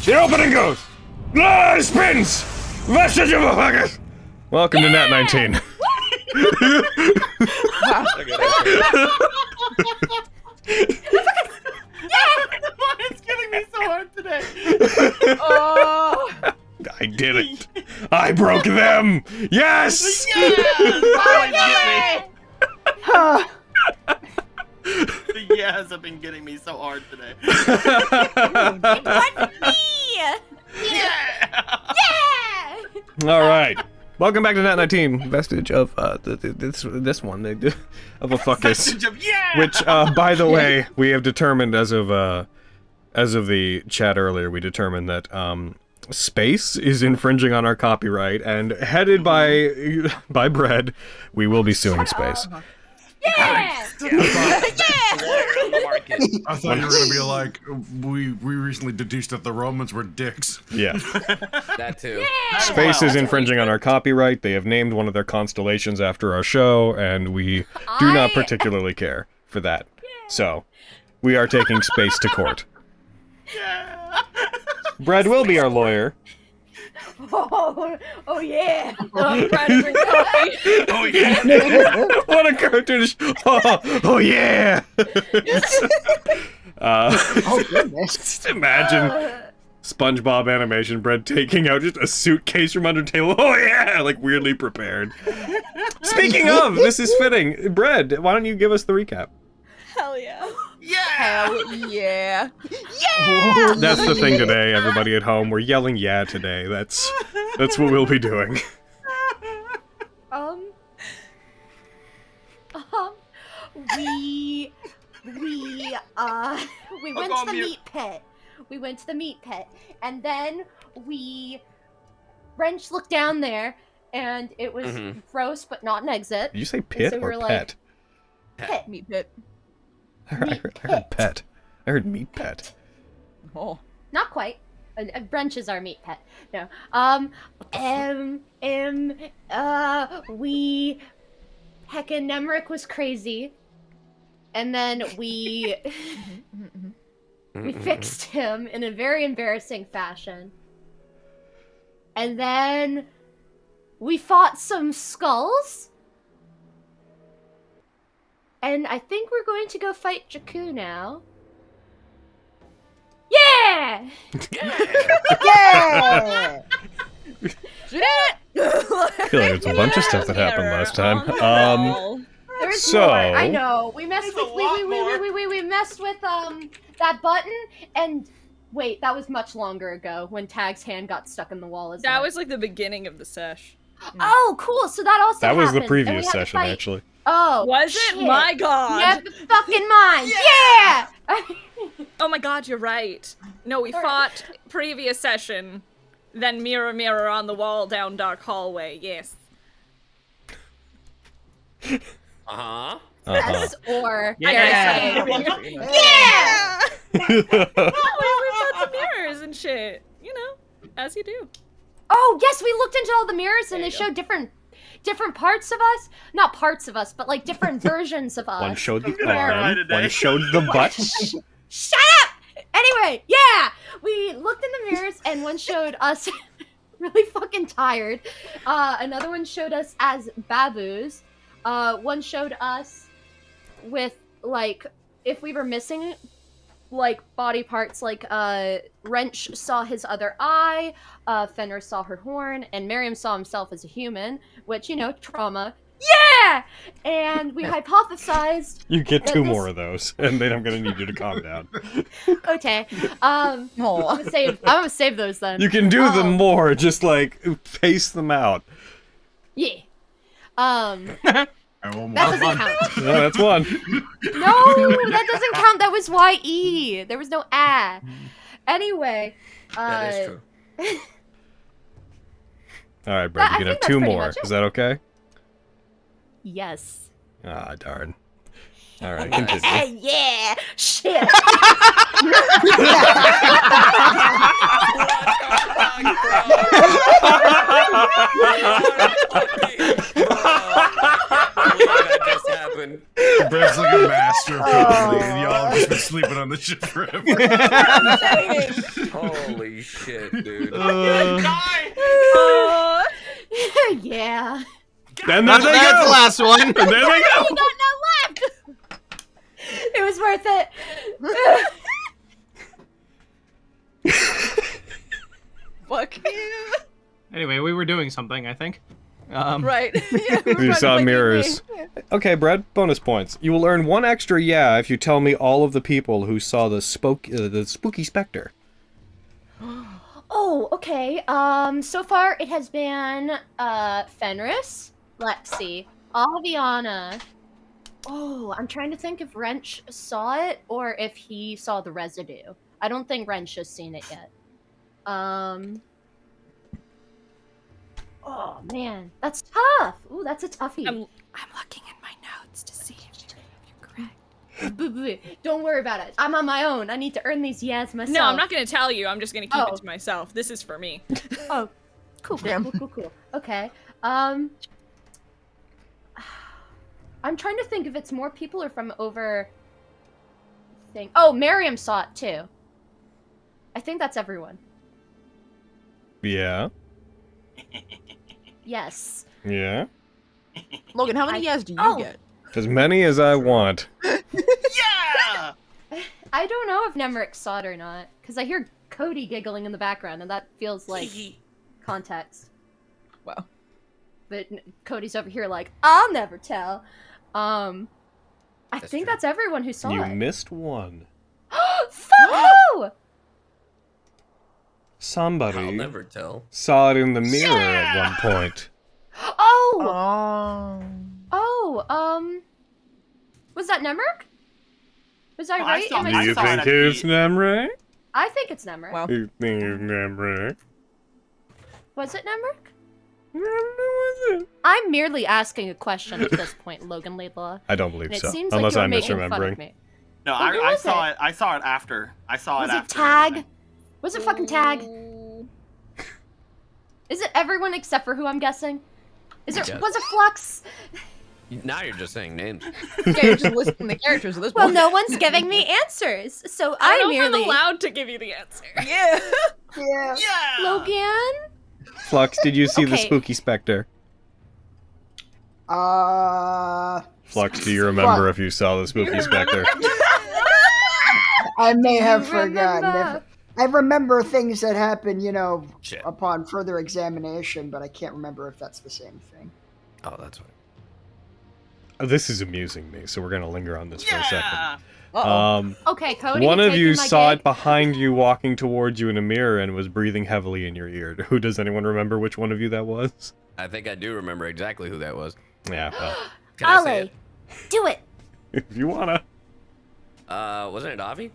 It opens and goes. Ah, it spins. Vestige of Ophiuchus. Welcome to Nat19. It's getting me so hard today. Oh. I did it. I broke them. Yes. Yes! Oh, the yes have been getting me so hard today. It wasn't me! Yeah! Yeah! All right. Welcome back to Nat19, Vestige of this one of Ophiuchus, Yeah! which by the way we have determined as of the chat earlier, we determined that space is infringing on our copyright, and headed by Bread, we will be suing space. Yeah! I thought you were gonna be like, we recently deduced that the Romans were dicks. Yeah. That too. Yeah! Space is infringing on our copyright. They have named one of their constellations after our show, and we do not particularly care for that. So, we are taking space to court. Brad will be our lawyer. Oh yeah! I'm trying to drink coffee. Oh yeah! What a cartoonish! Oh yeah! Oh goodness! Just imagine SpongeBob animation, Brad taking out just a suitcase from under table. Oh yeah! Like weirdly prepared. Speaking of, this is fitting. Brad, why don't you give us the recap? Hell yeah. Yeah! Hell yeah. Yeah! That's the thing today, everybody at home. We're yelling "yeah" today. That's what we'll be doing. We went to the meat pit. We went to the meat pit, and then Wrench looked down there, and it was gross, but not an exit. Did you say pit So we or were like, pet? Pit. Meat pit. I heard pet. I heard meat pet. Oh. Not quite. Wrench is our meat pet. No. Heckin' Nemric was crazy. And then we fixed him in a very embarrassing fashion. And then we fought some skulls. And I think we're going to go fight Jakku now. Yeah! Yeah! I feel like there's a bunch of stuff that happened last time. There's So- more. I know. We messed There's with a lot more. we messed with that button, and wait, that was much longer ago when Tag's hand got stuck in the wall. Isn't That it? was like the beginning of the sesh. Oh, cool. So that also That was the happened, and we previous had to session, fight- actually. Oh, Was it? shit. My god! Yeah, fucking mine. Yeah. Oh my god, you're right. No, we fought previous session, then mirror mirror on the wall down dark hallway, yes. Uh-huh. Yes, or Yeah. yeah. We fought the mirrors and shit. You know, as you do. Oh yes, we looked into all the mirrors and There they you go. showed different parts of us. Not parts of us, but like different versions of us. One showed the gonna cry arm, today. one showed the butt. Shut up! Anyway, yeah! We looked in the mirrors and one showed us really fucking tired. Another one showed us as baboos. One showed us with, like, if we were missing, like, body parts, like, Wrench saw his other eye, Fenrir saw her horn, and Miriam saw himself as a human, which, you know, trauma. Yeah! And we hypothesized... You get That two this- more of those, and then I'm gonna need you to calm down. Okay. I'm gonna save those then. You can do them more, just like pace them out. Yeah. And one That more. doesn't count. Yeah, that's one. No, that doesn't count. That was YE. There was no A. Anyway. That is true. All right, Brad, I you can have think that's two pretty more. much it. Is that okay? Yes. Ah, darn. All right, continue. Hey, yeah. Shit. That just happened. Brad's like a master of comedy, and y'all have just been sleeping on the ship forever. Holy Holy shit, dude. Die! Yeah. Then there That's they the go. last one. And there they go. You got none left. It was worth it. Fuck you. Anyway, we were doing something, I think. Right. Yeah, we were You trying saw to play mirrors. game. Okay, Brad, bonus points. You will earn 1 extra yeah if you tell me all of the people who saw the spooky specter. Oh, okay. So far it has been Fenris, Lexi, Aviana. Oh, I'm trying to think if Wrench saw it or if he saw the residue. I don't think Wrench has seen it yet. Oh man, that's tough. Ooh, that's a toughie. I'm looking in my notes to see if you're correct. Don't worry about it. I'm on my own. I need to earn these yes myself. No, I'm not gonna tell you. I'm just gonna keep Oh. it to myself. This is for me. Oh, cool. Okay. I'm trying to think if it's more people or from over. Oh, Miriam saw it too. I think that's everyone. Yeah. Yes. Yeah. Logan, how many yes do you Oh. get? As many as I want. Yeah! I don't know if Nemric saw it or not, because I hear Cody giggling in the background, and that feels like context. Wow. But Cody's over here like, I'll never tell. I think true. that's everyone who saw You it. missed one. Fuck you! Somebody I'll never tell. saw it in the mirror at one point. Oh! Was that Nemric? Was I Oh, I right? saw- Am Do I you saw it think at it's the- Nemric? I think it's Nemric. Wow. You think it's Nemric? Was it Nemric? Was it? I'm merely asking a question at this point, Logan Laidlaw. I don't believe And it so. seems Unless like you're I'm making fun of misremembering. me. No, Well, who I was saw it? it. I saw it after. I saw Was it it after. Tag? Was it fucking Tag? Ooh. Is it everyone except for who I'm guessing? Is it? Yes. Was it Flux? Now you're just saying names. Yeah, you're just listing the characters at this Well, point. no one's giving me answers, so I I don't know if merely. I'm allowed to give you the answer. Yeah. Yeah. Yeah! Logan? Flux, did you see the Okay. spooky specter? Flux, do you Fuck. remember if you saw the spooky specter? I may have You forgotten. remember? I remember things that happen, you know, Shit. upon further examination, but I can't remember if that's the same thing. Oh, that's right. This is amusing me, so we're gonna linger on this for a second. Yeah! Uh-oh. Okay, Cody. One you of you taking my saw gig? it behind you walking towards you in a mirror and was breathing heavily in your ear. Who does anyone remember which one of you that was? I think I do remember exactly who that was. Yeah, well, Can I say Ali, do it. if you wanna. it? Wasn't it Avi?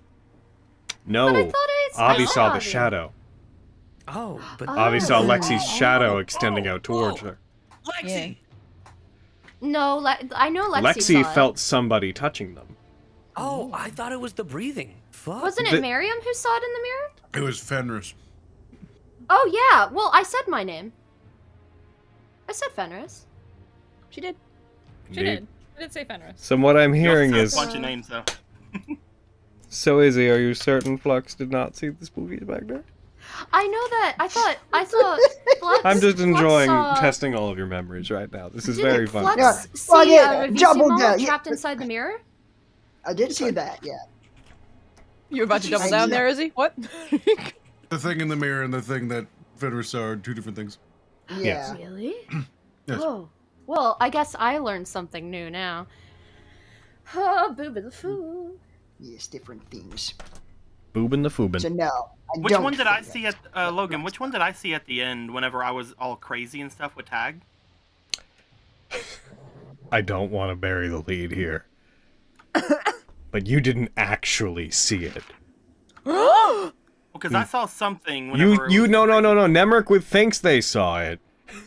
No, But I thought Avi saw the Avi. shadow. Oh, but Avi saw Oh. Lexi's shadow extending out towards her. Lexi. No, I know Lexi Lexi saw it. felt somebody touching them. Oh, I thought it was the breathing. Fuck. Wasn't The- it Miriam who saw it in the mirror? It was Fenris. Oh yeah. Well, I said my name. I said Fenris. She did. She did. I did say Fenris. So what I'm You hearing also is, said a bunch of names though. so Izzy, are you certain Flux did not see the spooky specter? I know that. I thought Flux. I'm just Flux enjoying saw- testing all of your memories right now. This is Didn't very fun. Flux Yeah. see Well, yeah, a double Revissimo down, yeah. trapped inside the mirror? I did see that, yeah. You about to double I down know. there, is he? What? The thing in the mirror and the thing that Fenris saw are two different things. Yeah. Really? Yes. Oh. Well, I guess I learned something new now. Oh, booba the fool. Yes, different things. Boobin the Foobin. So no, I Which don't one did I think see that's- at Logan? Which one did I see at the end? Whenever I was all crazy and stuff with Tag. I don't want to bury the lead here. But you didn't actually see it. Because I saw something. Whenever You it was no. Nemric thinks they saw it.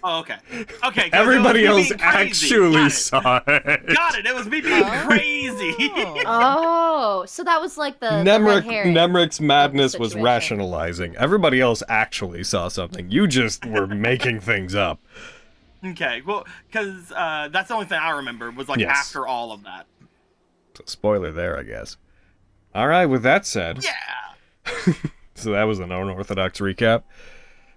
Oh, okay. Okay. 'cause Everybody it was me else being crazy. actually Got it. saw it. Got it. It was me being crazy. Oh, so that was like the red herring. Nemric's madness was situation. rationalizing. Everybody else actually saw something. You just were making things up. Okay. Well, because that's the only thing I remember was like Yes. after all of that. So spoiler there, I guess. All right. With that said, Yeah. So that was an unorthodox recap.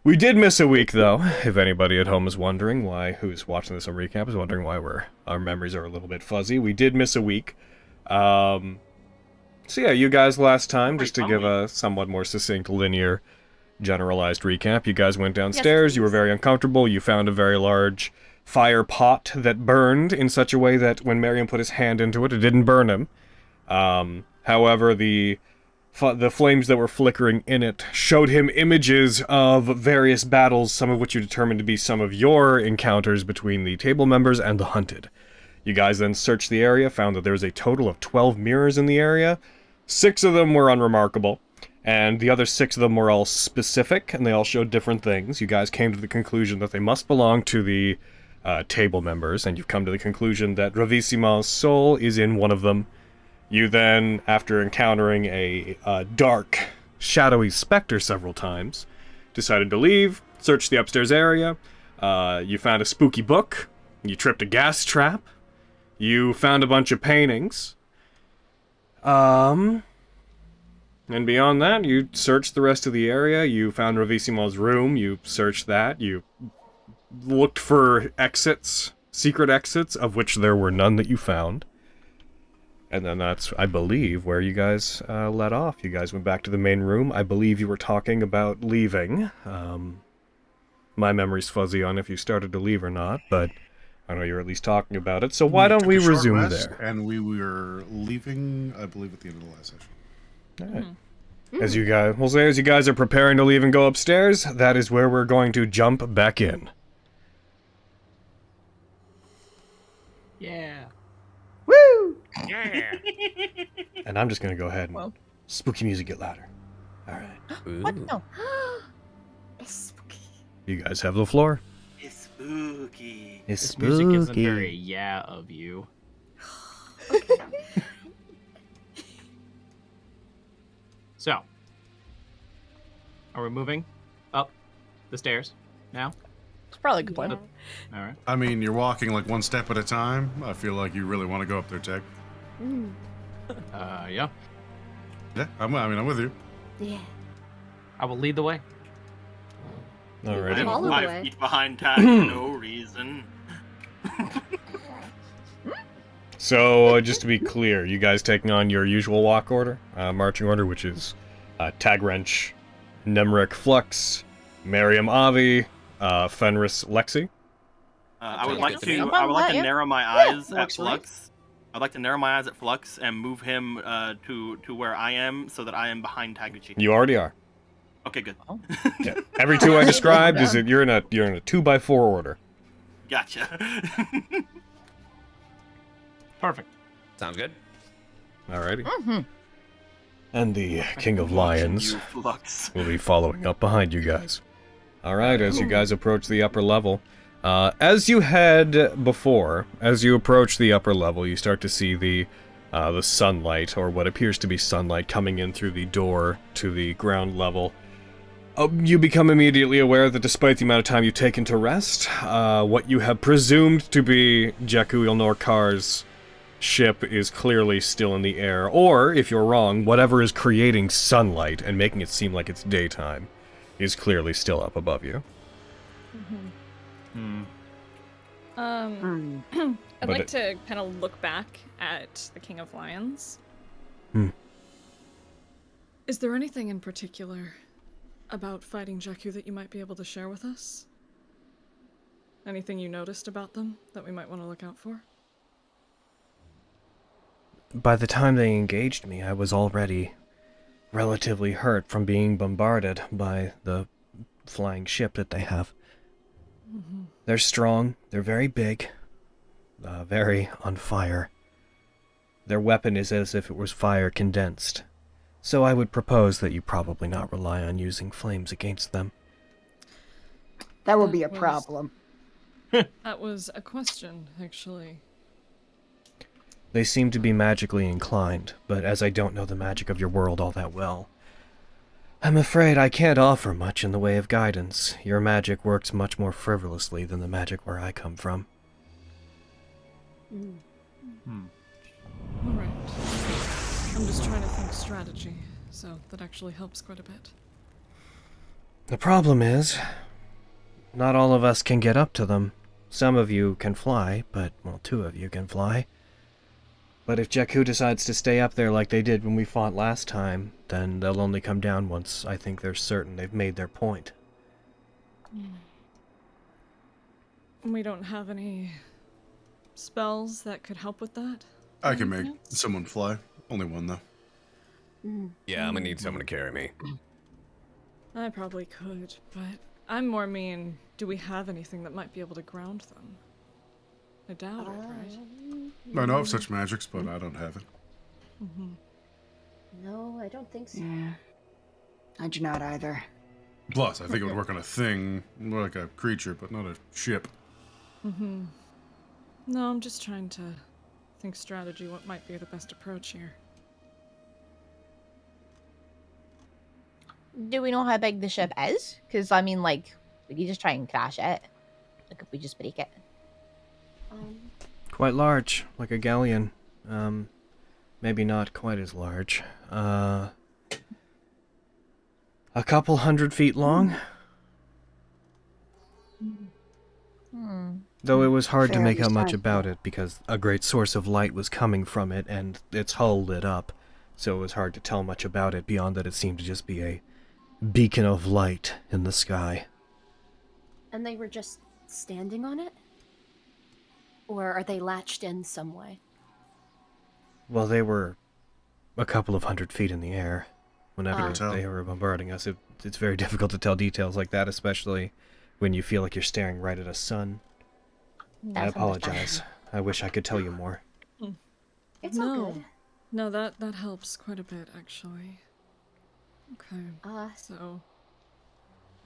We did miss a week, though. If anybody at home is wondering why, who's watching this on recap is wondering why our memories are a little bit fuzzy. We did miss a week. So yeah, you guys last time, just to give a somewhat more succinct, linear, generalized recap, you guys went downstairs, you were very uncomfortable, you found a very large fire pot that burned in such a way that when Merriam put his hand into it, it didn't burn him. However, the flames that were flickering in it showed him images of various battles, some of which you determined to be some of your encounters between the table members and the hunted. You guys then searched the area, found that there was a total of 12 mirrors in the area. 6 of them were unremarkable, and the other 6 of them were all specific, and they all showed different things. You guys came to the conclusion that they must belong to the table members, and you've come to the conclusion that Ravissimo's soul is in one of them. You then, after encountering a dark, shadowy specter several times, decided to leave, searched the upstairs area. You found a spooky book. You tripped a gas trap. You found a bunch of paintings. And beyond that, you searched the rest of the area. You found Ravissimo's room. You searched that. You looked for exits, secret exits, of which there were none that you found. And then that's, I believe, where you guys let off. You guys went back to the main room. I believe you were talking about leaving. My memory's fuzzy on if you started to leave or not, but I know you're at least talking about it. So why don't we resume there? And we were leaving, I believe, at the end of the last session. All right. As you guys, we'll say, as you guys are preparing to leave and go upstairs, that is where we're going to jump back in. Yeah. Woo! Yeah. And I'm just going to go ahead and spooky music get louder. All right. What? No. It's spooky. You guys have the floor. It's spooky. It's This spooky. music isn't very yeah of you. So, are we moving up the stairs now? It's probably a good plan. All right. I mean, you're walking like one step at a time. I feel like you really want to go up there, Tech. Yeah. Yeah, I'm with you. Yeah. I will lead the way. All right. I'm Follow the 5 way. feet behind Tag for no reason. So, just to be clear, you guys taking on your usual walk order, marching order, which is Tag Wrench, Nemric Flux, Merriam Avi, Fenris Lexi. I would Sounds like good to me. to narrow my eyes at works for me. Flux. I'd like to narrow my eyes at Flux and move him to where I am, so that I am behind Taguchi. You already are. Okay, good. Yeah. Every 2 I described is that you're in a 2x4 order. Gotcha. Perfect. Sounds good. Alrighty. And the King of Lions You Flux. will be following up behind you guys. Alright, as you guys approach the upper level, as you approach the upper level, you start to see the sunlight, or what appears to be sunlight, coming in through the door to the ground level. You become immediately aware that despite the amount of time you've taken to rest, what you have presumed to be Jakku Ilnorkar's ship is clearly still in the air, or, if you're wrong, whatever is creating sunlight and making it seem like it's daytime is clearly still up above you. I'd But like it- to kind of look back at the King of Lions. Is there anything in particular about fighting Jakku that you might be able to share with us? Anything you noticed about them that we might want to look out for? By the time they engaged me, I was already relatively hurt from being bombarded by the flying ship that they have. They're strong, they're very big, very on fire. Their weapon is as if it was fire condensed. So I would propose that you probably not rely on using flames against them. That would be a was- problem. That was a question, actually. They seem to be magically inclined, but as I don't know the magic of your world all that well, I'm afraid I can't offer much in the way of guidance. Your magic works much more frivolously than the magic where I come from. Alright. I'm just trying to think strategy, so that actually helps quite a bit. The problem is, not all of us can get up to them. Some of you can fly, but, well, 2 of you can fly. But if Jakku decides to stay up there like they did when we fought last time, then they'll only come down once I think they're certain they've made their point. We don't have any spells that could help with that? I can make someone fly. Only one, though. Yeah, I'm gonna need someone to carry me. I probably could, but I'm more mean, do we have anything that might be able to ground them? I doubt it, right? I know of such magics, but I don't have it. No, I don't think so. Yeah. I do not either. Plus, I think it would work on a thing, more like a creature, but not a ship. No, I'm just trying to think strategy, what might be the best approach here. Do we know how big the ship is? Because, I mean, like, we could just try and crash it. Like, if we just break it. Quite large, like a galleon. Maybe not quite as large. A couple 100 feet long. Though it was hard to make out much about it because a great source of light was coming from it and its hull lit up, so it was hard to tell much about it beyond that it seemed to just be a beacon of light in the sky. And they were just standing on it? Or are they latched in some way? Well, they were a couple of 100 feet in the air whenever tell. they were bombarding us. It's very difficult to tell details like that, especially when you feel like you're staring right at a sun. I apologize. I wish I could tell you more. It's all good. No, that helps quite a bit, actually. Okay, so...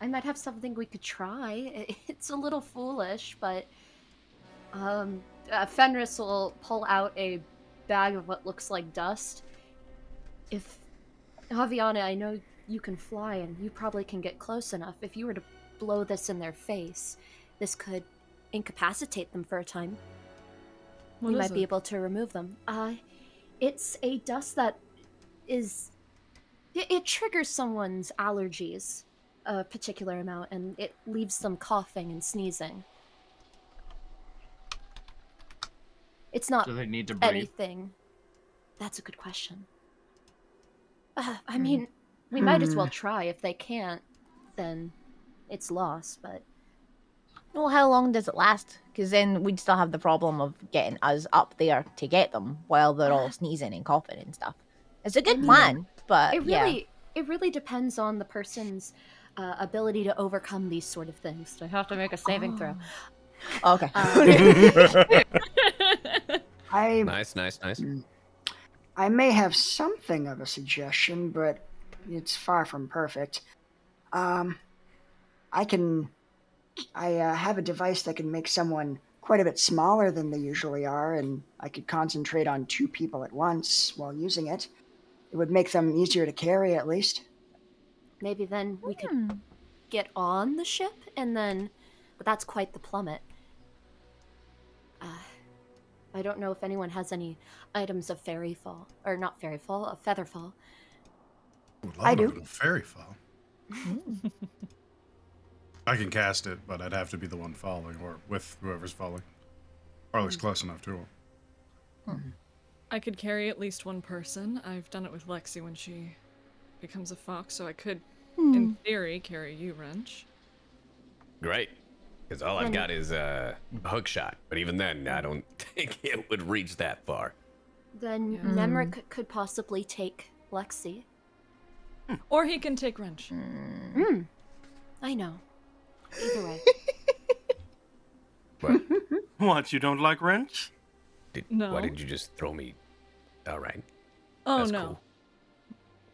I might have something we could try. It's a little foolish, but... Fenris will pull out a bag of what looks like dust. If... Javiana, I know you can fly, and you probably can get close enough. If you were to blow this in their face, this could incapacitate them for a time. What We is might be it? able to remove them. It's a dust that is... It triggers someone's allergies a particular amount, and it leaves them coughing and sneezing. It's not Do they need to breathe? anything. That's a good question. I mean, we might as well try. If they can't, then it's lost, but... Well, how long does it last? Because then we'd still have the problem of getting us up there to get them while they're all sneezing and coughing and stuff. It's a good plan, but It really depends on the person's ability to overcome these sort of things. They have to make a saving throw. Okay. Nice. I may have something of a suggestion, but it's far from perfect. I have a device that can make someone quite a bit smaller than they usually are, and I could concentrate on 2 people at once while using it. It would make them easier to carry, at least. Maybe then we could get on the ship, and then... But that's quite the plummet. I don't know if anyone has any items of fairy fall. Or not fairy fall, of feather fall. I do. Fairy fall. I can cast it, but I'd have to be the one falling, or with whoever's falling. Or at least close enough to him. I could carry at least one person. I've done it with Lexi when she becomes a fox, so I could, in theory, carry you, Wrench. Great. Because all I've got is a hook shot. But even then, I don't think it would reach that far. Then Nemric could possibly take Lexi. Or he can take Wrench. I know. Either way. What? What, you don't like wrench? No. Why did you just throw me? All right. Oh, That's no.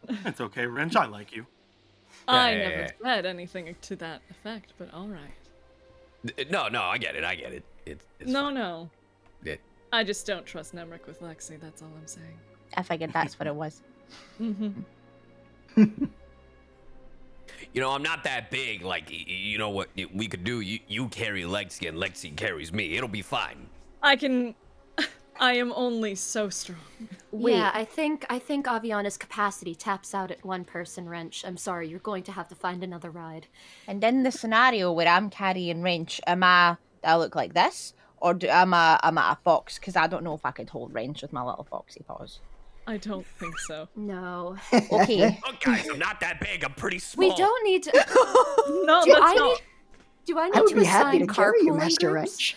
cool. It's okay, wrench, I like you. I Yeah, never yeah. said anything to that effect, but alright. No, I get it. It's No, fine. no. It, I just don't trust Nemric with Lexi, that's all I'm saying. I figured that's what it was. You know, I'm not that big. Like, you know what we could do? You carry Lexi and Lexi carries me. It'll be fine. I am only so strong. Wait. Yeah, I think Aviana's capacity taps out at one person, Wrench. I'm sorry, you're going to have to find another ride. And in the scenario where I'm carrying Wrench, do I look like this? Or am I a fox? Because I don't know if I could hold Wrench with my little foxy paws. I don't think so. No. Okay. Oh, guys, I'm not that big. I'm pretty small. We don't need to. No, Do that's I not. need? Do I need I would to be happy to assign carry you, carpooling Master groups?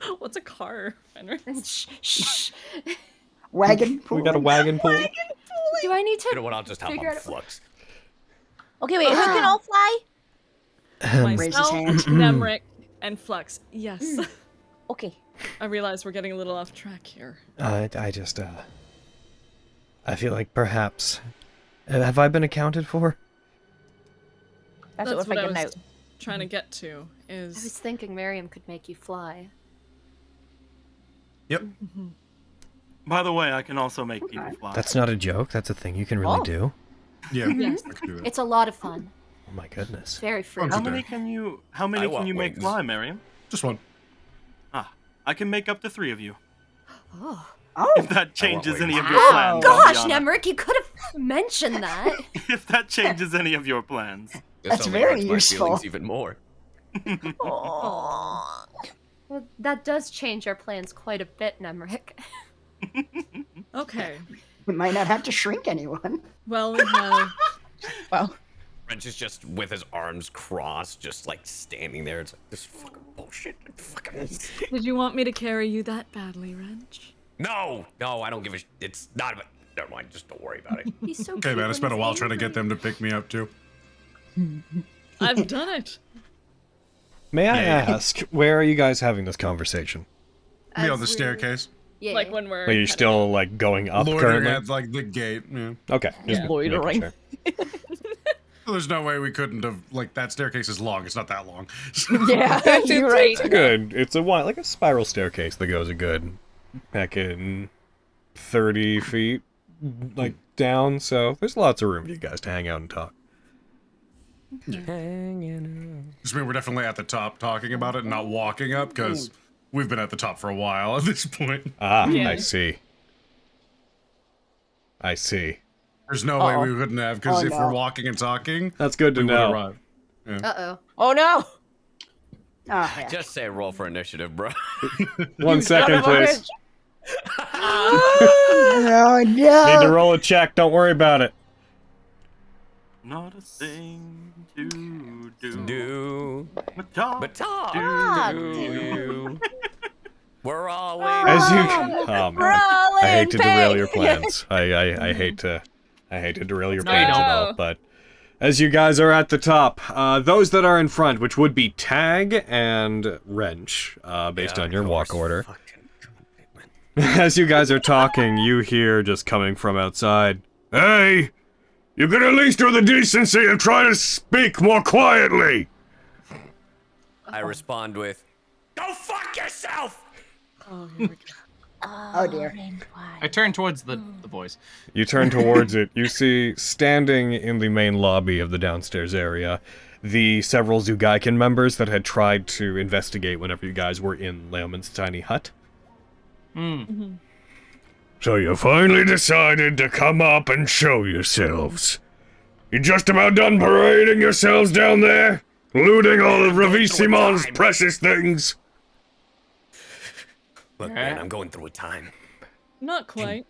Wrench. What's a car, Fenris? Shh. Wagon pool. We got a wagon pool. Do I need to? You know what? I'll just hop Figure on out- Flux. Okay, wait, who can all fly? Raise his Myself, hands. Nemric, and Flux. Yes. Okay. I realize we're getting a little off track here. I just, I feel like perhaps... have I been accounted for? That's what we're what I figuring was out. trying to get to, I was is... thinking Miriam could make you fly. Yep. By the way, I can also make people fly. That's not a joke. That's a thing you can really Oh. do. Yeah. Yes. I can do that. It's a lot of fun. Oh my goodness. Very free. Fun How to do. many can you? How I many can want you make wings. fly, Miriam? Just one. I can make up to 3 of you. Oh, Oh, If that changes wings. any of your Wow. plans, gosh, Aviana. Nemric, you could have mentioned that. If that changes any of your plans. This That's only very hurts my useful. feelings even more. Aw. Well, that does change our plans quite a bit, Nemric. Okay. we might not have to shrink anyone. Well, we have... Well, Wrench is just with his arms crossed, just like standing there. It's like, this fucking bullshit. Fucking... Did you want me to carry you that badly, Wrench? No, I don't give a It's not about... Never mind, just don't worry about it. He's so Okay, cute man, I when spent a he's while trying to angry. get them to pick me up too. I've done it. May I Yeah. ask, where are you guys having this conversation? Be on As the we're- staircase. Yeah. Like when we're... Are you heading- still, like, going up Loitering currently? at like the gate. Yeah. Okay. Just Yeah. making Loitering. sure. There's no way we couldn't have, like, that staircase is long. It's not that long. yeah, you're right. It's a good. It's a like a spiral staircase that goes a good, heck, in 30 feet, like down. So there's lots of room for you guys to hang out and talk. Just mean we're definitely at the top talking about it and not walking up because we've been at the top for a while at this point. Ah, Yeah. I see. I see. There's no way Uh-oh. we wouldn't have because Oh, if no. we're walking and talking, That's good to we would know. arrive. Uh-oh. Oh no! Oh, heck. Just say roll for initiative, bro. 1 second, please. Oh, Need to no. roll a check. Don't worry about it. Not a thing to do. Do, But talk. but talk. Ah. Do. We're all waiting. As you, oh man, I hate to Rolling derail your pig. plans. I hate to derail your No, you plans at don't. all. But as you guys are at the top, those that are in front, which would be Tag and Wrench, based Yeah, on your of walk course. order. Fucking commitment. As you guys are talking, you hear just coming from outside, "Hey, you could at least do the decency and try to speak more quietly." I respond with, "Go fuck yourself!" Oh, here we go. Oh, dear. I turn towards the voice. You turn towards it. You see, standing in the main lobby of the downstairs area, the several Zugaiken members that had tried to investigate whenever you guys were in Leoman's tiny hut. So you finally decided to come up and show yourselves. You just about done parading yourselves down there? Looting all of Ravisimon's precious things? Look, man, I'm going through a time. Not quite.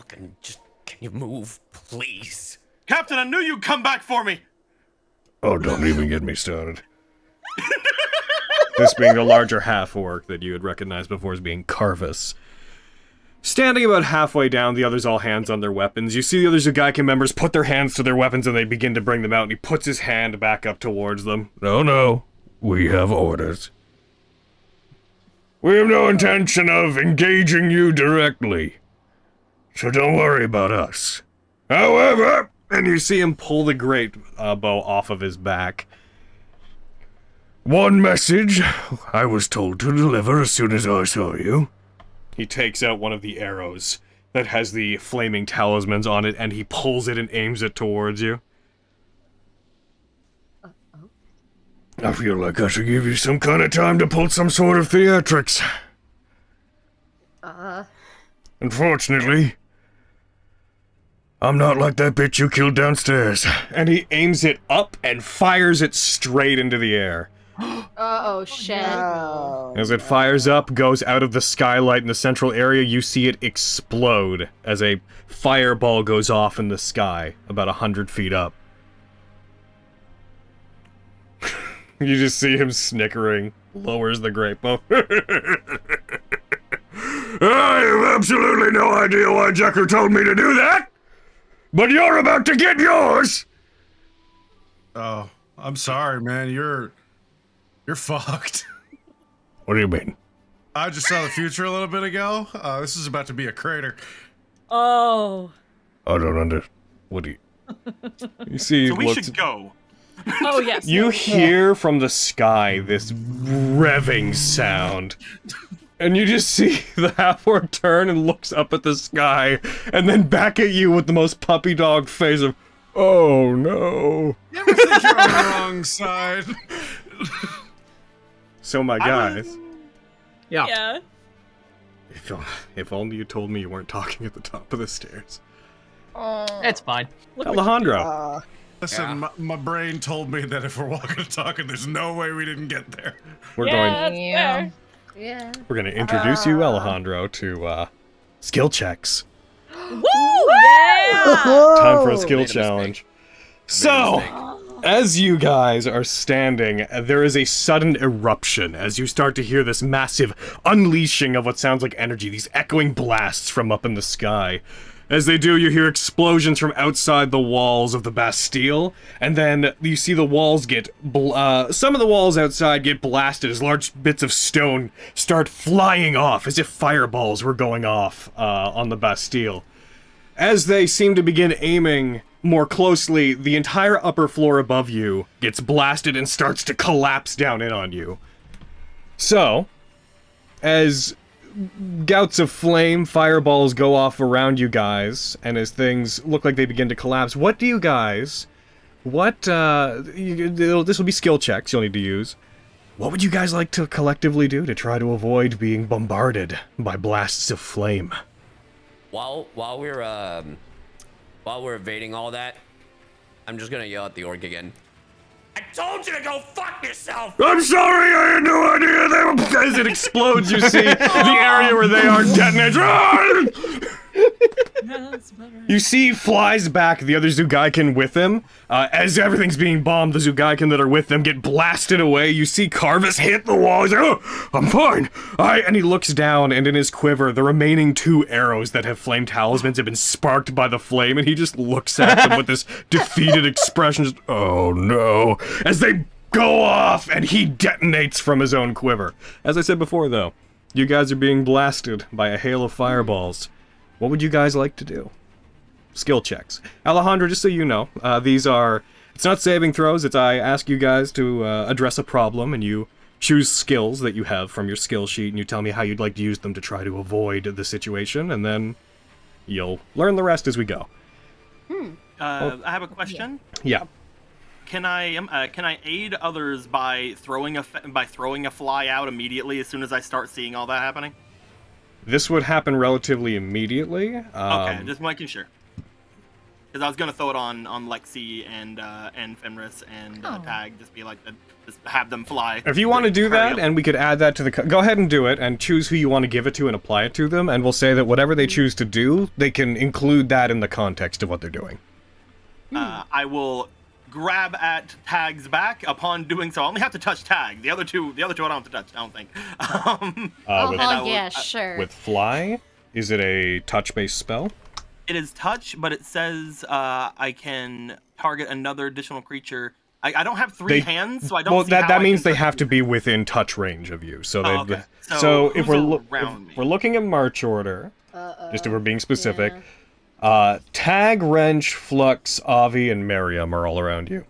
Can you move, please? Captain, I knew you'd come back for me. Oh, don't even get me started. This being the larger half-orc that you had recognized before as being Carvus. Standing about halfway down, the others all hands on their weapons. You see the other Zugaiken members put their hands to their weapons and they begin to bring them out, and he puts his hand back up towards them. No, we have orders. We have no intention of engaging you directly, so don't worry about us. However, and you see him pull the great bow off of his back. One message I was told to deliver as soon as I saw you. He takes out one of the arrows that has the flaming talismans on it, and he pulls it and aims it towards you. I feel like I should give you some kind of time to pull some sort of theatrics. Unfortunately, I'm not like that bitch you killed downstairs. And he aims it up and fires it straight into the air. Oh shit. Oh, As it fires up, goes out of the skylight in the central area, you see it explode as a fireball goes off in the sky, about 100 feet up. You just see him snickering, lowers the grape bow. I have absolutely no idea why Jakku told me to do that, but you're about to get yours! Oh, I'm sorry, man. You're fucked. What do you mean? I just saw the future a little bit ago. This is about to be a crater. Oh. I don't under... What do you... You see... So we should go. Oh, yes. You hear from the sky this revving sound. And you just see the half-orc turn and looks up at the sky, and then back at you with the most puppy dog face of, oh no. You ever think you're on the wrong side? So my guys, Yeah. if only you told me you weren't talking at the top of the stairs. It's fine. Alejandro. Listen, my brain told me that if we're walking and talking, there's no way we didn't get there. We're Yeah. We're going to introduce you, Alejandro, to skill checks. Woo! Yeah! Time for a skill Made a challenge. mistake. So, as you guys are standing, there is a sudden eruption as you start to hear this massive unleashing of what sounds like energy, these echoing blasts from up in the sky. As they do, you hear explosions from outside the walls of the Bastille, and then you see the walls get, some of the walls outside get blasted as large bits of stone start flying off, as if fireballs were going off on the Bastille. As they seem to begin aiming more closely, the entire upper floor above you gets blasted and starts to collapse down in on you. So, as gouts of flame, fireballs go off around you guys, and as things look like they begin to collapse, what do you guys... this will be skill checks you'll need to use. What would you guys like to collectively do to try to avoid being bombarded by blasts of flame? While we're evading all that, I'm just gonna yell at the orc again. I told you to go fuck yourself! I'm sorry, I had no idea they were... As it explodes, you see the area where they are detonates. You see flies back the other Zugaiken with him. As everything's being bombed, the Zugaiken that are with them get blasted away. You see Carvis hit the wall. He's like, oh, I'm fine. And he looks down, and in his quiver, the remaining 2 arrows that have flame talismans have been sparked by the flame, and he just looks at them with this defeated expression. Just, oh no. As they go off, and he detonates from his own quiver. As I said before, though, you guys are being blasted by a hail of fireballs. What would you guys like to do? Skill checks. Alejandro, just so you know, these are... It's not saving throws, it's I ask you guys to address a problem, and you choose skills that you have from your skill sheet, and you tell me how you'd like to use them to try to avoid the situation, and then you'll learn the rest as we go. I have a question. Yeah. Can I aid others by throwing a fly out immediately as soon as I start seeing all that happening? This would happen relatively immediately. Okay, just making sure. Because I was gonna throw it on Lexi and Fenris and Tag, just be like, just have them fly. If you want to do that, and we could add that to the... Go ahead and do it, and choose who you want to give it to and apply it to them, and we'll say that whatever they choose to do, they can include that in the context of what they're doing. I will grab at Tag's back. Upon doing so, I only have to touch Tag. The other two I don't have to touch, I don't think. Yeah, sure. With Fly, is it a touch-based spell? It is touch, but it says I can target another additional creature. I don't have three hands, so I don't. Well, see how that I means can they have to be within touch range of you. So okay. So if we're around me? we're looking at march order, just if we're being specific, Tag, Wrench, Flux, Avi, and Miriam are all around you.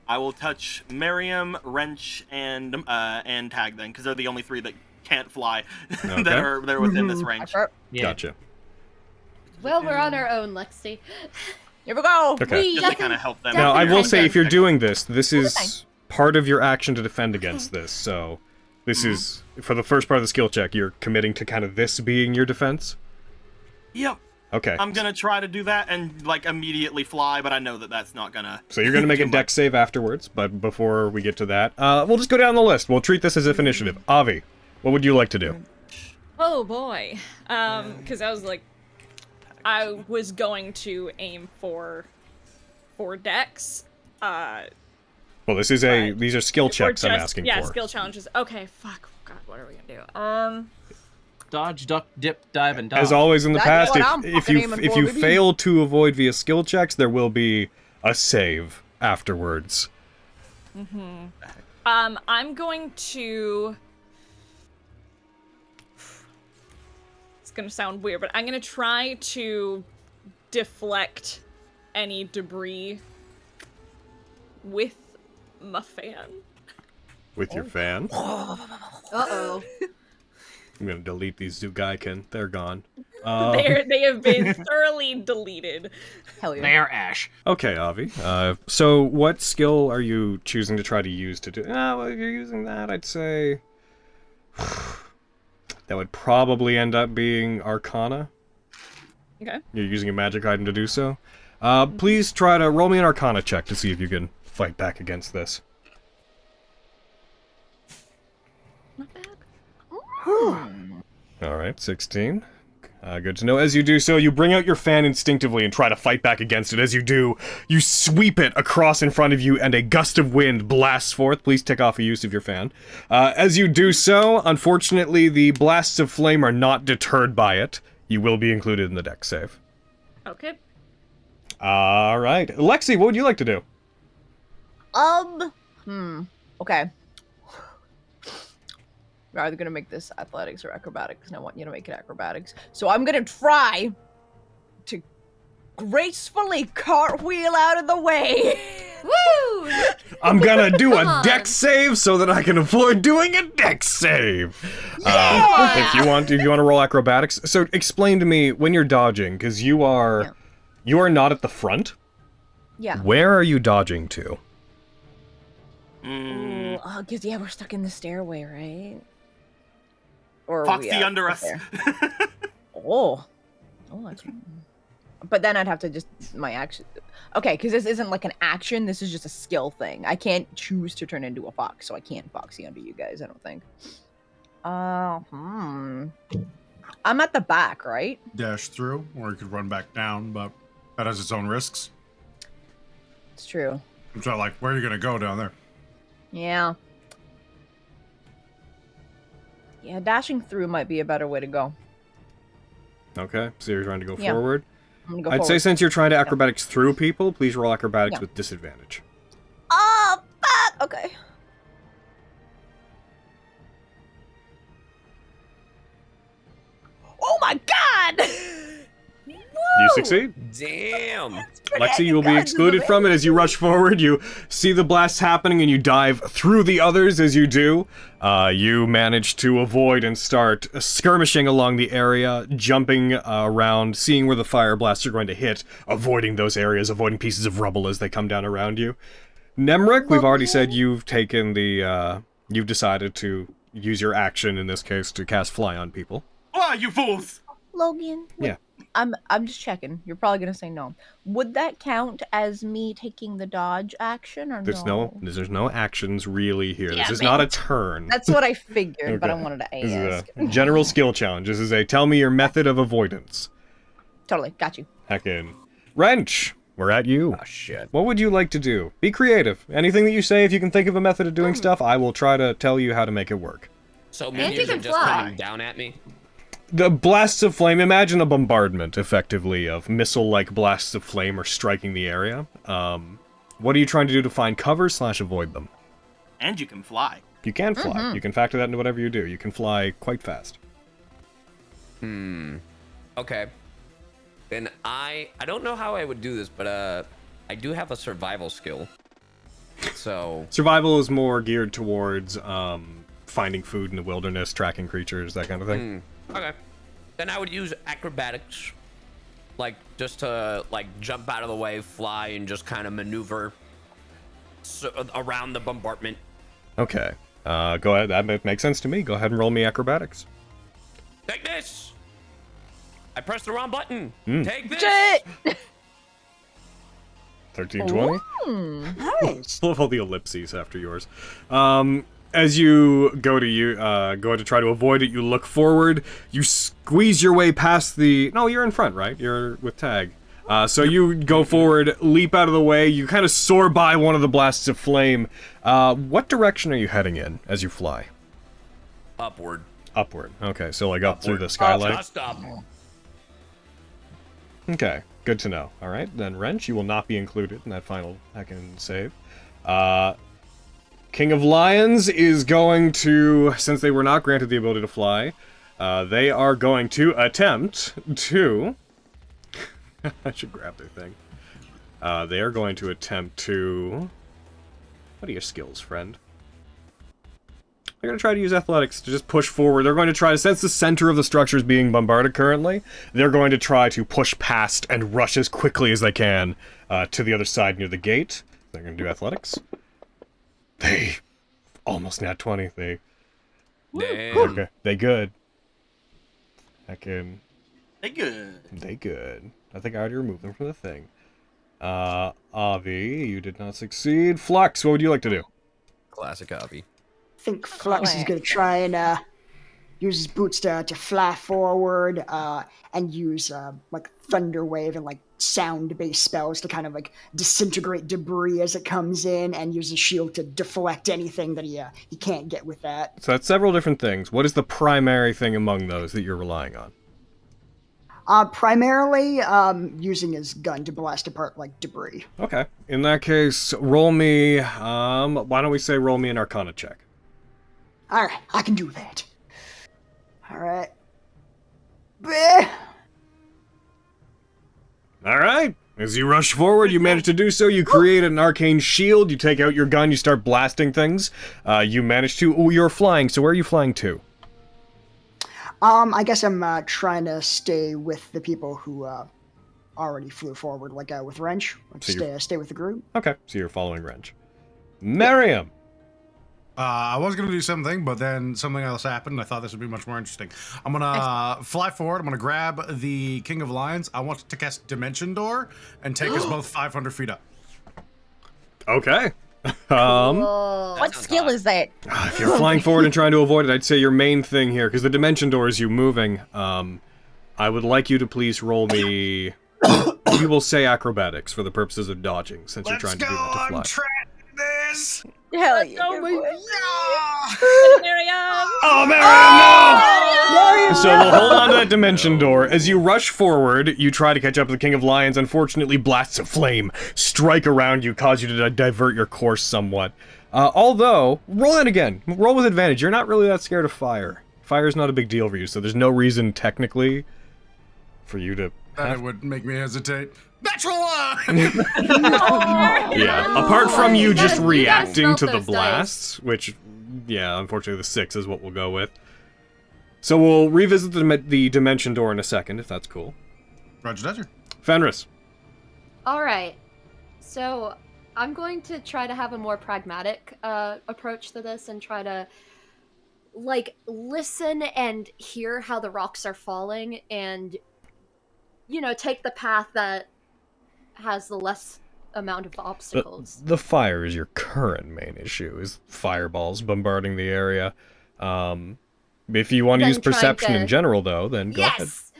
I will touch Miriam, Wrench, and Tag then, because they're the only 3 that can't fly they're within this range. Yeah. Gotcha. Well, we're on our own, Lexi. Here we go. Okay. Just to kind of help them. Now, I will say, if you're doing doing this is part of your action to defend against this. So, this is, for the first part of the skill check, you're committing to kind of this being your defense? Yep. Okay. I'm gonna try to do that and like immediately fly, but I know that that's not gonna. So you're gonna make a dex save afterwards, but before we get to that, we'll just go down the list. We'll treat this as if initiative. Avi, what would you like to do? Oh boy. Because I was going to aim for dex. Well, these are skill checks I'm asking for. Yeah, skill challenges. Okay, fuck. God, what are we gonna do? Dodge, duck, dip, dive, and dodge. As always in the That's past, what I'm if fucking you aiming for, baby. fail to avoid via skill checks, there will be a save afterwards. I'm going to. It's gonna sound weird, but I'm gonna try to deflect any debris with my fan. With your fan. Uh-oh. I'm gonna delete these Zugaiken. They're gone. They have been thoroughly deleted. Hell yeah. There, Ash. Okay, Avi. So what skill are you choosing to try to use to do? Well, if you're using that, I'd say that would probably end up being Arcana. Okay. You're using a magic item to do so. Please try to roll me an Arcana check to see if you can fight back against this. Not bad. Alright, 16. Good to know. As you do so, you bring out your fan instinctively and try to fight back against it. As you do, you sweep it across in front of you and a gust of wind blasts forth. Please take off a use of your fan. As you do so, unfortunately, the blasts of flame are not deterred by it. You will be included in the dex save. Okay. Alright. Lexi, what would you like to do? Okay. We're either gonna make this athletics or acrobatics, and I want you to make it acrobatics. So I'm gonna try to gracefully cartwheel out of the way. Woo! I'm gonna do a dex save so that I can avoid doing a dex save. If you want to roll acrobatics. So explain to me when you're dodging, because you are not at the front. Yeah. Where are you dodging to? Because we're stuck in the stairway, right? Or Foxy under us. Oh, that's. But then I'd have to just my action. Okay, because this isn't like an action. This is just a skill thing. I can't choose to turn into a fox, so I can't foxy under you guys. I don't think. I'm at the back, right? Dash through, or you could run back down, but that has its own risks. It's true. I'm trying like, where are you gonna go down there? Yeah. Yeah, dashing through might be a better way to go. Okay, so you're trying to go forward? I'm gonna go I'd forward. say since you're trying to acrobatics through people, please roll acrobatics with disadvantage. Oh, fuck! Okay. Oh my god! You succeed. Damn. Lexi, you will be excluded from it as you rush forward. You see the blasts happening and you dive through the others as you do. You manage to avoid and start skirmishing along the area, jumping around, seeing where the fire blasts are going to hit, avoiding those areas, avoiding pieces of rubble as they come down around you. Nemric, we've already said you've taken the, you've decided to use your action in this case to cast Fly on people. Why, you fools? Logan. Yeah. I'm just checking. You're probably gonna say no. Would that count as me taking the dodge action or There's no? There's no actions really here. Yeah, this is man. not a turn. That's what I figured, but I Okay. wanted to This ask. is a general skill challenge. This is a tell me your method of avoidance. Totally, got you. Heckin'. Wrench, we're at you. Oh, shit. What would you like to do? Be creative. Anything that you say, if you can think of a method of doing stuff, I will try to tell you how to make it work. So And minions you are can just fly. coming down at me? The blasts of flame, imagine a bombardment, effectively, of missile-like blasts of flame are striking the area. What are you trying to do to find cover / avoid them? And you can fly. You can fly. You can factor that into whatever you do. You can fly quite fast. Okay. Then I don't know how I would do this, but I do have a survival skill. So Survival is more geared towards finding food in the wilderness, tracking creatures, that kind of thing. okay. Then I would use acrobatics, like just to like jump out of the way, fly, and just kind of maneuver around the bombardment. Okay. Go ahead. That makes sense to me. Go ahead and roll me acrobatics. Take this. I pressed the wrong button. Take this. Shit! 1320. Nice. Love all the ellipses after yours. As you go to try to avoid it, you look forward. You squeeze your way past the. No, you're in front, right? You're with Tag. So you go forward, leap out of the way. You kind of soar by one of the blasts of flame. What direction are you heading in as you fly? Upward. Upward. Okay, so like up through the skylight. Just up. Okay, good to know. All right, then Wrench, you will not be included in that final second save. King of Lions is going to, since they were not granted the ability to fly, they are going to attempt to... I should grab their thing. They are going to attempt to... What are your skills, friend? They're going to try to use athletics to just push forward. They're going to try to, since the center of the structure is being bombarded currently, they're going to try to push past and rush as quickly as they can to the other side near the gate. They're going to do athletics. They almost nat 20. They Damn. They good. Heckin'. They good. They good. I think I already removed them from the thing. Avi, you did not succeed. Flux, what would you like to do? Classic Avi. I think Flux is going to try and use his boots to fly forward and use like thunder wave and like sound-based spells to kind of like disintegrate debris as it comes in, and use his shield to deflect anything that he can't get with that. So that's several different things. What is the primary thing among those that you're relying on? Primarily using his gun to blast apart like debris. Okay. In that case, roll me. Why don't we say roll me an Arcana check? All right, I can do that. All right. Bleh. All right. As you rush forward, you manage to do so. You create an arcane shield. You take out your gun. You start blasting things. You manage to. Oh, you're flying. So where are you flying to? I guess I'm trying to stay with the people who already flew forward, like with Wrench. Like So stay with the group. Okay. So you're following Wrench. Miriam. I was going to do something, but then something else happened. I thought this would be much more interesting. I'm going to fly forward. I'm going to grab the King of Lions. I want to cast Dimension Door and take us both 500 feet up. Okay. What skill is that? If you're flying forward and trying to avoid it, I'd say your main thing here, because the Dimension Door is you moving. I would like you to please roll me... we will say acrobatics for the purposes of dodging, since you're trying to do that to fly. Let's go on this! Hell yeah. Oh my Oh, Miriam, no! So we'll hold on to that Dimension Door. As you rush forward, you try to catch up to the King of Lions. Unfortunately, blasts of flame strike around you, cause you to divert your course somewhat. Although, roll it again. Roll with advantage. You're not really that scared of fire. Fire's not a big deal for you, so there's no reason, technically, for you to... That would make me hesitate. Natural one! Yeah, apart from you just gotta reacting smelt to the those blasts, which, yeah, unfortunately the 6 is what we'll go with. So we'll revisit the Dimension Door in a second, if that's cool. Roger, Dodger. Fenris. Alright, so I'm going to try to have a more pragmatic approach to this and try to, like, listen and hear how the rocks are falling and, you know, take the path that has the less amount of obstacles. The fire is your current main issue, is fireballs bombarding the area. If you want to Then use perception trying in to- general, though, then go ahead. Yes!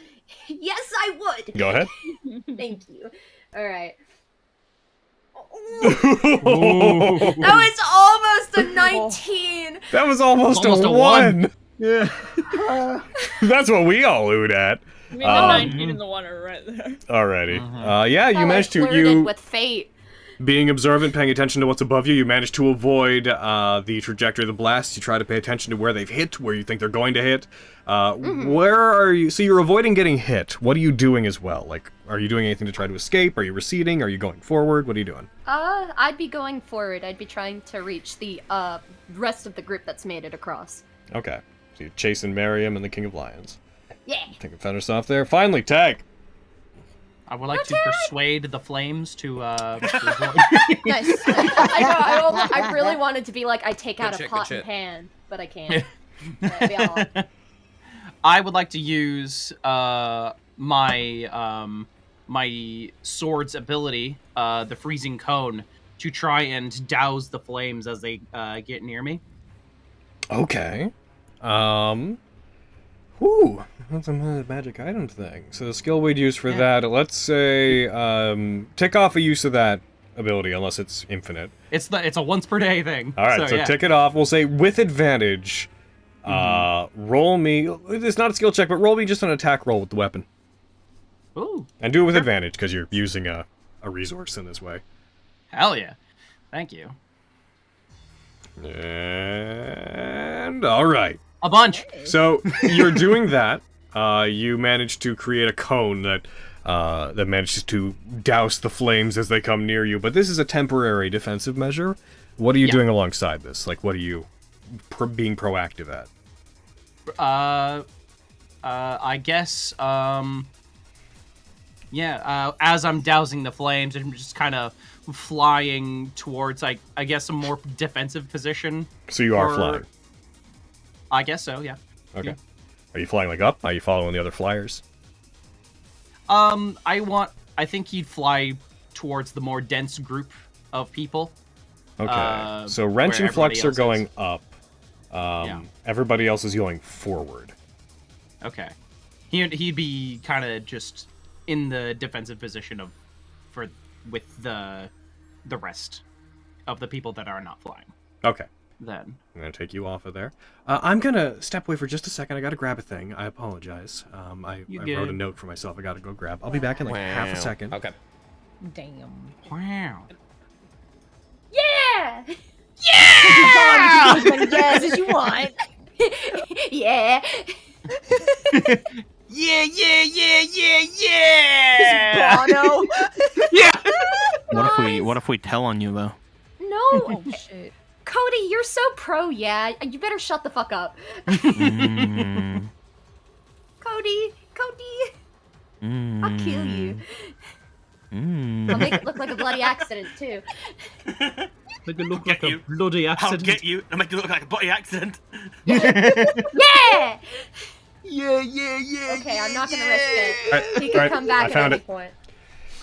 Yes, I would! Go ahead. Thank you. Alright. That was almost a 19! That was almost Almost a a 1! Yeah. That's what we all oohed at. I mean, the 19 and the 1 are right there. Alrighty. Yeah, you managed to... flirted with fate. Being observant, paying attention to what's above you, you manage to avoid the trajectory of the blast. You try to pay attention to where they've hit, where you think they're going to hit. Where are you? So you're avoiding getting hit. What are you doing as well? Like, are you doing anything to try to escape? Are you receding? Are you going forward? What are you doing? I'd be going forward. I'd be trying to reach the rest of the group that's made it across. Okay. So you're chasing Miriam and the King of Lions. Yeah. Taking Fenris off there. Finally, Tag. I would like to persuade the flames to Nice. I really wanted to be like, I take out Good a shit, pot good and shit. pan, but I can't. Maybe I'll... I would like to use my my sword's ability, the freezing cone, to try and douse the flames as they get near me. Okay. Whew. That's a magic item thing. So the skill we'd use for that, let's say, tick off a use of that ability, unless it's infinite. It's a once per day thing. All right, so tick it off. We'll say with advantage. Roll me. It's not a skill check, but roll me just an attack roll with the weapon. Ooh. And do it with advantage because you're using a resource in this way. Hell yeah! Thank you. And all right. A bunch. So you're doing that. You manage to create a cone that manages to douse the flames as they come near you. But this is a temporary defensive measure. What are you doing alongside this? Like, what are you being proactive at? I guess. As I'm dousing the flames, I'm just kind of flying towards, I guess, a more defensive position. So you are flying. I guess so, yeah. Okay. Are you flying like up? Are you following the other flyers? I think he'd fly towards the more dense group of people. Okay. So Wrench and Flux are going up. Everybody else is going forward. Okay. He'd be kind of just in the defensive position with the rest of the people that are not flying. Okay. Then I'm gonna take you off of there. I'm gonna step away for just a second. I gotta grab a thing. I apologize. I wrote a note for myself. I gotta go grab. I'll be back in like half a second. Okay. Damn. Wow. Yeah! Yeah! As many yes as you want. Yeah! Yeah! Bono. Yeah! What if we tell on you though? No! Oh shit. Cody, you're so pro, yeah. You better shut the fuck up. Cody! I'll kill you. I'll make it look like a bloody accident, too. Make it look like a bloody accident. I'll get you and make it look like a bloody accident. Yeah! Yeah. Okay, I'm not gonna risk it. He can Alright, come back I at found any it. point.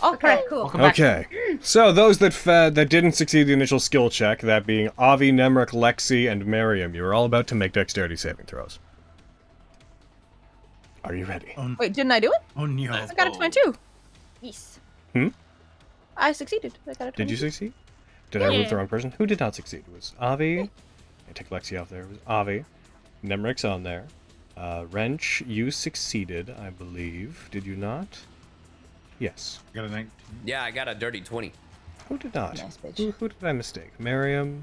Okay, cool. Okay. So those that didn't succeed the initial skill check, that being Avi, Nemric, Lexi, and Miriam, you are all about to make dexterity saving throws. Are you ready? Wait, didn't I do it? Oh no. I got a 22. Yes. I succeeded. I got a 22. Did you succeed? Did I move the wrong person? Who did not succeed? It was Avi. I take Lexi off there. It was Avi. Nemric's on there. Wrench, you succeeded, I believe. Did you not? Yes. Got a 19. Yeah, I got a dirty 20. Who did not? Nice, bitch. Who did I mistake? Miriam?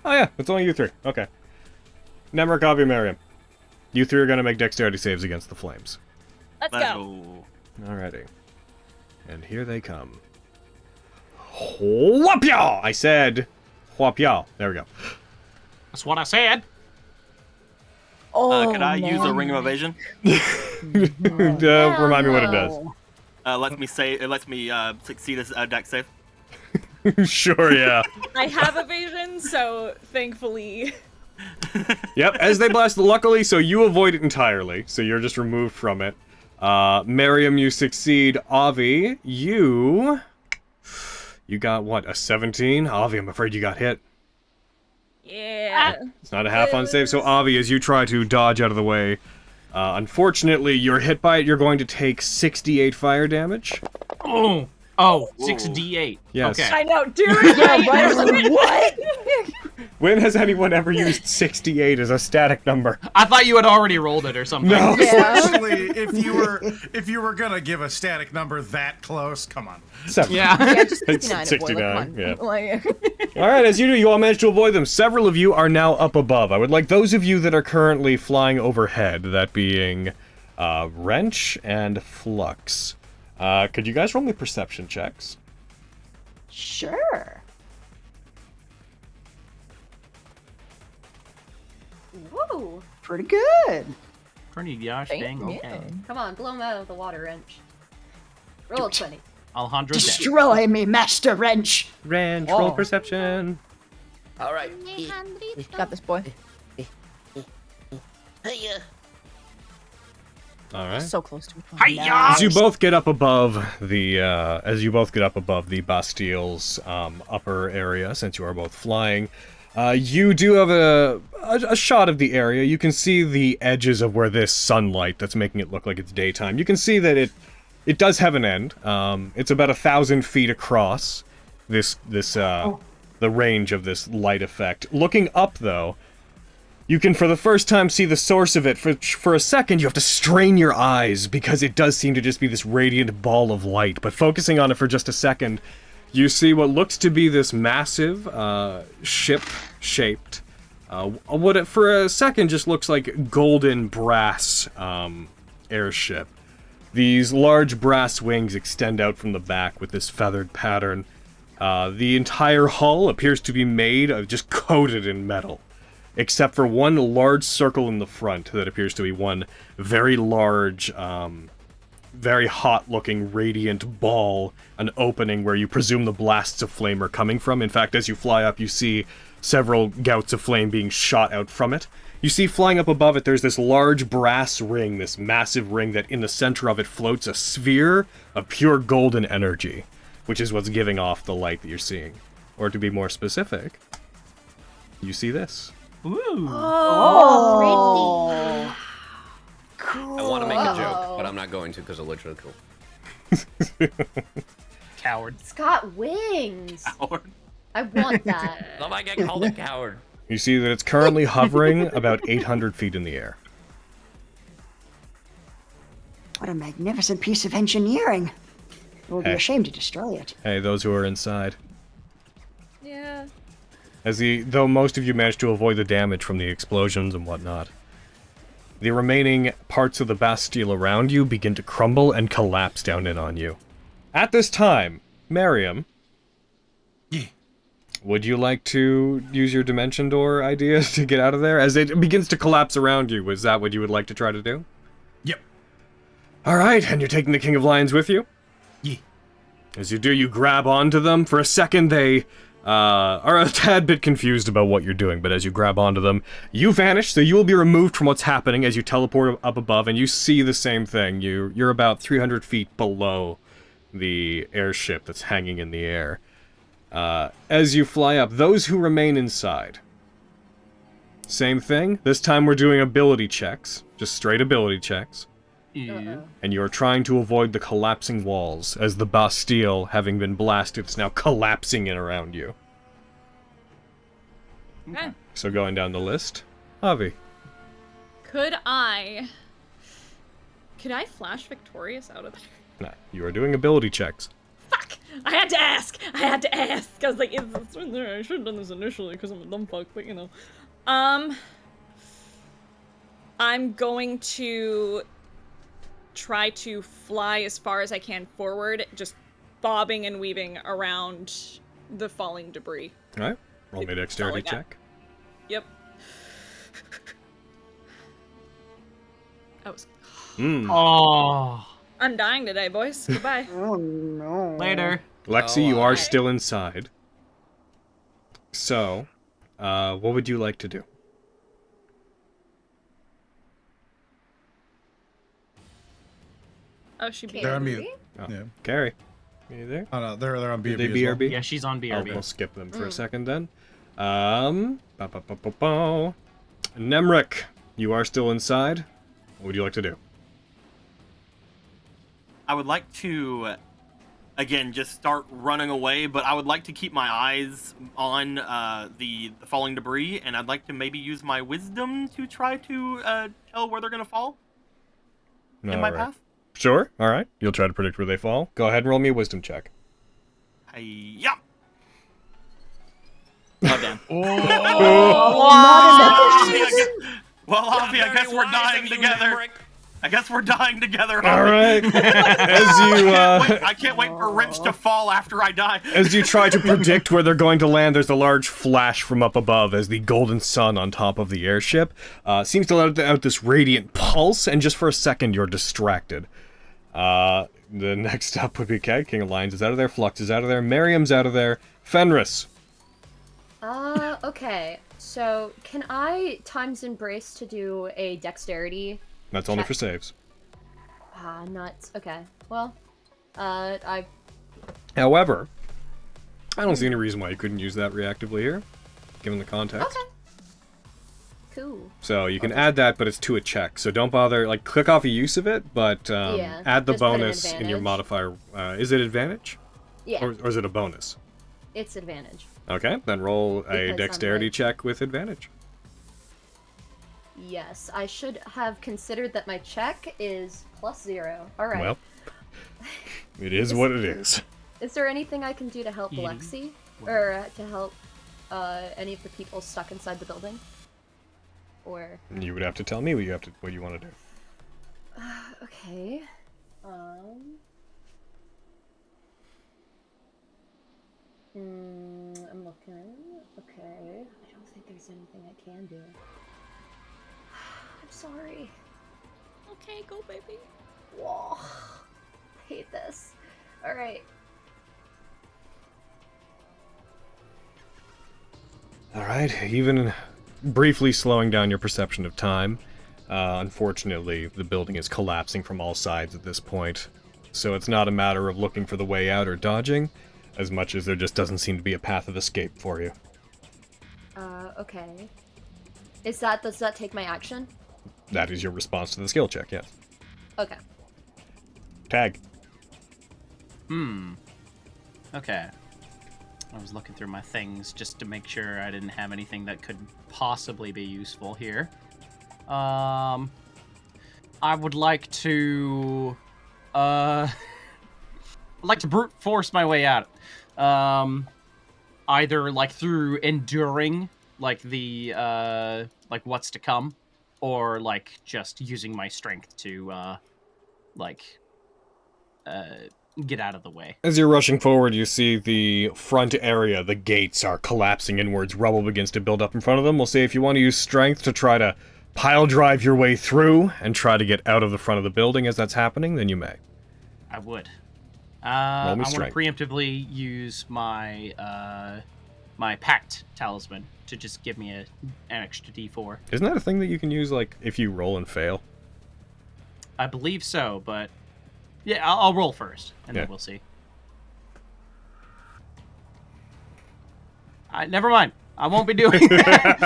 Oh yeah, it's only you three. Okay. Nemric, Avi, Miriam. You three are going to make dexterity saves against the flames. Let's go. Alrighty. And here they come. Whopya! I said whopya. There we go. That's what I said. Oh, Could I use a ring of evasion? Remind me what it does. It lets me succeed as a dex save. Sure, yeah. I have evasion, so thankfully. Yep, as they blast, luckily, so you avoid it entirely, so you're just removed from it. Miriam, you succeed. Avi, you got, what, a 17? Avi, I'm afraid you got hit. Yeah. It's not a half-on save, so Avi, as you try to dodge out of the way, unfortunately, you're hit by it. You're going to take 68 fire damage. Oh, 6d8. Yes. Okay. I know, dude. What? When has anyone ever used 68 as a static number? I thought you had already rolled it or something. No. Especially if you were gonna give a static number that close, come on. 7. Yeah, just It's 69. 69, yeah. Like, Alright, as you do, you all managed to avoid them. Several of you are now up above. I would like those of you that are currently flying overhead, that being Wrench and Flux. Could you guys roll me perception checks? Sure. Woo! Pretty good. Pretty gosh dang okay. Come on, blow him out of the water, Wrench. Roll a 20. Alejandro dead. Destroy me, Master Wrench. Wrench, Oh. roll perception. All right. got this boy. All right. So close to it. As you both get up above the Bastile's upper area, since you are both flying, you do have a shot of the area. You can see the edges of where this sunlight that's making it look like it's daytime. You can see that it does have an end. It's about 1,000 feet across. The range of this light effect. Looking up, though, you can for the first time see the source of it. For a second, you have to strain your eyes because it does seem to just be this radiant ball of light. But focusing on it for just a second, you see what looks to be this massive ship-shaped, what it for a second just looks like golden brass airship. These large brass wings extend out from the back with this feathered pattern. The entire hull appears to be made of just coated in metal, except for one large circle in the front that appears to be one very large, very hot-looking radiant ball, an opening where you presume the blasts of flame are coming from. In fact, as you fly up, you see several gouts of flame being shot out from it. You see flying up above it, there's this large brass ring, this massive ring that in the center of it floats a sphere of pure golden energy, which is what's giving off the light that you're seeing. Or to be more specific, you see this. Ooh. Oh, I want to make a joke, but I'm not going to because it looks really cool. Coward. It's got wings. Coward. I want that. Love I get called a coward. You see that it's currently hovering about 800 feet in the air. What a magnificent piece of engineering. We'll be Hey. ashamed to destroy it. Hey, those who are inside. Yeah. Though most of you managed to avoid the damage from the explosions and whatnot, the remaining parts of the Bastille around you begin to crumble and collapse down in on you. At this time, Miriam, Yeah. would you like to use your dimension door idea to get out of there? As it begins to collapse around you, is that what you would like to try to do? Yep. Alright, and you're taking the King of Lions with you? Yeah. As you do, you grab onto them. For a second, they are a tad bit confused about what you're doing, but as you grab onto them, you vanish, so you will be removed from what's happening as you teleport up above, and you see the same thing. You're about 300 feet below the airship that's hanging in the air. As you fly up, those who remain inside. Same thing. This time we're doing ability checks. Just straight ability checks. And you are trying to avoid the collapsing walls, as the Bastille, having been blasted, is now collapsing in around you. Okay. So going down the list, Avi. Could I flash victorious out of there? Nah, you are doing ability checks. Fuck! I had to ask! I was like, it's in there. I should have done this initially because I'm a dumb fuck, but you know. I'm going to try to fly as far as I can forward, just bobbing and weaving around the falling debris. Alright, roll me a dexterity That's all I got. check. Yep. That was... Oh. I'm dying today, boys. Goodbye. Oh no. Later. Lexi, you are still inside. So, what would you like to do? Oh, she beat They're on me. mute. Oh, Yeah. Carrie, are you there? Oh no, they're on BRB. Did they as well. BRB? Yeah, she's on Oh, BRB. we'll skip them for a second then. Nemric, you are still inside. What would you like to do? I would like to, again, just start running away, but I would like to keep my eyes on the falling debris, and I'd like to maybe use my wisdom to try to tell where they're going to fall in my path. Sure, alright. You'll try to predict where they fall. Go ahead and roll me a wisdom check. Hi-ya! Oh, damn. Well, Avi, I guess we're dying together. I guess we're dying together. Alright. I can't wait for Wrench to fall after I die. As you try to predict where they're going to land, there's a large flash from up above as the golden sun on top of the airship seems to let out this radiant pulse, and just for a second you're distracted. The next up would be King of Lions is out of there, Flux is out of there, Miriam's out of there, Fenris. Okay. So, can I times embrace to do a dexterity? That's only Check. for saves. Ah, nuts. Okay. Well, I... However, I don't see any reason why you couldn't use that reactively here, given the context. Okay. Cool. So you can add that, but it's to a check. So don't bother, like, click off a use of it, but Yeah, add the just put an bonus in your advantage. modifier. Is it advantage? Yeah, Or is it a bonus? it's advantage. Okay, then roll Because a I'm, dexterity like- check with advantage. Yes, I should have considered that my check is +0. Alright. Well, it is what it is. Is there anything I can do to help Lexi? Or to help any of the people stuck inside the building? Or... You would have to tell me what you want to do. Okay. I'm looking. Okay. I don't think there's anything I can do. I'm sorry. Okay, go, baby. Whoa. I hate this. Alright. Alright, even briefly slowing down your perception of time, unfortunately, the building is collapsing from all sides at this point. So it's not a matter of looking for the way out or dodging, as much as there just doesn't seem to be a path of escape for you. Okay. Does that take my action? That is your response to the skill check, yes. Okay. Tag. Okay. I was looking through my things just to make sure I didn't have anything that could possibly be useful here. I would like to I'd like to brute force my way out. Either like through enduring like the like what's to come, or like just using my strength to get out of the way. As you're rushing forward, you see the front area, the gates are collapsing inwards, rubble begins to build up in front of them. We'll say if you want to use strength to try to pile drive your way through and try to get out of the front of the building as that's happening, then you may. I would. Roll I me want to strength. preemptively use my my pact talisman to just give me an extra D4. Isn't that a thing that you can use, like, if you roll and fail? I believe so, but yeah, I'll roll first, and Yeah. then we'll see. Never mind. I won't be doing that.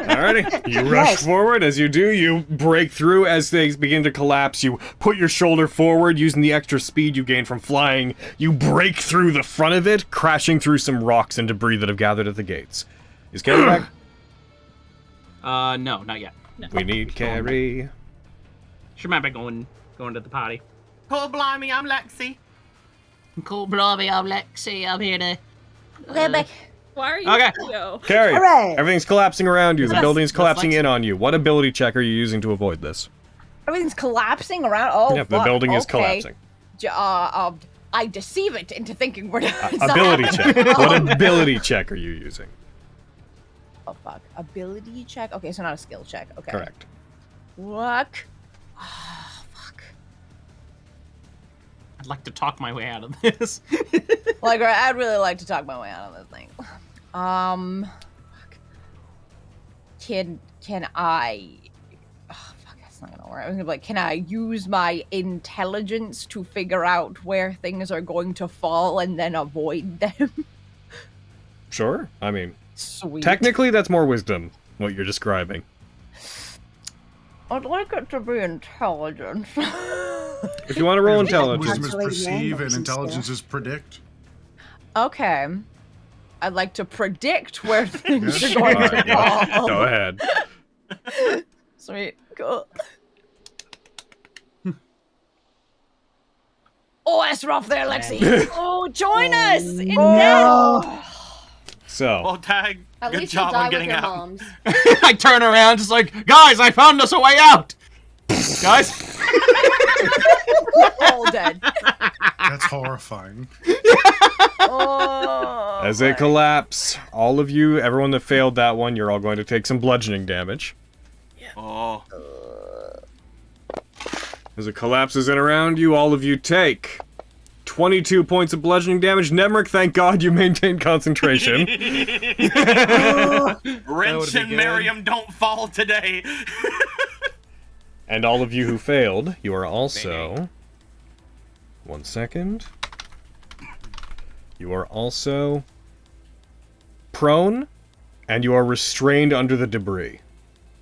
Alrighty. You rush forward. As you do, you break through. As things begin to collapse, you put your shoulder forward, using the extra speed you gain from flying. You break through the front of it, crashing through some rocks and debris that have gathered at the gates. Is Carrie back? No, not yet. We need Carrie. She might be going to the party. Oh, blimey, I'm Lexi. Cool, blimey, I'm Lexi. I'm here to... Okay, back. Why are you Okay. Theo? Carrie, Hooray! everything's collapsing around you. The Yes, building's collapsing like- in on you. What ability check are you using to avoid this? Everything's collapsing around. Oh, Yeah, the fuck. building is Okay. collapsing. I deceive it into thinking we're not. Ability check. What ability check are you using? Oh fuck. Ability check. Okay, so not a skill check. Okay. Correct. Fuck. Oh, fuck. I'd like to talk my way out of this. Like, I'd really like to talk my way out of this thing. Fuck. Can I? Oh, fuck, that's not gonna work. I was gonna be like, can I use my intelligence to figure out where things are going to fall and then avoid them? Sure. I mean, Sweet. technically that's more wisdom, what you're describing. I'd like it to be intelligence. If you want to roll intelligence. Wisdom is Calculate perceive and randoms and intelligence stuff. is predict. Okay. I'd like to predict where things Yes. are going Alright, to yeah. fall. Go ahead. Sweet. Cool. Oh, that's rough there, Lexi. Oh, join us in No! So, Well, Tag, At good least you job die on with getting your out. moms. I turn around just like, guys, I found us a way out! Guys? All dead. That's horrifying. Oh. as they collapse, all of you, everyone that failed that one, you're all going to take some bludgeoning damage. Oh, As it collapses in around you, all of you take 22 points of bludgeoning damage. Nemric, thank God you maintained concentration. Wrench and Miriam don't fall today. And all of you who failed, you are also... 1 second. You are also... prone, and you are restrained under the debris.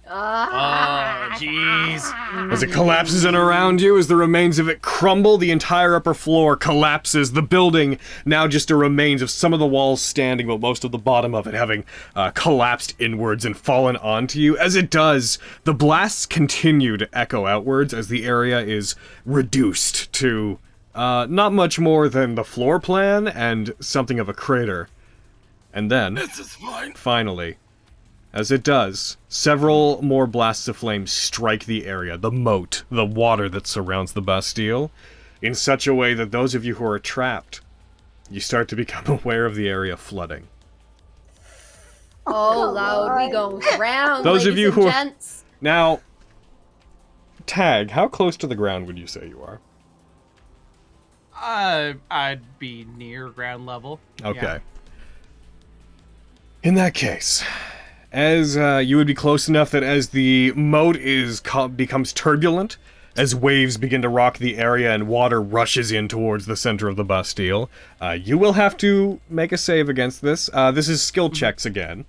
Oh, jeez. As it collapses in around you, as the remains of it crumble, the entire upper floor collapses. The building now just a remains of some of the walls standing, but most of the bottom of it having collapsed inwards and fallen onto you. As it does, the blasts continue to echo outwards as the area is reduced to not much more than the floor plan and something of a crater. And then, This is fine. finally, as it does, several more blasts of flame strike the area, the moat, the water that surrounds the Bastille, in such a way that those of you who are trapped, you start to become aware of the area flooding. Oh, loud, we go round, Those of ladies you and who are- gents. Now, Tag, how close to the ground would you say you are? I'd be near ground level. Okay. Yeah. In that case, as you would be close enough that as the moat becomes turbulent, as waves begin to rock the area and water rushes in towards the center of the Bastille, you will have to make a save against this. This is skill checks again.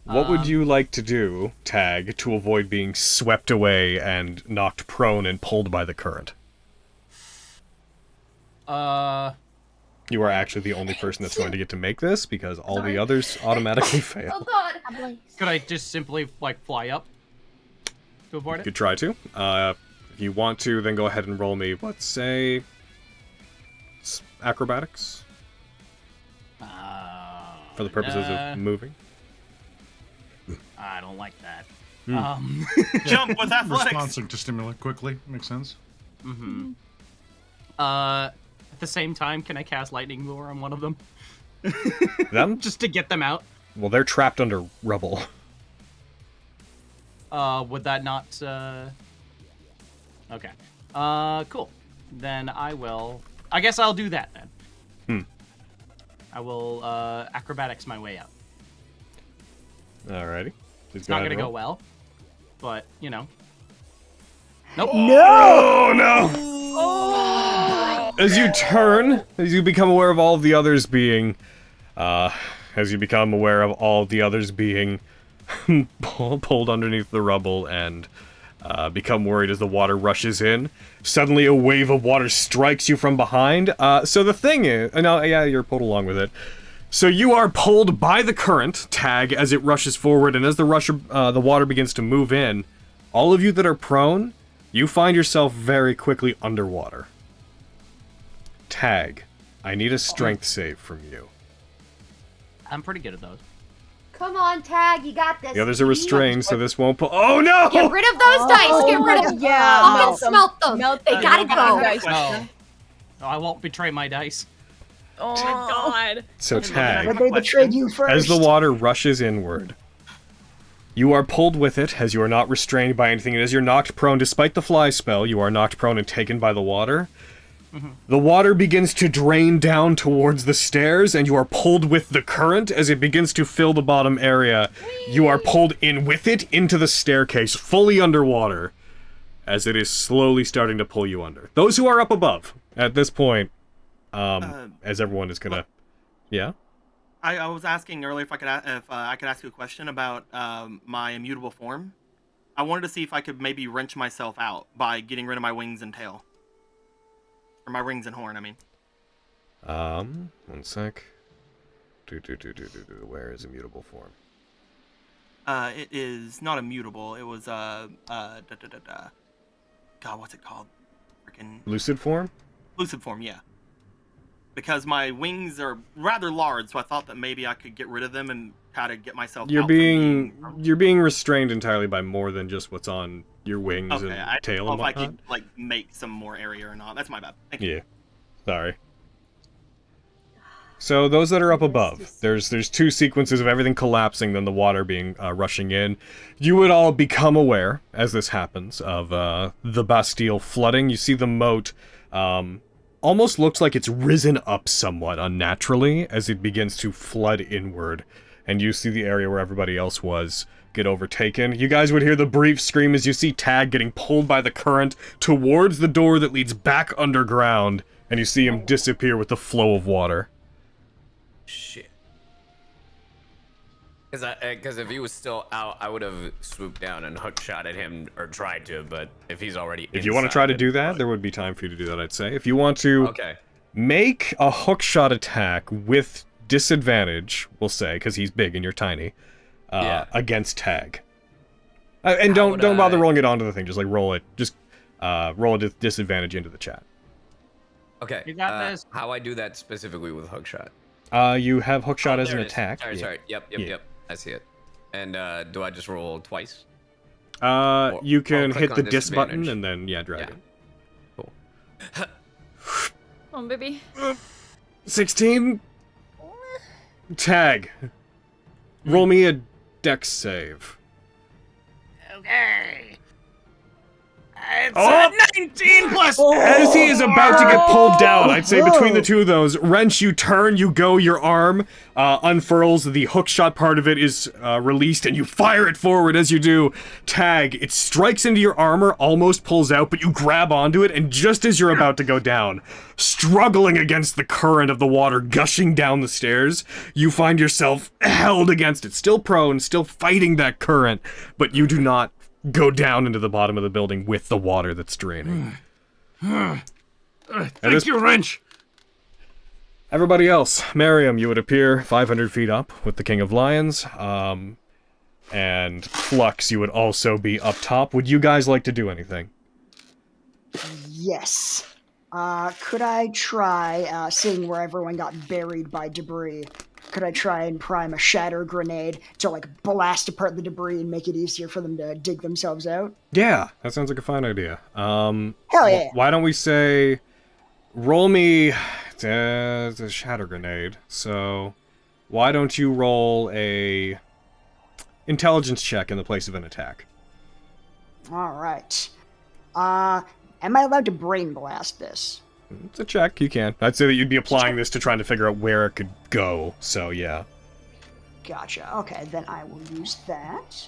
What would you like to do, Tag, to avoid being swept away and knocked prone and pulled by the current? You are actually the only person that's going to get to make this, because all the others automatically fail. Oh god. Could I just simply, like, fly up to avoid You it? could try to. If you want to, then go ahead and roll me, let's say... acrobatics? For the purposes of moving. I don't like that. Jump with athletics. Responding to stimuli quickly. Makes sense. At the same time, can I cast Lightning Lure on one of them? Them? Just to get them out? Well, they're trapped under rubble. Would that not, Okay. Cool. Then I will... I guess I'll do that, then. I will, acrobatics my way out. Alrighty. It's not gonna go well, but, you know. Nope. Oh, no! As you turn, as you become aware of all of the others being, pulled underneath the rubble and become worried as the water rushes in, suddenly a wave of water strikes you from behind. So the thing is, no, yeah, you're pulled along with it. So you are pulled by the current, Tag, as it rushes forward, and as the water begins to move in, all of you that are prone, you find yourself very quickly underwater. Tag, I need a strength save from you. I'm pretty good at those. Come on, Tag, you got this. The others are restrained, so this won't pull. Oh no! Get rid of those dice. Get rid of them. Yeah, Fucking melt them. smelt them. Melt They them. gotta go. Dice. No. No, I won't betray my dice. Oh god. So Tag, But they betrayed you first. as the water rushes inward, you are pulled with it as you are not restrained by anything, and as you're knocked prone, despite the fly spell, you are knocked prone and taken by the water. The water begins to drain down towards the stairs, and you are pulled with the current as it begins to fill the bottom area. You are pulled in with it into the staircase, fully underwater, as it is slowly starting to pull you under. Those who are up above, at this point, as everyone is gonna... Yeah? I was asking earlier if I could ask you a question about my immutable form. I wanted to see if I could maybe wrench myself out by getting rid of my wings and tail. Or my rings and horn, I mean. 1 sec. Where is immutable form? It is not immutable. It was God, what's it called? Freaking Lucid form? lucid form, yeah. Because my wings are rather large, so I thought that maybe I could get rid of them and try to get myself. You're out you're being restrained entirely by more than just what's on your wings Okay, and I tail don't know and if I whatnot. could like make some more area or not. That's my bad. Thank you. Yeah. Sorry. So those that are up above, there's two sequences of everything collapsing, then the water being rushing in. You would all become aware, as this happens, of the Bastille flooding. You see the moat almost looks like it's risen up somewhat unnaturally as it begins to flood inward. and you see the area where everybody else was get overtaken. You guys would hear the brief scream as you see Tag getting pulled by the current towards the door that leads back underground, and you see him disappear with the flow of water. Shit. Because if he was still out, I would have swooped down and hookshot at him, or tried to, but if he's already If you want to try to do that, there would be time for you to do that, I'd say. If you want to make a hookshot attack with disadvantage, we'll say, because he's big and you're tiny, against Tag. And don't bother rolling it onto the thing, just like roll it. Just roll a disadvantage into the chat. Okay. You got this. How I do that specifically with hookshot? You have hookshot as an attack. Sorry. Yep. I see it. And do I just roll twice? You can hit the dis button and then drag it. Cool. Come on, baby. 16. Tag. Roll me a dex save. Okay. It's a 19 plus. As he is about to get pulled down, I'd say between the two of those, Wrench, you turn, you go, your arm unfurls, the hookshot part of it is released, and you fire it forward. As you do, Tag, it strikes into your armor, almost pulls out, but you grab onto it, and just as you're about to go down, struggling against the current of the water gushing down the stairs, you find yourself held against it, still prone, still fighting that current, but you do not go down into the bottom of the building with the water that's draining. Thank you, Wrench. Everybody else, Miriam, you would appear 500 feet up with the King of Lions, and Flux, you would also be up top. Would you guys like to do anything? Yes. Could I try, seeing where everyone got buried by debris, could I try and prime a shatter grenade to, like, blast apart the debris and make it easier for them to dig themselves out? Yeah, that sounds like a fine idea. Hell yeah. Why don't we say, roll me a shatter grenade, so why don't you roll a intelligence check in the place of an attack? Alright. Am I allowed to brain blast this? It's a check, you can. I'd say that you'd be applying this to trying to figure out where it could go, so yeah. Gotcha. Okay, then I will use that.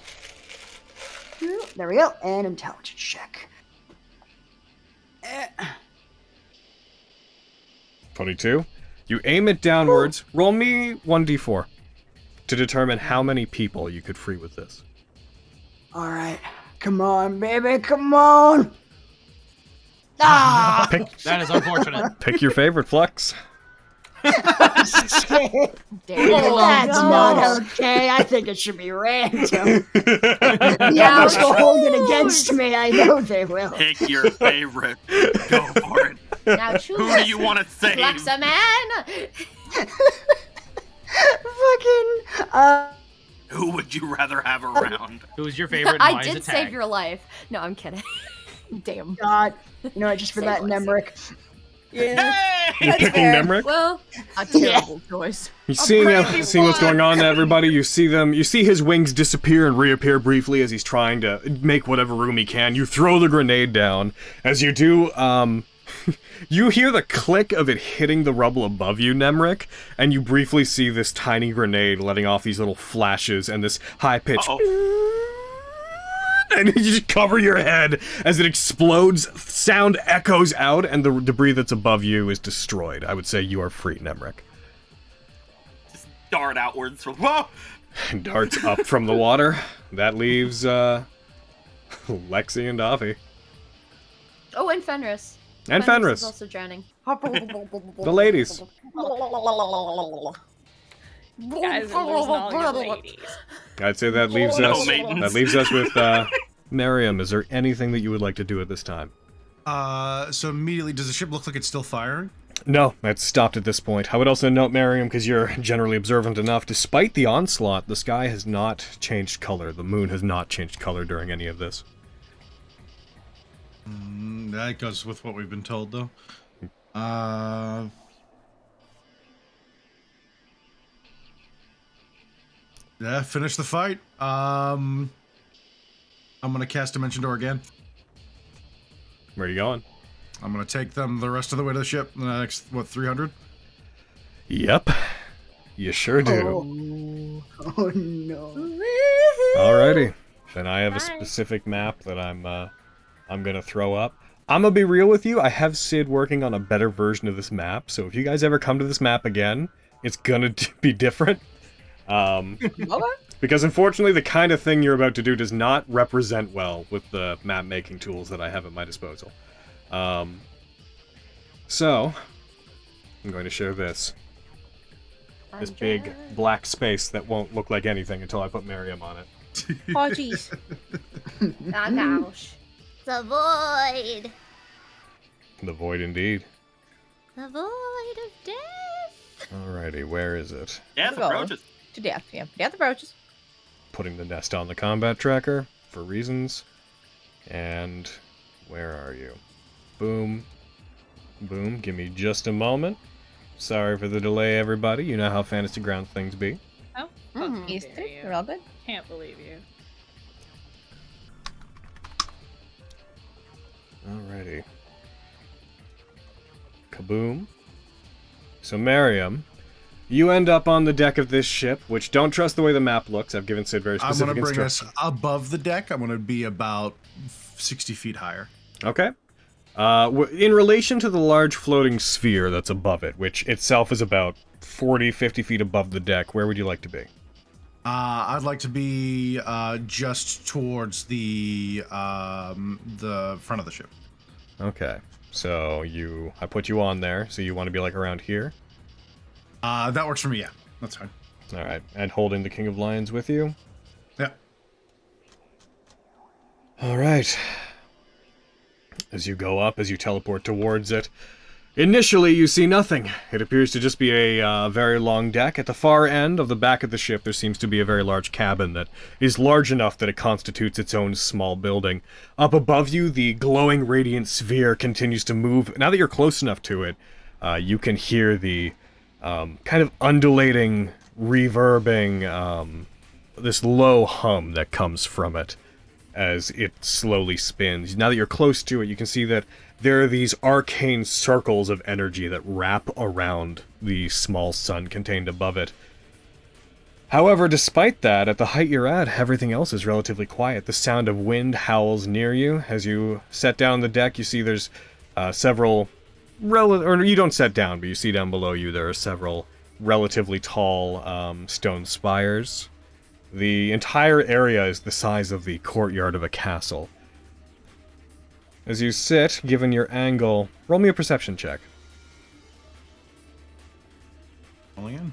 There we go. And intelligence check. 22. You aim it downwards. Roll me 1d4 to determine how many people you could free with this. Alright. Come on, baby, come on! Ah! That is unfortunate. Pick your favorite, Flux. That's not okay. I think it should be random. The others will hold it against me. I know they will. Pick your favorite. Go for it. Now choose. Who do you want to save? Fluxa man. Fucking. Who would you rather have around? Who's your favorite? I did save your life. No, I'm kidding. Damn. God. You know, just for that, Nemric. Yeah. You picking Nemric? Well, A terrible choice. You seeing what's going on to everybody? You see them. You see his wings disappear and reappear briefly as he's trying to make whatever room he can. You throw the grenade down. As you do, you hear the click of it hitting the rubble above you, Nemric, and you briefly see this tiny grenade letting off these little flashes and this high pitch. And you just cover your head as it explodes, sound echoes out, and the debris that's above you is destroyed. I would say you are free, Nemric. Just dart outwards from. Whoa! Darts up from the water. That leaves, Lexi and Daffy. oh, and Fenris. And Is Fenris. also drowning. The ladies. Guys are losing all your ladies. I'd say that leaves No us. maidens. That leaves us with Miriam. Is there anything that you would like to do at this time? So immediately, does the ship look like it's still firing? No, it's stopped at this point. I would also note, Miriam, because you're generally observant enough, despite the onslaught, the sky has not changed color. The moon has not changed color during any of this. That goes with what we've been told, though. Yeah, finish the fight. I'm gonna cast Dimension Door again. Where are you going? I'm gonna take them the rest of the way to the ship. The next, what, 300? Yep. You sure do. Oh no. Alrighty. Then I have a specific map that I'm gonna throw up. I'm gonna be real with you, I have Sid working on a better version of this map, so if you guys ever come to this map again, it's gonna be different. Because unfortunately the kind of thing you're about to do does not represent well with the map making tools that I have at my disposal. So, I'm going to show this. This big black space that won't look like anything until I put Miriam on it. Oh, jeez. Oh, gosh. The void. The void indeed. The void of death. Alrighty, where is it? Death approaches. To death, yeah. Death approaches. Putting the nest on the combat tracker, for reasons. And where are you? Boom. Boom. Give me just a moment. Sorry for the delay, everybody. You know how Fantasy Grounds things be. Oh, Easter, they're all good. Can't believe you. Alrighty. Kaboom. So, Miriam, you end up on the deck of this ship, which don't trust the way the map looks. I've given Sid very specific I'm going to bring us instructions. above the deck. I'm going to be about 60 feet higher. Okay. In relation to the large floating sphere that's above it, which itself is about 40, 50 feet above the deck, where would you like to be? I'd like to be just towards the front of the ship. Okay. So I put you on there, so you want to be like around here? That works for me, yeah. That's fine. Alright, and holding the King of Lions with you? Yeah. Alright. As you go up, as you teleport towards it, initially you see nothing. It appears to just be a very long deck. At the far end of the back of the ship, there seems to be a very large cabin that is large enough that it constitutes its own small building. Up above you, the glowing radiant sphere continues to move. Now that you're close enough to it, you can hear the kind of undulating, reverbing, this low hum that comes from it as it slowly spins. Now that you're close to it, you can see that there are these arcane circles of energy that wrap around the small sun contained above it. However, despite that, at the height you're at, everything else is relatively quiet. The sound of wind howls near you. As you set down the deck, you see there's several... or you don't set down, but you see down below you there are several relatively tall stone spires. The entire area is the size of the courtyard of a castle. As you sit, given your angle, roll me a perception check. Rolling in.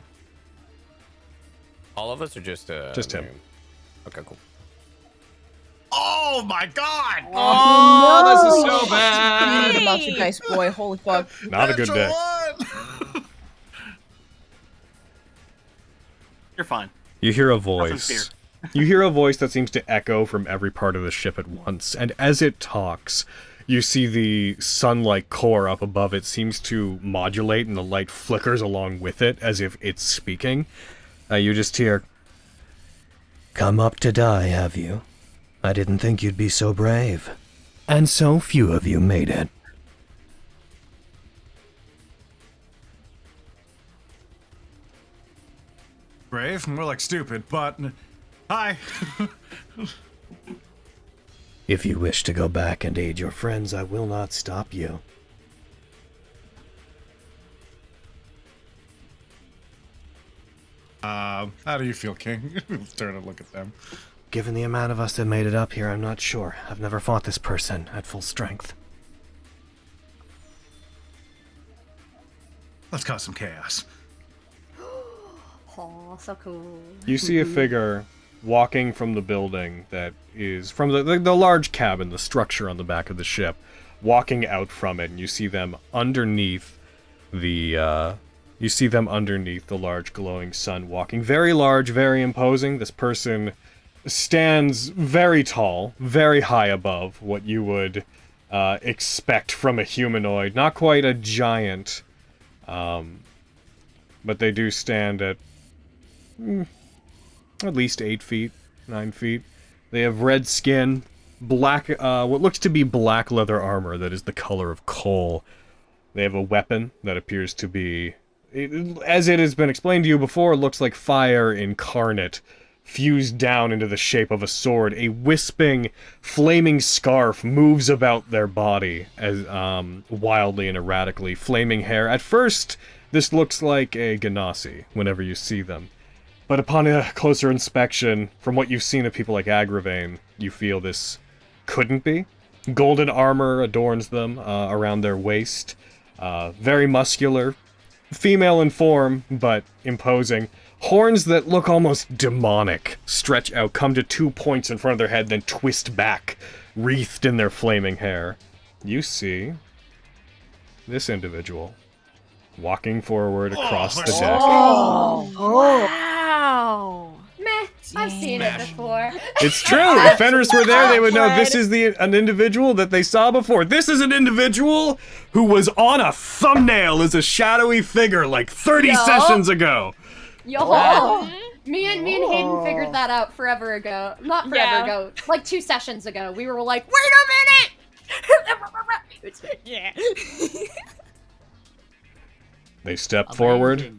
All of us, or just him? Okay, cool. Oh my god! Oh, this is so Hey! bad! Monster dice, boy. Holy fuck. Not a good day. You're fine. You hear a Nothing voice. fear. You hear a voice that seems to echo from every part of the ship at once, and as it talks, you see the sun-like core up above it seems to modulate, and the light flickers along with it, as if it's speaking. You just hear, "Come up to die, have you? I didn't think you'd be so brave. And so few of you made it." Brave? More like stupid, but... Hi! If you wish to go back and aid your friends, I will not stop you. How do you feel, King? Turn and look at them. Given the amount of us that made it up here, I'm not sure. I've never fought this person at full strength. Let's cause some chaos. Oh, so cool. you see a figure walking from the building that is from the large cabin, the structure on the back of the ship, walking out from it, and you see them underneath the large glowing sun, walking very large, very imposing. This person stands very tall, very high above what you would expect from a humanoid. Not quite a giant, but they do stand at least 8 feet, 9 feet. They have red skin, black, what looks to be black leather armor that is the color of coal. They have a weapon that appears to be as it has been explained to you before, looks like fire incarnate, fused down into the shape of a sword. A wisping, flaming scarf moves about their body as wildly and erratically. Flaming hair. At first, this looks like a Ganassi whenever you see them. But upon a closer inspection, from what you've seen of people like Agravain, you feel this couldn't be. Golden armor adorns them around their waist. Very muscular. Female in form, but imposing. Horns that look almost demonic stretch out, come to 2 points in front of their head, then twist back, wreathed in their flaming hair. You see this individual walking forward across the deck. Oh, wow. Meh, I've seen it before. It's true. If Fenris were there, they would know this is an individual that they saw before. This is an individual who was on a thumbnail as a shadowy figure like 30 sessions ago. Yo, me and Hayden figured that out forever ago. Not forever ago, like 2 sessions ago. We were like, wait a minute! Yeah. They step forward.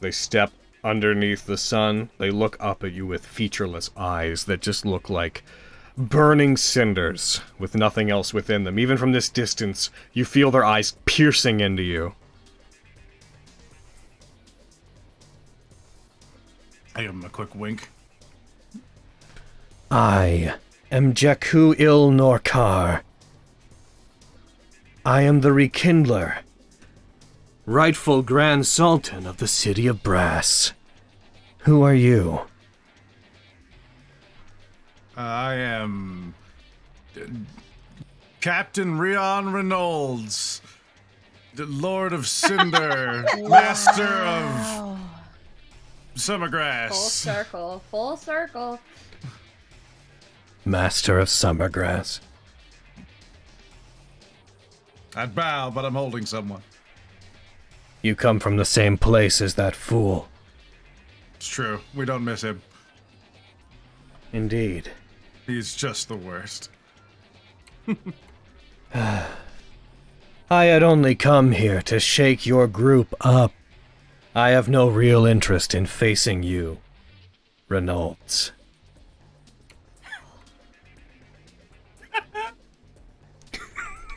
They step underneath the sun. They look up at you with featureless eyes that just look like burning cinders with nothing else within them. Even from this distance, you feel their eyes piercing into you. I give him a quick wink. I am Jakku Il Norkar. I am the Rekindler, rightful Grand Sultan of the City of Brass. Who are you? I am Captain Rion Reynolds, the Lord of Cinder, Master of Summergrass. Full circle, full circle. Master of Summergrass. I'd bow, but I'm holding someone. You come from the same place as that fool. It's true. We don't miss him. Indeed. He's just the worst. I had only come here to shake your group up. I have no real interest in facing you, Reynolds.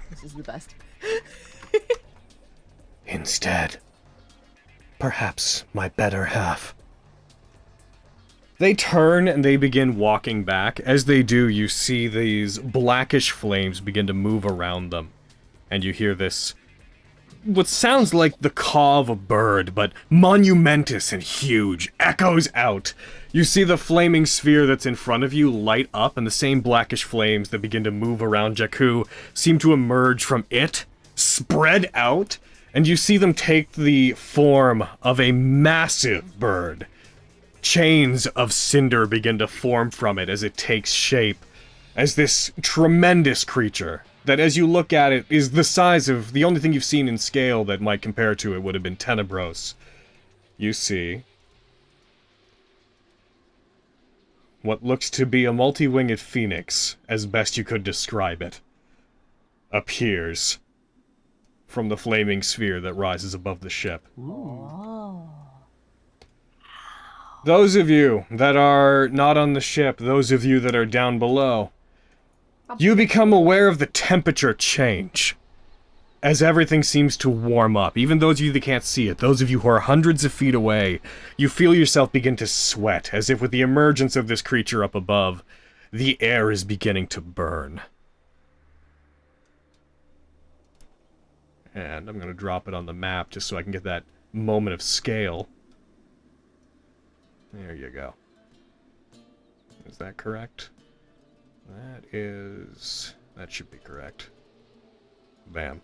This is the best. Instead, perhaps my better half. They turn and they begin walking back. As they do, you see these blackish flames begin to move around them. And you hear this, what sounds like the caw of a bird, but monumentous and huge, echoes out. You see the flaming sphere that's in front of you light up, and the same blackish flames that begin to move around Jakku seem to emerge from it, spread out, and you see them take the form of a massive bird. Chains of cinder begin to form from it as it takes shape as this tremendous creature that, as you look at it, is the size of the only thing you've seen in scale that might compare to it would have been Tenebros. You see what looks to be a multi-winged phoenix, as best you could describe it, appears from the flaming sphere that rises above the ship. Those of you that are not on the ship, those of you that are down below, you become aware of the temperature change as everything seems to warm up. Even those of you that can't see it, those of you who are hundreds of feet away, you feel yourself begin to sweat, as if with the emergence of this creature up above, the air is beginning to burn. And I'm going to drop it on the map just so I can get that moment of scale. There you go. Is that correct? That should be correct. Bam.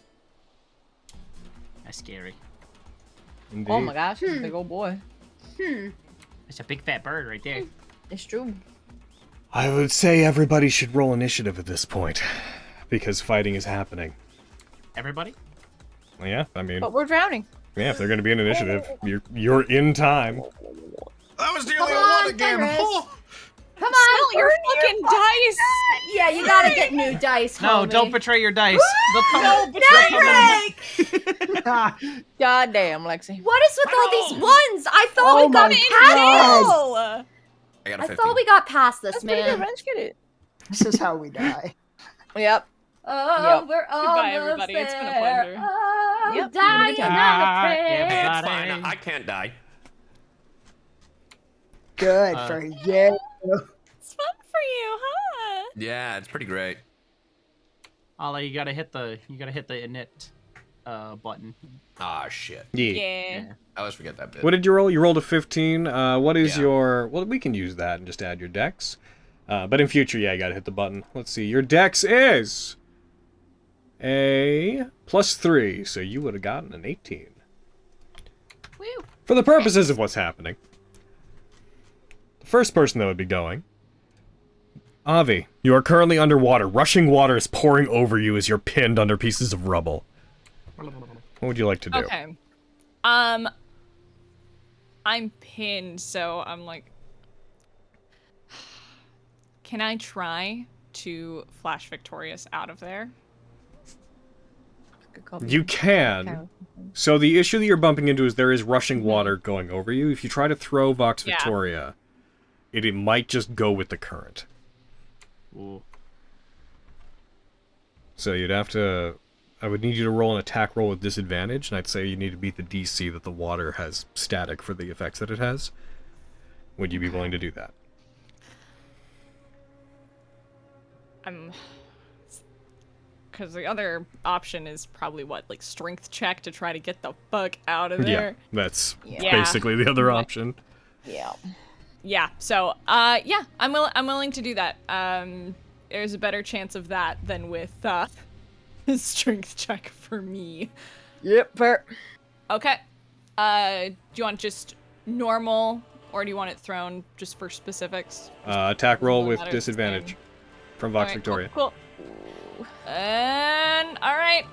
That's scary. Indeed. Oh my gosh, it's a big old boy. It's a big fat bird right there. It's true. I would say everybody should roll initiative at this point, because fighting is happening. Everybody? Yeah, I mean, But we're drowning. yeah, if they're going to be in initiative, you're in time. That was nearly Come a on, one again. Fenris. Oh. Come on, your fucking dice. Yeah, you gotta get new dice, No, homie. don't betray your dice. They'll come. No, betray God damn, Lexi. What is with all these ones? I thought Oh we got my past God. I got a I 15. thought we got past this, That's pretty good. man. Revenge, get it. This is how we die. Yep. Oh, Yep. we're all Goodbye, everybody. It's been a pleasure. Oh, Yep, dying it's been a good on time. the Yeah, page. It's Buddy. fine. I can't die. Good for you. It's fun for you, huh? Yeah, it's pretty great. Ollie, you gotta hit the init button. Ah, shit. Yeah. Yeah. I always forget that bit. What did you roll? You rolled a 15. What is Yeah. your... Well, we can use that and just add your dex. But in future, yeah, you gotta hit the button. Let's see. Your dex is... a +3, so you would have gotten an 18. Woo. For the purposes of what's happening. The first person that would be going... Avi, you are currently underwater. Rushing water is pouring over you as you're pinned under pieces of rubble. What would you like to do? Okay. I'm pinned, so I'm like, can I try to flash Victorious out of there? You can. So the issue that you're bumping into is there is rushing water going over you. If you try to throw Vox Yeah. Victoria, it might just go with the current. Ooh. So you'd have to... I would need you to roll an attack roll with disadvantage, and I'd say you need to beat the DC that the water has static for the effects that it has. Would you be willing to do that? Because the other option is probably what, like strength check to try to get the fuck out of there. Yeah, that's Yeah. basically the other option. Yeah. Yeah. So, yeah, I'm willing to do that. There's a better chance of that than with strength check for me. Yep, fair. Okay. Do you want just normal, or do you want it thrown just for specifics? Attack roll Doesn't with matter, it's the disadvantage same. from Vox Alright, Victoria. Cool. And all right.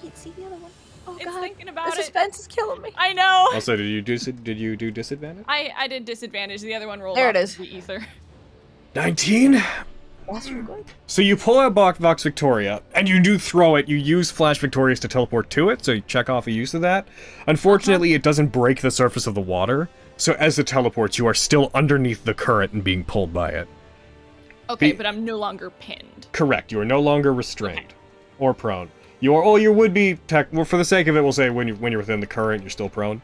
Can't see the other one. Oh It's god. thinking about the it. suspense is killing me. I know. Also, did you do disadvantage? I did disadvantage. The other one rolled There off it is. the ether. 19? That's real good. So you pull out Vox Victoria, and you do throw it. You use Flash Victorious to teleport to it, so you check off a use of that. Unfortunately, it doesn't break the surface of the water, so as it teleports, you are still underneath the current and being pulled by it. Okay, but I'm no longer pinned. Correct. You are no longer restrained or prone. You are. Well, you would be. Well, for the sake of it, we'll say when you're within the current, you're still prone.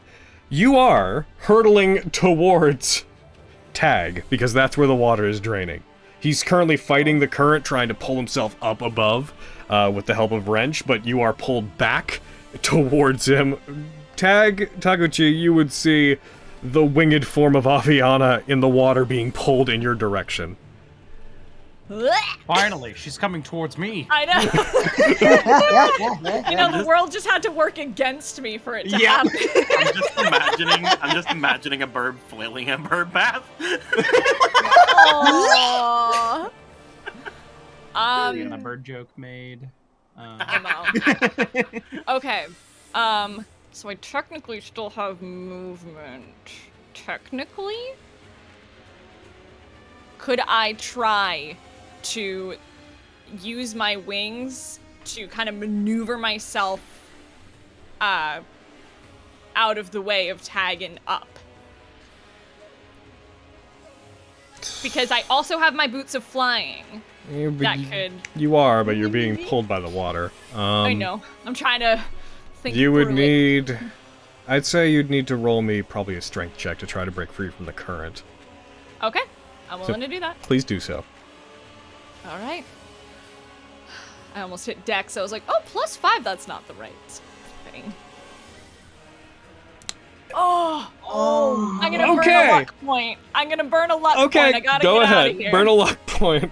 You are hurtling towards Tag because that's where the water is draining. He's currently fighting the current, trying to pull himself up above with the help of Wrench, but you are pulled back towards him. Taguchi, you would see the winged form of Aviana in the water being pulled in your direction. Finally, she's coming towards me. I know. You know, the world just had to work against me for it to Yeah. happen. I'm just imagining a bird flailing a bird bath. Aww. Getting a bird joke made. Okay. So I technically still have movement. Technically? Could I try to use my wings to kind of maneuver myself out of the way of Tag and up? Because I also have my boots of flying. That could... You are, but you're being pulled by the water. I know. I'm trying to think You would through it. need... I'd say you'd need to roll me probably a strength check to try to break free from the current. Okay. I'm willing to do that. Please do so. All right. I almost hit Dex. I was like, oh, +5. That's not the right thing. Oh. I'm gonna burn a luck point. I'm gonna burn a luck point. I gotta go get ahead. out of here. Burn a luck point.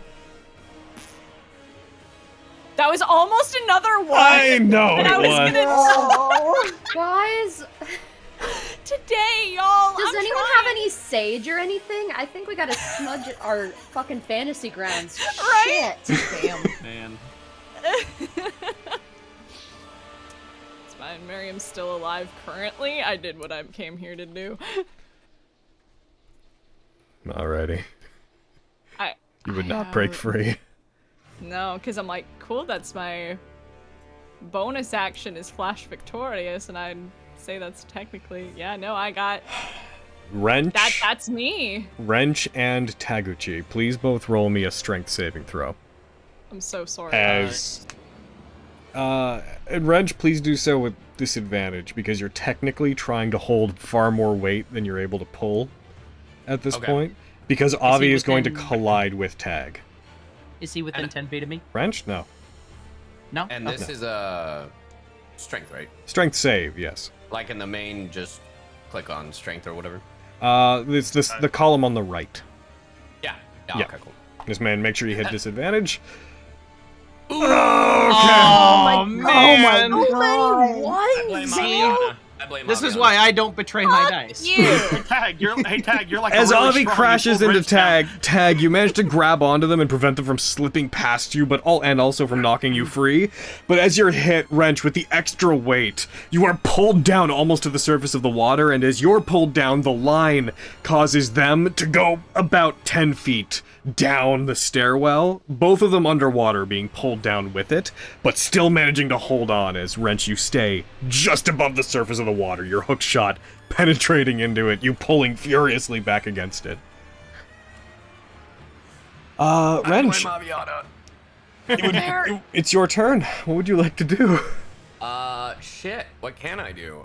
That was almost another one. I know and it I was was. Oh, guys. Today, y'all. Does I'm anyone trying. have any sage or anything? I think we gotta smudge our fucking fantasy grounds. Right? Shit. Damn. Man. It's fine. Miriam's still alive currently. I did what I came here to do. Alrighty. You would not I break don't- free. No, because I'm like, cool, that's my bonus action is Flash Victorious, and I'd say that's technically, yeah, no, I got, Wrench. that's me. Wrench and Taguchi, please both roll me a strength saving throw. I'm so sorry. As and Wrench, please do so with disadvantage because you're technically trying to hold far more weight than you're able to pull at this point. Because Avi is going to collide with Tag. Is he within 10 feet of me? Wrench? No. No? And this is a strength, right? Strength save, yes. Like in the main, just click on strength or whatever. It's the column on the right. Yeah. Yeah. Okay, cool. This man, make sure you hit disadvantage. Oh, man! Oh my I blame Ariana. I blame This is Ariana. why I don't betray my dice. Tag, you're like As a really Avi strong crashes full into wrench now. Tag, you manage to grab onto them and prevent them from slipping past you, and also from knocking you free. But as you're hit, Wrench, with the extra weight, you are pulled down almost to the surface of the water, and as you're pulled down, the line causes them to go about 10 feet down the stairwell, both of them underwater, being pulled down with it, but still managing to hold on as, Wrench, you stay just above the surface of the water, your hook shot penetrating into it, you pulling furiously back against it. Wrench, it's your turn. What would you like to do? Shit. What can I do?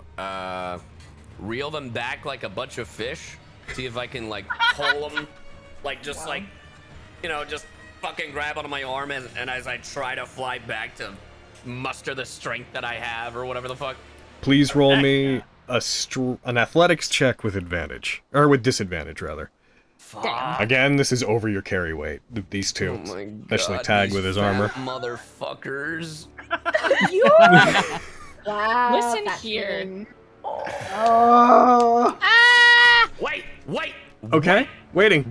Reel them back like a bunch of fish. See if I can, like, pull them. Like, just, like, you know, just fucking grab onto my arm and as I try to fly back to muster the strength that I have or whatever the fuck. Please roll me an athletics check with advantage. Or with disadvantage, rather. Fuck. Again, this is over your carry weight. These two. Oh my Especially God, Tag these with his fat armor. Motherfuckers. Wow. Listen that's here. mean. Oh. Wait! Okay, waiting.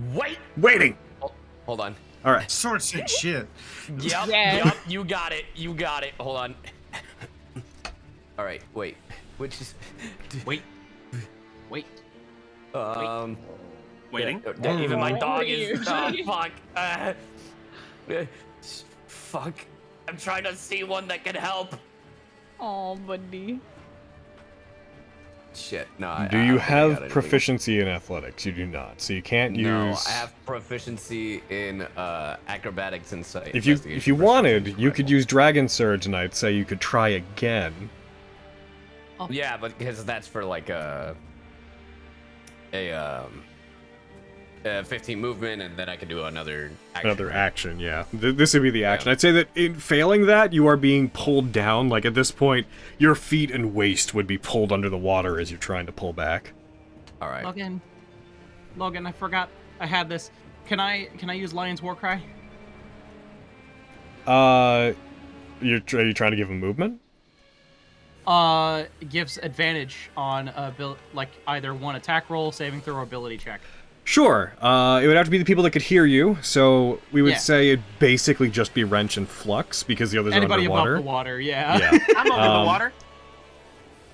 Waiting! Oh, hold on. Alright. Sword said shit. Yup, you got it. Hold on. Alright, wait. Which is... Wait. Waiting. Yeah, even my dog Where is... are you? fuck. Fuck. I'm trying to see one that can help. Oh, buddy. Shit, no. I Do don't you think I got have anything. proficiency in athletics? You do not. So you can't No, use... I have proficiency in acrobatics and insight. If you wanted, you could use Dragon Surge and I'd say you could try again. Yeah, but because that's for like a 15 movement, and then I can do another action. Another action, yeah. This would be the action. I'd say that in failing that, you are being pulled down. Like, at this point, your feet and waist would be pulled under the water as you're trying to pull back. All right. Logan, I forgot I had this. Can I use Lion's War Cry? Are you trying to give him movement? It gives advantage on like either one attack roll, saving throw, or ability check. Sure. It would have to be the people that could hear you, so we would Yeah. say it'd basically just be Wrench and Flux, because the others Anybody are underwater. above the water, yeah. Yeah. I'm over the water.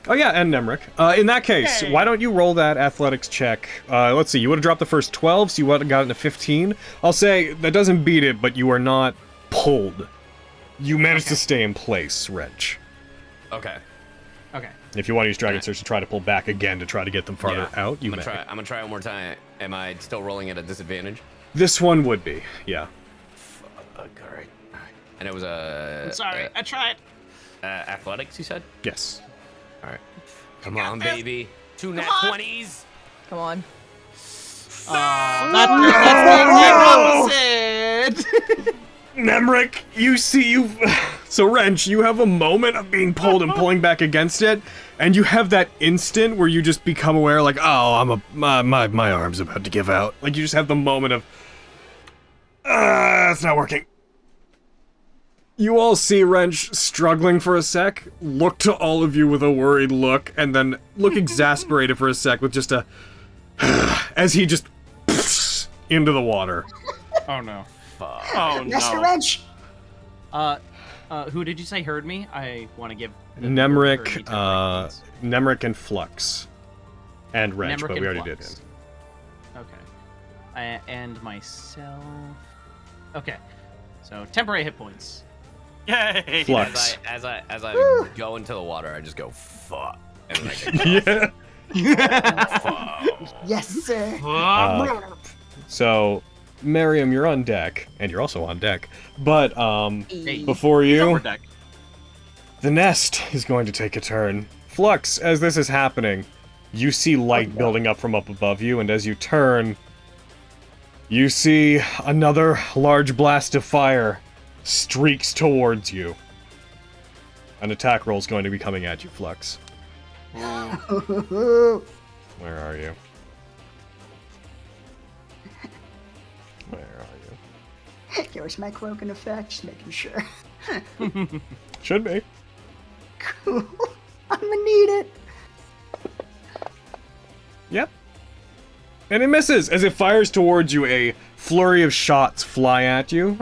Oh yeah, and Nemric. In that case, Hey. why don't you roll that athletics check? Let's see, you would have dropped the first 12, so you would have gotten a 15. I'll say that doesn't beat it, but you are not pulled. You managed to stay in place, Wrench. Okay. Okay. If you want to use Dragon Surge to try to pull back again to try to get them farther out, you I'm may. gonna try one more time. Am I still rolling at a disadvantage? This one would be, yeah. All right. And it was a. I'm sorry, I tried. Athletics, you said? Yes. All right. Come on, baby. 2 nat 20s. Come on. That's the opposite. Nemric, you see, so Wrench, you have a moment of being pulled and pulling back against it, and you have that instant where you just become aware, like, oh, my arm's about to give out. Like, you just have the moment of, it's not working. You all see Wrench struggling for a sec, look to all of you with a worried look, and then look exasperated for a sec with just a, as he just into the water. Oh no. Oh Master no. Wrench. Who did you say heard me? I want to give Nemric, Nemric and Flux. And Wrench, Nemric but we and already Flux. did him. Okay. And myself. Okay. So temporary hit points. Yay! Flux. As I go into the water, I just go fuck, and then I get Yeah. Yes, sir. So, Miriam, you're on deck, and you're also on deck. But Hey. before Upper you, deck. the nest is going to take a turn. Flux, as this is happening, you see light building up from up above you, and as you turn, you see another large blast of fire streaks towards you. An attack roll is going to be coming at you, Flux. Where are you? Where are you? Yo, is my cloak in effect? Just making sure. Should be. Cool. I'm gonna need it. Yep. And it misses as it fires towards you. A flurry of shots fly at you.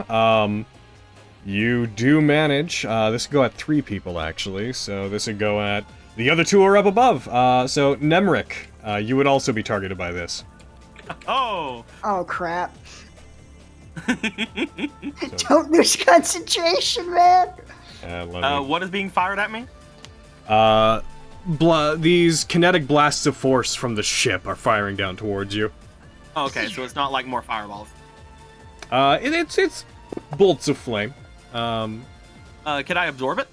You do manage. This would go at 3 people, actually. So this would go at... The other 2 are up above. So Nemric, you would also be targeted by this. Oh! Oh, crap. Don't lose concentration, man. What is being fired at me? These kinetic blasts of force from the ship are firing down towards you. Oh, okay, so it's not like more fireballs. It's bolts of flame. Can I absorb it?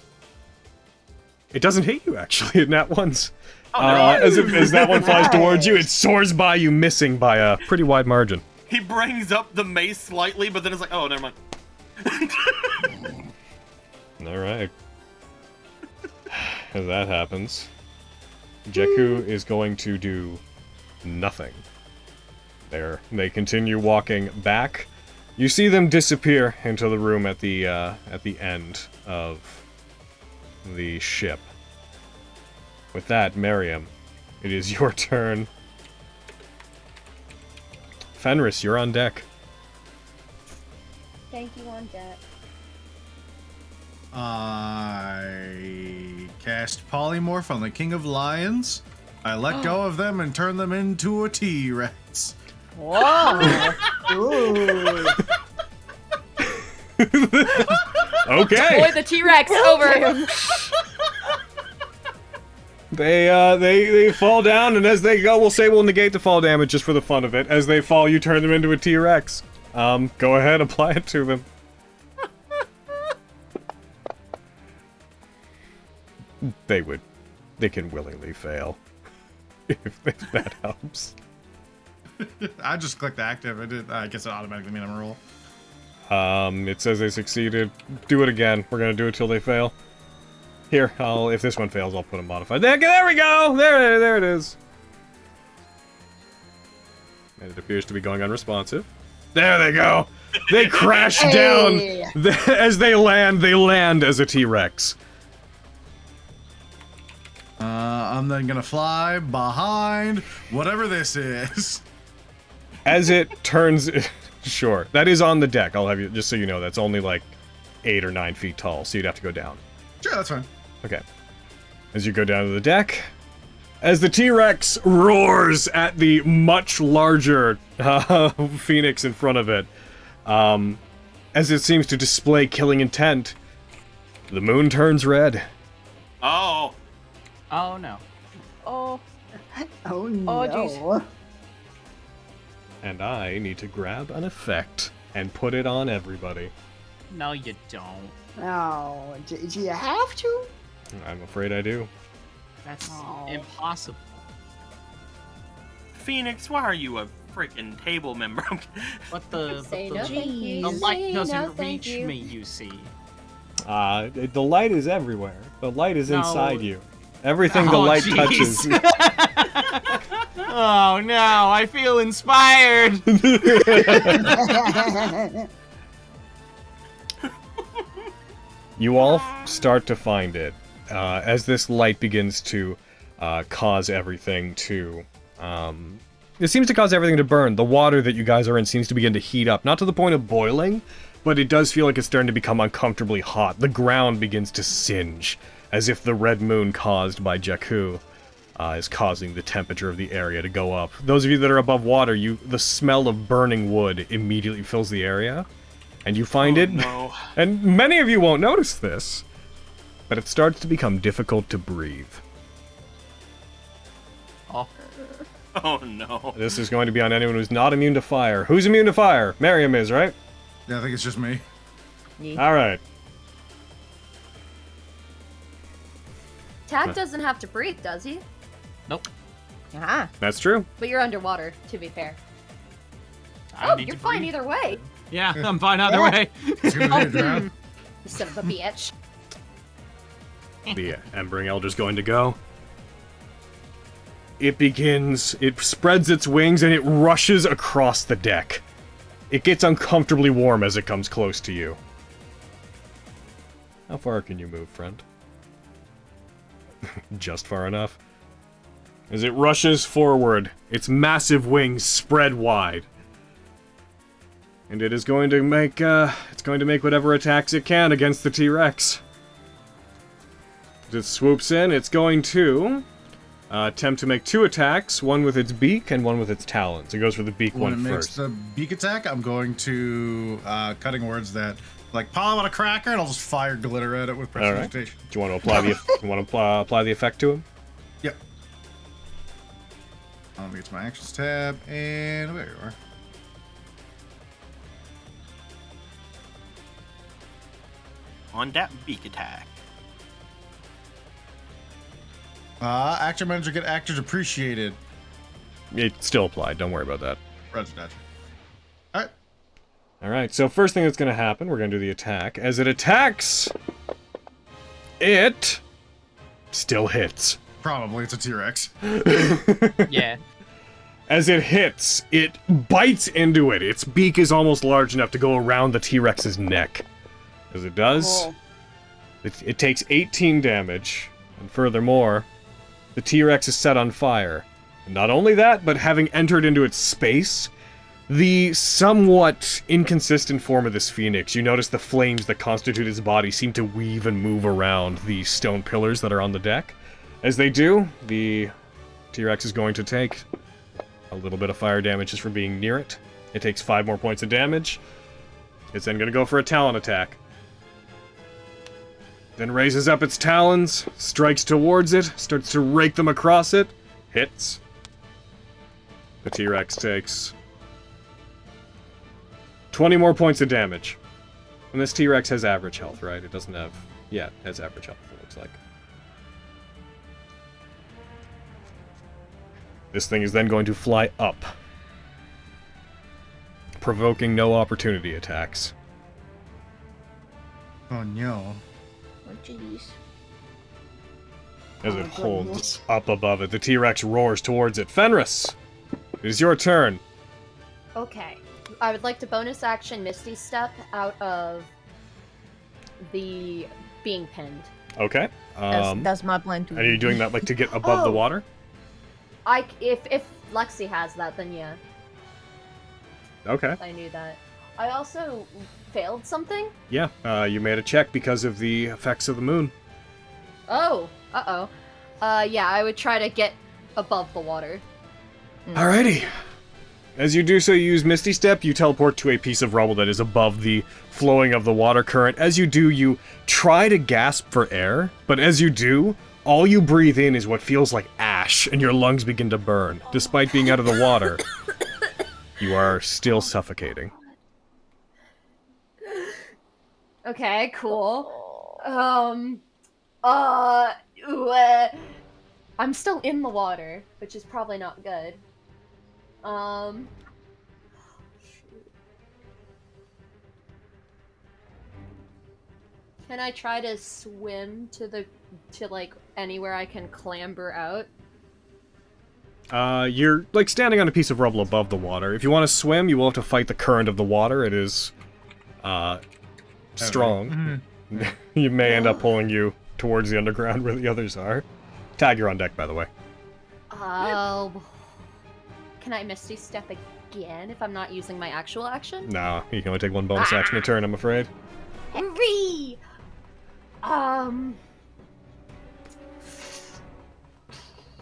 It doesn't hit you, actually, in that one's. Oh, never mind. As that one flies towards you, it soars by you, missing by a pretty wide margin. He brings up the mace slightly, but then it's like, oh, never mind. Alright. As that happens, Jakku is going to do nothing. They continue walking back. You see them disappear into the room at the end of the ship. With that, Miriam, it is your turn. Fenris, you're on deck. Thank you, on deck. I cast Polymorph on the King of Lions. I let go of them and turn them into a T-Rex. Whoa. Ooh. Okay. Boy, the T-Rex over. They fall down, and as they go, we'll negate the fall damage just for the fun of it. As they fall, you turn them into a T-Rex. Go ahead, apply it to them. They can willingly fail. if that helps. I just clicked active. I guess it automatically made them roll. It says they succeeded. Do it again. We're gonna do it till they fail. Here, if this one fails, I'll put a modifier. There we go! There it is. And it appears to be going unresponsive. There they go! They crash down! As they land as a T-Rex. I'm then gonna fly behind whatever this is. As it turns... Sure. That is on the deck, I'll have you... Just so you know, that's only like 8 or 9 feet tall, so you'd have to go down. Sure, that's fine. Okay. As you go down to the deck, as the T-Rex roars at the much larger phoenix in front of it, as it seems to display killing intent, the moon turns red. Oh. Oh no. Oh. Oh no. Oh, jeez. And I need to grab an effect and put it on everybody. No, you don't. Oh, do you have to? I'm afraid I do. That's Oh. impossible. Phoenix, why are you a freaking table member? But the Say no thank you. the light Say doesn't no thank reach you. me, you see. The light is everywhere. The light is No. inside you. Everything the Oh, light jeez. touches. Oh no, I feel inspired. You all start to find it as this light begins to cause everything to. It seems to cause everything to burn. The water that you guys are in seems to begin to heat up, not to the point of boiling, but it does feel like it's starting to become uncomfortably hot. The ground begins to singe, as if the red moon caused by Jakku is causing the temperature of the area to go up. Those of you that are above water, the smell of burning wood immediately fills the area, and you find it. No. And many of you won't notice this, but it starts to become difficult to breathe. Oh. Oh no. This is going to be on anyone who's not immune to fire. Who's immune to fire? Miriam is, right? Yeah, I think it's just me. All right. Tag doesn't have to breathe, does he? Nope. Ah. That's true. But you're underwater, to be fair. I Oh, need you're to fine breathe. either way. Yeah, I'm fine either way. It's gonna be a drown. You son of a bitch. The Embering Elder's going to go. It spreads its wings, and it rushes across the deck. It gets uncomfortably warm as it comes close to you. How far can you move, friend? Just far enough. As it rushes forward, its massive wings spread wide. And it is going to make, whatever attacks it can against the T-Rex. As it swoops in, it's going to attempt to make 2 attacks, one with its beak and one with its talons. It goes for the beak When one it makes first. the beak attack, I'm going to cutting words that like pile on a cracker, and I'll just fire glitter at it with All right. precipitation. Do you want to apply the effect to him? Yep. Let me get to my actions tab, and there you are. On that beak attack. Actor manager get actors appreciated. It still applied. Don't worry about that. Roger that. All right. All right. So first thing that's going to happen, we're going to do the attack. As it attacks, it still hits. Probably it's a T-Rex. Yeah. As it hits, it bites into it. Its beak is almost large enough to go around the T-Rex's neck. As it does, it takes 18 damage, and furthermore, the T-Rex is set on fire. And not only that, but having entered into its space, the somewhat inconsistent form of this phoenix, you notice the flames that constitute its body seem to weave and move around the stone pillars that are on the deck. As they do, the T-Rex is going to take a little bit of fire damage just from being near it. It takes 5 more points of damage. It's then going to go for a talon attack. Then raises up its talons, strikes towards it, starts to rake them across it, hits. The T-Rex takes 20 more points of damage. And this T-Rex has average health, right? It doesn't have... Yeah, it has average health, it looks like. This thing is then going to fly up, provoking no opportunity attacks. Oh no. Oh, jeez. As it Oh, holds goodness. up above it, the T-Rex roars towards it. Fenris, it is your turn. Okay. I would like to bonus action Misty Step out of the being pinned. Okay. That's my plan too. And are you doing that like to get above the Oh. water? If Lexi has that, then yeah, Okay. I knew that. I also failed something. Yeah. You made a check because of the effects of the moon. Oh, uh-oh. Yeah, I would try to get above the water. Alrighty. As you do so, you use Misty Step, you teleport to a piece of rubble that is above the flowing of the water current. As you do, you try to gasp for air, but as you do, all you breathe in is what feels like ash, and your lungs begin to burn. Despite being out of the water, you are still suffocating. Okay, cool. I'm still in the water, which is probably not good. Can I try to swim to like anywhere I can clamber out? You're like standing on a piece of rubble above the water. If you want to swim, you will have to fight the current of the water. It is, strong. You may end up pulling you towards the underground where the others are. Tag, you're on deck, by the way. Can I Misty Step again if I'm not using my actual action? No, you can only take one bonus action a turn, I'm afraid.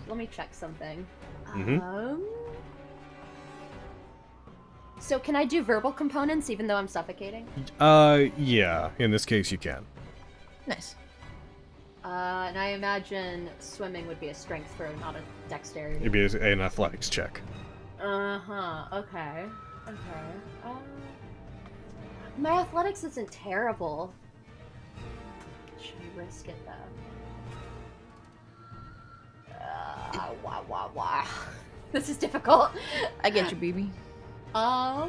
let me check something. Mhm. So can I do verbal components even though I'm suffocating? Yeah. In this case, you can. Nice. And I imagine swimming would be a strength throw, not a dexterity. It'd be an athletics check. Uh-huh, okay. My athletics isn't terrible. Should I risk it, though? Wow. This is difficult. I get you, BB. I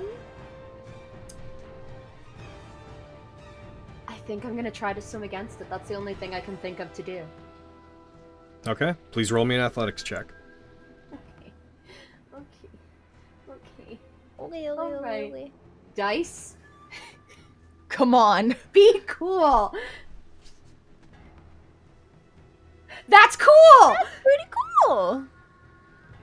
think I'm gonna try to swim against it. That's the only thing I can think of to do. Okay. Please roll me an athletics check. Okay. Alright. Dice? Come on. Be cool! That's cool! Pretty cool.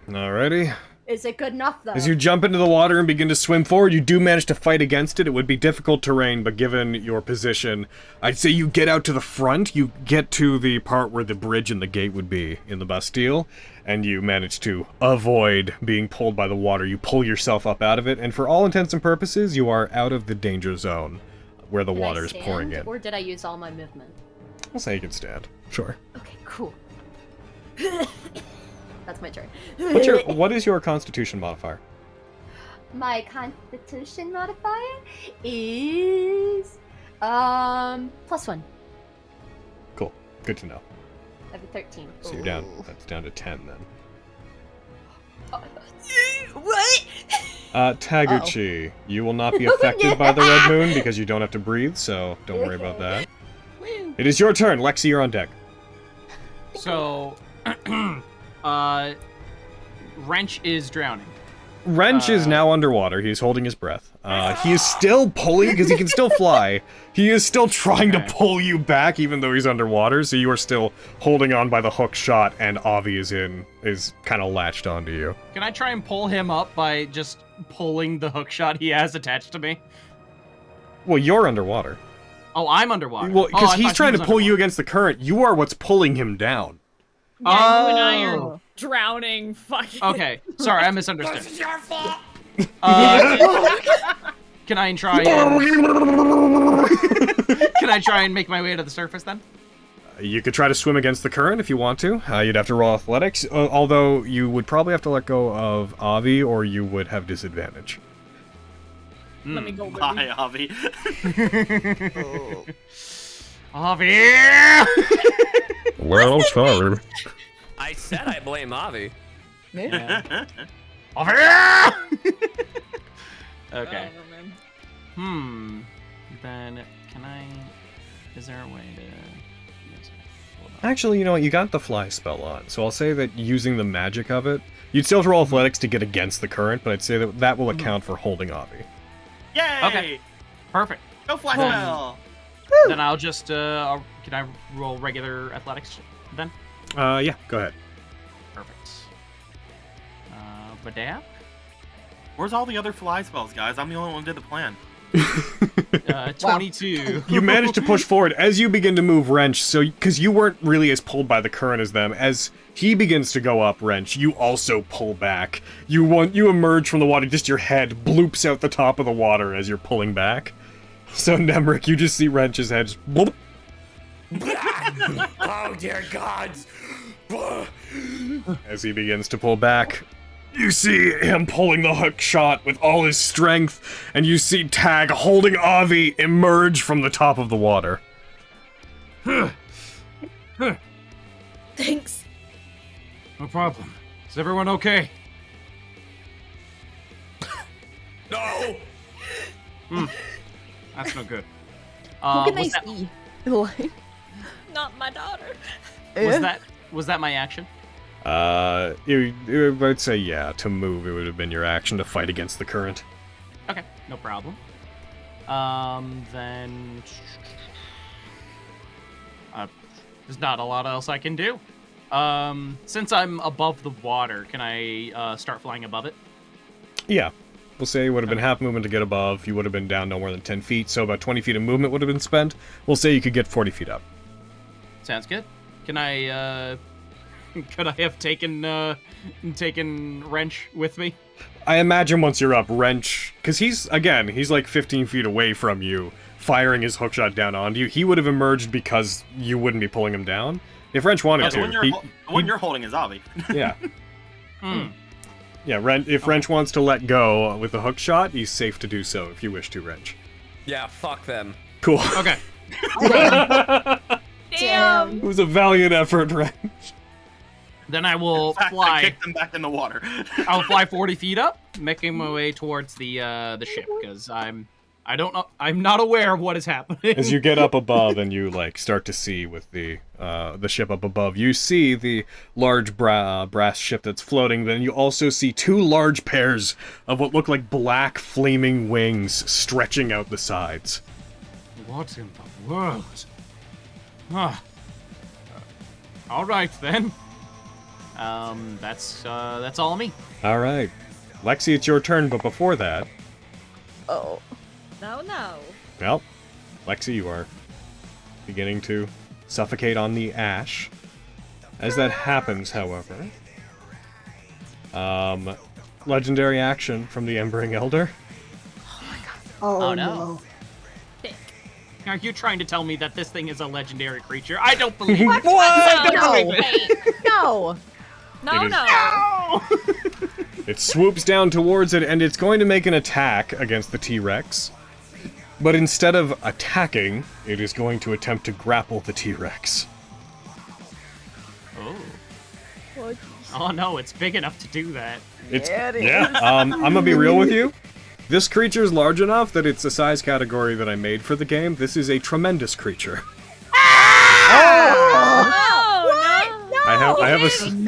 Alrighty. Is it good enough, though? As you jump into the water and begin to swim forward, you do manage to fight against it. It would be difficult terrain, but given your position, I'd say you get out to the front, you get to the part where the bridge and the gate would be in the Bastille, and you manage to avoid being pulled by the water. You pull yourself up out of it, and for all intents and purposes, you are out of the danger zone where the water is pouring in. Or did I use all my movement? I'll say you can stand. Sure. Okay, cool. That's my turn. What is your Constitution modifier? My Constitution modifier is +1. Cool. Good to know. I have a 13. So you're down. That's down to 10 then. What? Taguchi, you will not be affected by the red moon because you don't have to breathe, so don't worry about that. It is your turn. Lexi, you're on deck. So, Wrench is drowning. Wrench is now underwater. He's holding his breath. He is still pulling because he can still fly. He is still trying to pull you back even though he's underwater, so you are still holding on by the hook shot, and Avi is kind of latched onto you. Can I try and pull him up by just pulling the hook shot he has attached to me? Well, you're underwater. Oh, I'm underwater. Well, because he's trying to pull underwater. you against the current. You are what's pulling him down. Yeah, you and I are drowning. Fucking. Okay, sorry, I misunderstood. This is your fault. Can I try and make my way to the surface then? You could try to swim against the current if you want to. You'd have to roll athletics, although you would probably have to let go of Avi, or you would have disadvantage. Let me go. Bye, Avi. Avi! Well, I'm sorry. I said I blame Avi. Yeah. Avi! Okay. Oh, man. Then, can I... Is there a way to... Actually, you know what? You got the fly spell on, so I'll say that using the magic of it, you'd still have to roll athletics to get against the current, but I'd say that that will account for holding Avi. Yay! Okay. Perfect. Go fly spell! Then I'll just, can I roll regular athletics then? Yeah, go ahead. Perfect. Badab? Where's all the other fly spells, guys? I'm the only one who did the plan. 22. You managed to push forward as you begin to move Wrench, so because you weren't really as pulled by the current as them. As he begins to go up, Wrench, you also pull back. You emerge from the water, just your head bloops out the top of the water as you're pulling back. So Nemric, you just see Wrench's head just bloop. Oh dear gods! As he begins to pull back, you see him pulling the hook shot with all his strength, and you see Tag holding Avi emerge from the top of the water. Thanks. No problem. Is everyone okay? No! That's no good. Who can I was that- see? Not my daughter. Was that my action? I'd say yeah, to move it would have been your action to fight against the current. Okay, no problem. Then... there's not a lot else I can do. Since I'm above the water, can I start flying above it? Yeah. We'll say it would have been half movement to get above, you would have been down no more than 10 feet, so about 20 feet of movement would have been spent. We'll say you could get 40 feet up. Sounds good. Can I Could I have taken Wrench with me? I imagine once you're up, Wrench, because he's like 15 feet away from you, firing his hookshot down onto you. He would have emerged because you wouldn't be pulling him down. If Wrench wanted to. The one you're holding is Avi. Yeah. Yeah, if Wrench wants to let go with the hookshot, he's safe to do so if you wish to, Wrench. Yeah, fuck them. Cool. Okay. Damn. It was a valiant effort, Wrench. Then I will In fact, I fly. kicked them back in the water. I'll fly 40 feet up, making my way towards the ship because I'm not aware of what is happening. As you get up above and you like start to see with the ship up above, you see the large brass ship that's floating. Then you also see two large pairs of what look like black flaming wings stretching out the sides. What in the world? Ah. All right then. That's all of me. All right, Lexi, it's your turn. But before that, Oh. No. well, Lexi, you are beginning to suffocate on the ash. As that happens, however, legendary action from the Embering Elder. Oh, Oh, no. no. Are you trying to tell me that this thing is a legendary creature? I don't believe it. No. No. It is- No. It swoops down towards it, and it's going to make an attack against the T-Rex. But instead of attacking, it is going to attempt to grapple the T-Rex. Oh. Oh no, it's big enough to do that. I'm gonna be real with you. This creature is large enough that it's a size category that I made for the game. This is a tremendous creature. I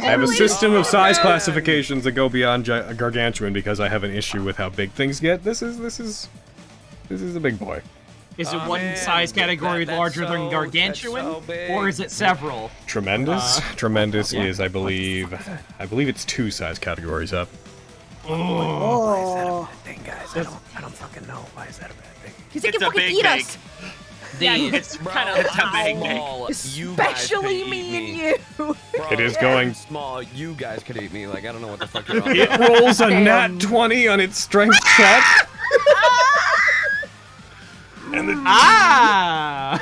have a system of size classifications that go beyond gargantuan because I have an issue with how big things get. This is a big boy. Is it one size category larger than gargantuan, or is it several? Tremendous. Tremendous is, I believe it's 2 size categories up. Oh. Thing, guys. I don't fucking know. Why is that a bad thing? Because it It's can a fucking big eat bag. us. Yeah, It's kind of it's a big Small, you guys Especially could eat me and you. Bro, It is going- I'm small. You guys could eat me. Like I don't know what the fuck you're on It about. rolls a nat 20 on its strength check.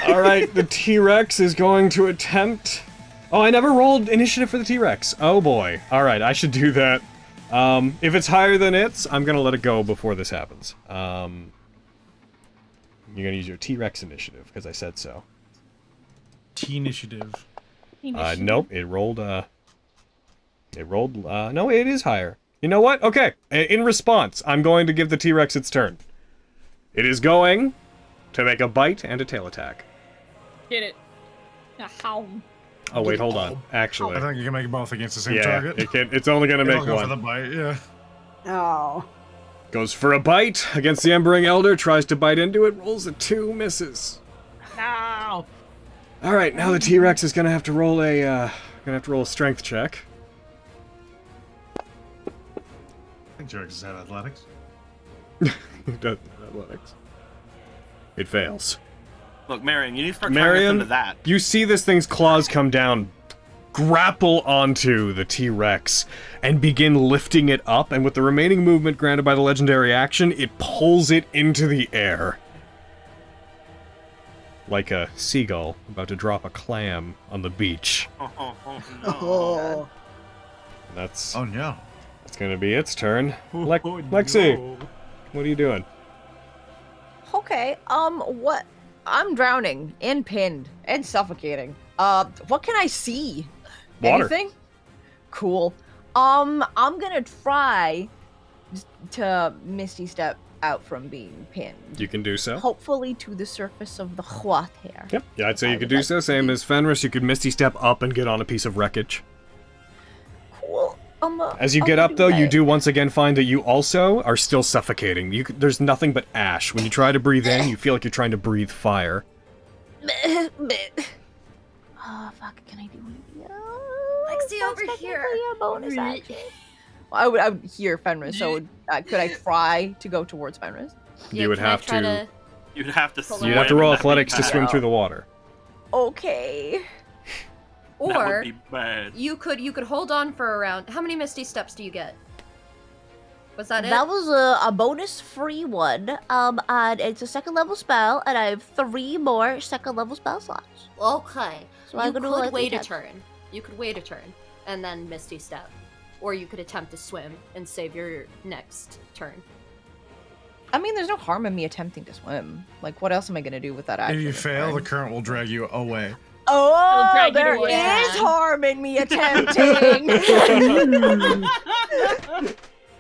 All right, the T-Rex is going to attempt. Oh, I never rolled initiative for the T-Rex. Oh boy. All right, I should do that. If it's higher than its, I'm gonna let it go before this happens. You're gonna use your T-Rex initiative because I said so. T-initiative. Nope. It rolled. No, it is higher. You know what? Okay. In response, I'm going to give the T-Rex its turn. It is going to make a bite and a tail attack. Get it. How? Oh wait, hold on. I Actually, think you can make both against the same yeah, target. it's only gonna It'll make go for the one. bite, yeah. Oh. Goes for a bite against the Embering Elder. Tries to bite into it. Rolls a 2, misses. No. All right, now the T-Rex is gonna have to roll a strength check. I think T-Rex have athletics. It doesn't have athletics. It fails. Look, Marion, you need to start trying to listen to that. You see this thing's claws come down, grapple onto the T-Rex, and begin lifting it up, and with the remaining movement granted by the legendary action, it pulls it into the air. Like a seagull about to drop a clam on the beach. Oh, no. Oh. That's Oh no. gonna be its turn. Oh, Lexi, no. what are you doing? Okay, what? I'm drowning and pinned and suffocating. What can I see? Water. Anything? Cool. I'm gonna try to Misty Step out from being pinned. You can do so. Hopefully to the surface of the water. Yep. Yeah, I'd say you I could would do like so. to Same do- as Fenris, you could Misty Step up and get on a piece of wreckage. Cool. As you get up, though, you do once again find that you also are still suffocating. There's nothing but ash. When you try to breathe in, you feel like you're trying to breathe fire. Oh, fuck, can I do it? Lexi, That's over technically here. a bonus action. Well, I would hear Fenris, so could I try to go towards Fenris? You would can I have try to. You'd have to Pull swim You have to roll in that athletics to big swim bag. through the water. Okay. That Or would be bad. you could hold on for a round. How many Misty Steps do you get? Was that it? That was a bonus free one. And it's a second level spell, and I have 3 more second level spell slots. Okay. So You I'm gonna could like wait a that. turn. You could wait a turn and then Misty Step. Or you could attempt to swim and save your next turn. I mean, there's no harm in me attempting to swim. Like, what else am I gonna do with that action? If you this fail, the turn? current will drag you away. Oh, drag you there away. is harm in me attempting.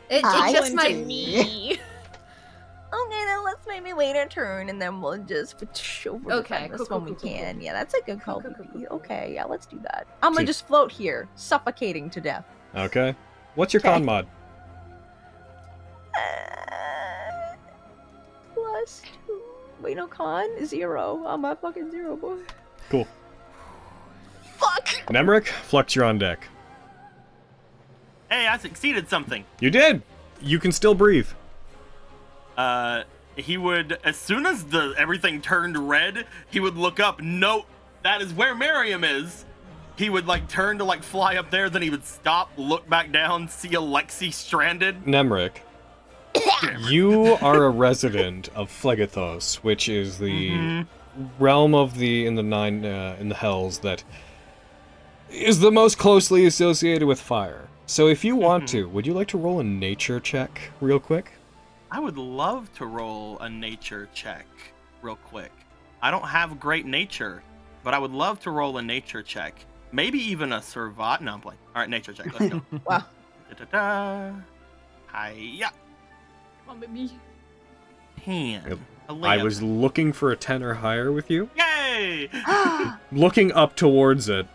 It I just might Okay, then let's maybe wait a turn, and then we'll just over Okay, this cool, when we cool, cool, can. Yeah, that's a good call. Cool, cool, cool, cool. Okay, yeah, let's do that. I'm gonna See- just float here, suffocating to death. Okay. What's your Okay. con mod? +2. Wait, no, con 0. I'm a fucking 0, boy. Cool. Fuck. Nemric, Flux, you're on deck. Hey, I succeeded something. You did! You can still breathe. He would, as soon as everything turned red, he would look up, note, that is where Miriam is. He would, like, turn to, like, fly up there, then he would stop, look back down, see Alexi stranded. Nemric, you are a resident of Phlegethos, which is the realm of in the Hells that is the most closely associated with fire. So if you want to, would you like to roll a nature check real quick? I would love to roll a nature check real quick. I don't have great nature, but I would love to roll a nature check. Maybe even a survive. No, I'm playing. All right, nature check. Let's go. Wow. Da-da-da. Hiya. Come on, baby. 10. I was looking for a 10 or higher with you. Yay! Looking up towards it,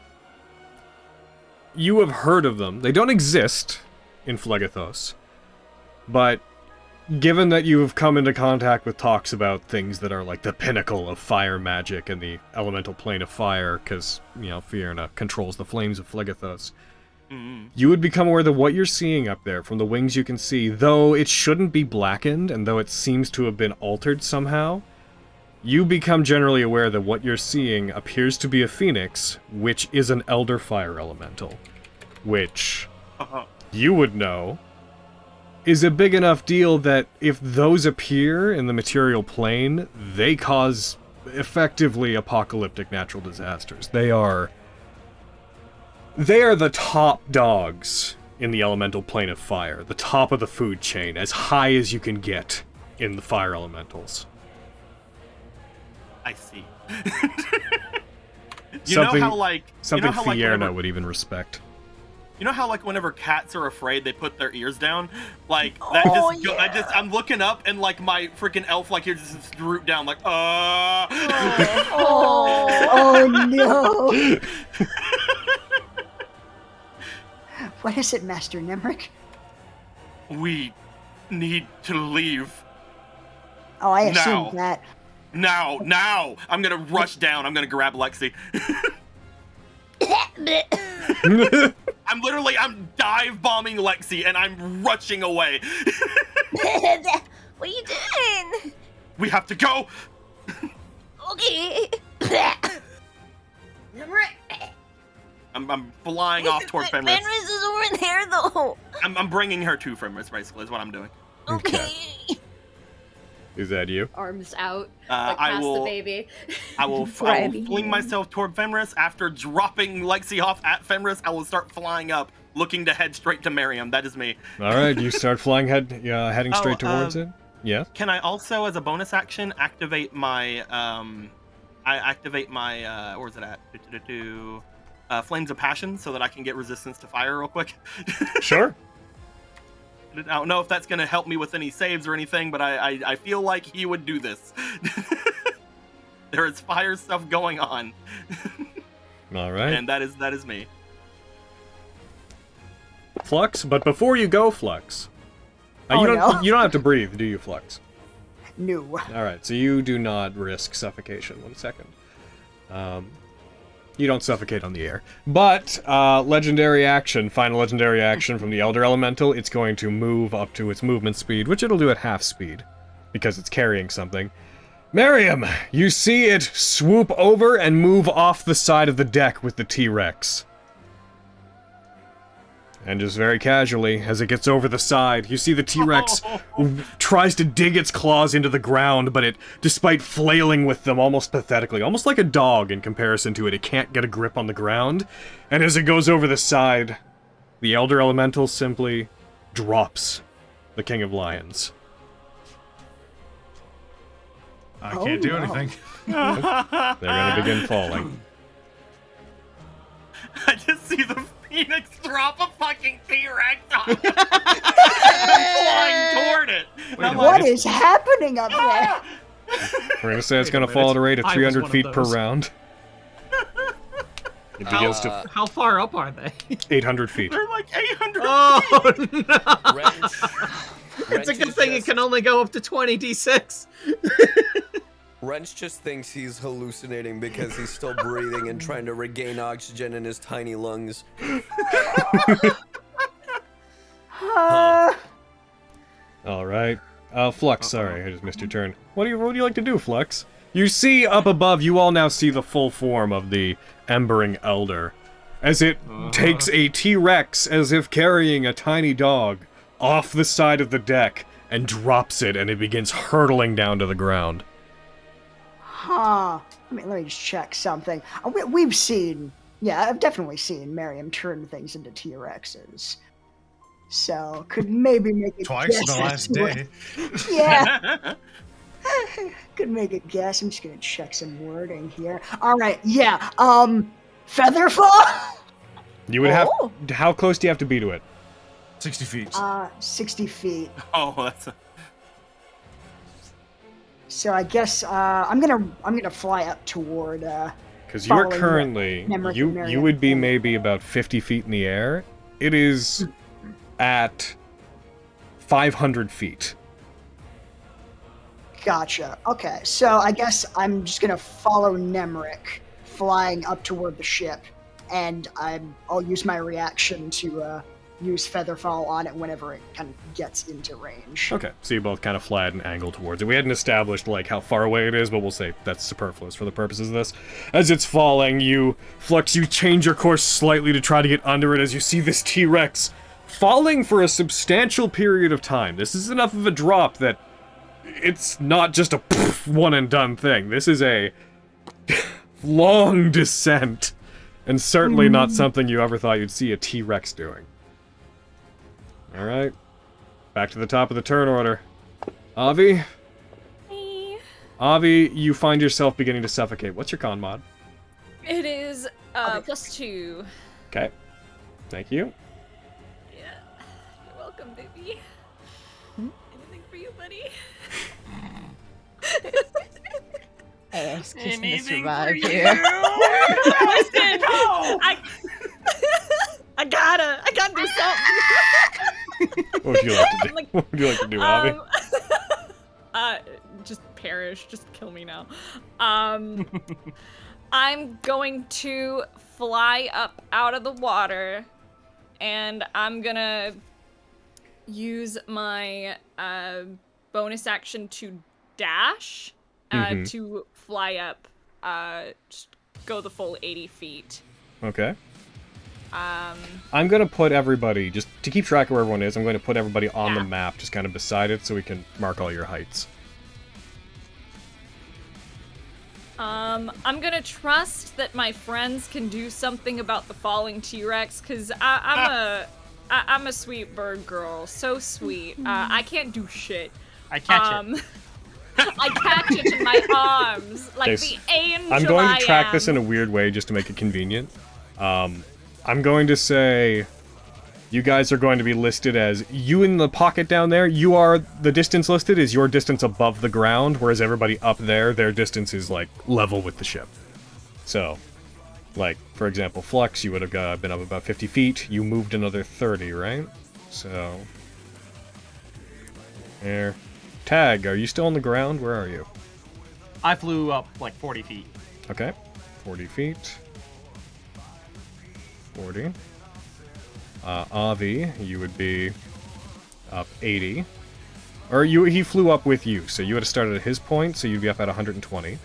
you have heard of them. They don't exist in Phlegethos, but given that you have come into contact with talks about things that are like the pinnacle of fire magic and the elemental plane of fire, because, you know, Fiona controls the flames of Phlegethos, you would become aware that what you're seeing up there from the wings you can see, though it shouldn't be blackened and though it seems to have been altered somehow, you become generally aware that what you're seeing appears to be a phoenix, which is an elder fire elemental, which you would know is a big enough deal that if those appear in the material plane, they cause effectively apocalyptic natural disasters. They are the top dogs in the elemental plane of fire, the top of the food chain, as high as you can get in the fire elementals. I see. You know how, like... Something you know how, like, Fierna whenever- would even respect. You know how, like, whenever cats are afraid, they put their ears down? Like, that I'm looking up, and, like, my freaking elf, like, ears just droop down, like, Oh no! What is it, Master Nemric? We need to leave. Oh, I Now. assumed that. Now! I'm gonna rush down, I'm gonna grab Lexi. I'm dive bombing Lexi, and I'm rushing away. What are you doing? We have to go! Okay. I'm flying off toward Fenris. Fenris is over there, though. I'm bringing her to Fenris, basically, is what I'm doing. Okay. Is that you? Arms out, I past will- the baby. I will fling myself toward Fenris. After dropping Lexi off at Fenris, I will start flying up, looking to head straight to Miriam. That is me. Alright, you start flying heading straight towards it? Yeah? Can I also, as a bonus action, activate my, where's it at? Flames of Passion, so that I can get resistance to fire real quick? Sure. I don't know if that's going to help me with any saves or anything, but I feel like he would do this. There is fire stuff going on. Alright. And that is me. Flux, but before you go, Flux, Oh, you don't have to breathe, do you, Flux? No. Alright, so you do not risk suffocation. 1 second. You don't suffocate on the air. But, final legendary action from the Elder Elemental, it's going to move up to its movement speed, which it'll do at half speed, because it's carrying something. Miriam, you see it swoop over and move off the side of the deck with the T-Rex. And just very casually, as it gets over the side, you see the T-Rex tries to dig its claws into the ground, but it, despite flailing with them almost pathetically, almost like a dog in comparison to it, it can't get a grip on the ground. And as it goes over the side, the Elder Elemental simply drops the King of Lions. I can't do anything. They're gonna begin falling. I just see the Phoenix drop a fucking T-Rex on it. Flying toward it. What is happening up there? We're gonna say it's gonna fall at a rate of 300 feet per round. It begins to... How far up are they? 800 feet. They're like 800 Oh, feet. no! Wrench It's a good thing it can only go up to 20d6. Wrench just thinks he's hallucinating because he's still breathing and trying to regain oxygen in his tiny lungs. Alright. Flux, sorry, I just missed your turn. What do you like to do, Flux? You see up above, you all now see the full form of the Embering Elder. As it takes a T-Rex, as if carrying a tiny dog, off the side of the deck, and drops it, and it begins hurtling down to the ground. Huh. Let me just check something. We've seen... Yeah, I've definitely seen Miriam turn things into T-Rexes. So, could maybe make a Twice in guess the as last to what- day. Yeah. Could make a guess. I'm just gonna check some wording here. Alright, yeah. Featherfall? You would have... How close do you have to be to it? 60 feet. 60 feet. Oh, that's a... So I guess I'm gonna fly up toward Because you're following currently... Nemric You and Miriam. would be maybe about 50 feet in the air. It is at 500 feet. Gotcha. Okay, so I guess I'm just gonna follow Nemric flying up toward the ship, and I'll use my reaction to use Featherfall on it whenever it kind of gets into range. Okay, so you both kind of fly at an angle towards it. We hadn't established, like, how far away it is, but we'll say that's superfluous for the purposes of this. As it's falling, you change your course slightly to try to get under it as you see this T-Rex falling for a substantial period of time. This is enough of a drop that it's not just a one-and-done thing. This is a long descent, and certainly not something you ever thought you'd see a T-Rex doing. Alright. Back to the top of the turn order. Avi? Hey. Avi, you find yourself beginning to suffocate. What's your con mod? It is +2. Okay. Thank you. Yeah. You're welcome, baby. Anything for you, buddy? Hey, I'm just gonna Anything survive for here. Listen, I gotta do something. What would you like to do? What would you like to do, Avi? Just perish. Just kill me now. I'm going to fly up out of the water, and I'm gonna use my bonus action to dash to fly up, just go the full 80 feet. Okay. I'm gonna put everybody, just to keep track of where everyone is, I'm going to put everybody on the map, just kind of beside it, so we can mark all your heights. I'm gonna trust that my friends can do something about the falling T-Rex, because I'm a sweet bird girl, so sweet. I can't do shit. I catch it. I catch it in my arms, like the angel I'm going to track I this am. in a weird way just to make it convenient. I'm going to say you guys are going to be listed as you in the pocket down there. You are, the distance listed is your distance above the ground, whereas everybody up there, their distance is like level with the ship. So, like, for example, Flux, you would have been up about 50 feet. You moved another 30, right? So, there. Tag, are you still on the ground? Where are you? I flew up like 40 feet. Okay, 40 feet. 40. Avi, you would be up 80. Or he flew up with you, so you would have started at his point, so you'd be up at 120.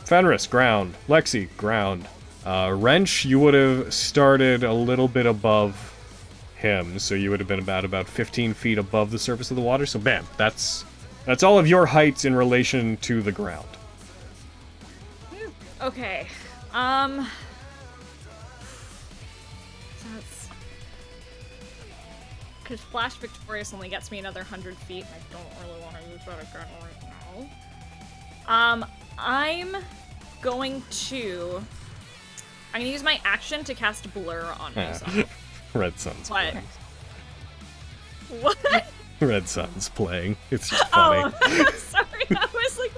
Fenris, ground. Lexi, ground. Wrench, you would have started a little bit above him, so you would have been about 15 feet above the surface of the water. So bam, that's all of your heights in relation to the ground. Okay. Because Flash Victorious only gets me another 100 feet, and I don't really want to use that again right now. I'm going to use my action to cast Blur on myself. Red Sun's playing. What? Red Sun's playing. It's just funny. Oh, sorry. I was like,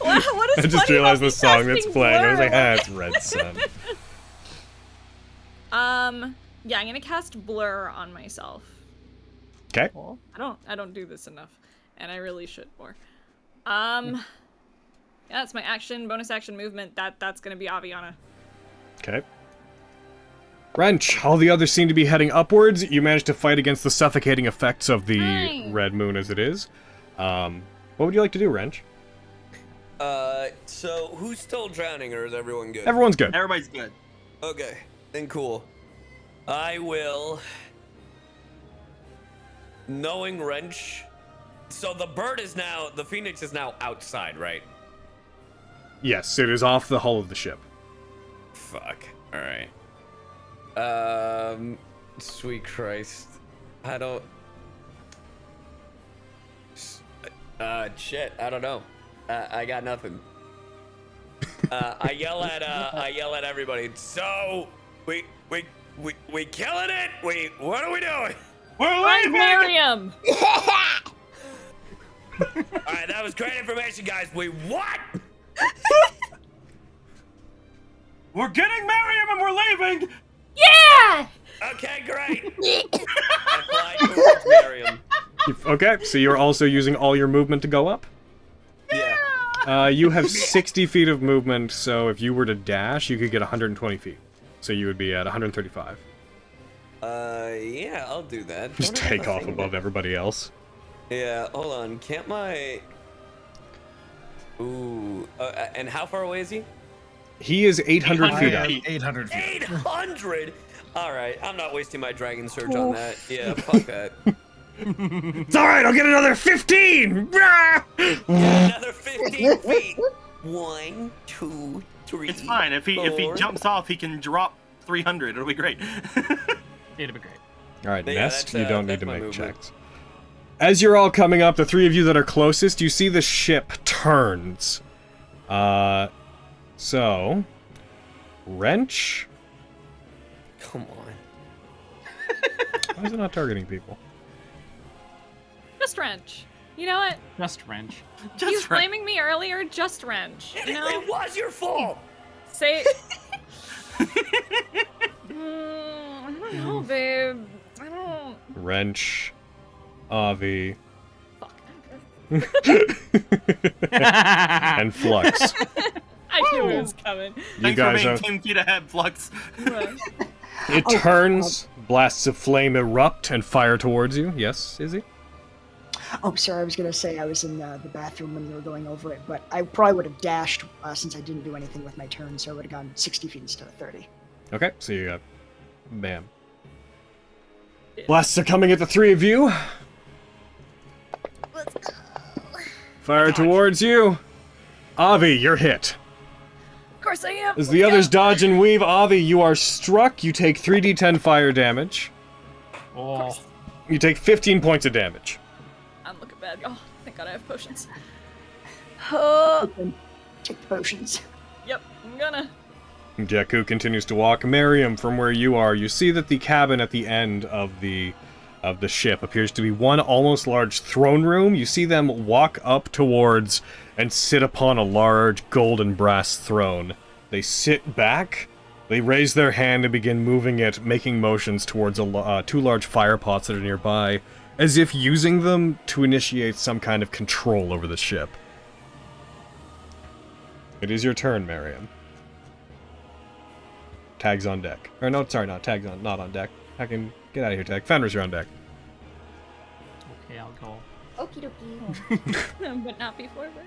what is I just funny realized about the song that's casting playing. I was Blur? like, it's Red Sun. Yeah, I'm gonna cast Blur on myself. Okay. I don't do this enough, and I really should more. Yeah, that's my action, bonus action movement. That's gonna be Aviana. Okay. Wrench, all the others seem to be heading upwards. You managed to fight against the suffocating effects of the red moon as it is. What would you like to do, Wrench? So who's still drowning, or is everyone good? Everyone's good. Everybody's good. Okay, then cool. I will... Knowing Wrench... So the Phoenix is now outside, right? Yes, it is off the hull of the ship. Fuck. Alright. Sweet Christ. I don't... Shit, I don't know. I got nothing. I yell at everybody. So, we killing it? What are we doing? We're leaving! Miriam! Alright, that was great information, guys. We what? We're getting Miriam and we're leaving! Yeah! Okay, great. I fly towards Miriam. Okay, so you're also using all your movement to go up? Yeah. You have 60 feet of movement, so if you were to dash, you could get 120 feet. So you would be at 135. Yeah, I'll do that. Just take off above everybody else. Yeah, hold on. Can't my... Ooh. And how far away is he? He is 800 feet up. 800 feet. 800? Alright, I'm not wasting my Dragon Surge on that. Yeah, fuck that. It's alright, I'll get another 15! Yeah, another 15 feet. 1, 2, 3. It's fine. If he jumps off, he can drop 300. It'll be great. It'll be great. Alright, Yeah, Nest, you don't need to my make movement. checks. As you're all coming up, the three of you that are closest, you see the ship turns. So... Wrench? Come on. Why is it not targeting people? Just Wrench. You know what? Just Wrench. You was blaming me earlier. Just Wrench. You know? It was your fault. Say. I don't know, babe. I don't. Wrench. Avi. Fuck. And Flux. I knew it was coming. You guys for are... being 10 feet ahead, Flux. It turns, blasts of flame erupt and fire towards you. Yes, Izzy? Oh, sorry, I was going to say I was in the bathroom when you were going over it, but I probably would have dashed since I didn't do anything with my turn, so I would have gone 60 feet instead of 30. Okay, so you got... Bam. Blasts are coming at the three of you. Let's go. Fire towards you. Avi, you're hit. Of course I am. As the others dodge and weave, Avi, you are struck. You take 3d10 fire damage. Oh. You take 15 points of damage. I'm looking bad. Oh, thank God I have potions. Take the potions. Yep, I'm gonna. Jakku continues to walk. Miriam, from where you are, you see that the cabin at the end of the ship appears to be one almost large throne room. You see them walk up towards and sit upon a large golden brass throne. They sit back, they raise their hand and begin moving it, making motions towards two large fire pots that are nearby, as if using them to initiate some kind of control over the ship. It is your turn, Miriam. Tag's on deck. Or no, sorry, not Tag's on, not on deck. I can get out of here, Tag. Fenris, you're on deck. Okay, I'll go Okie dokie. But not before that.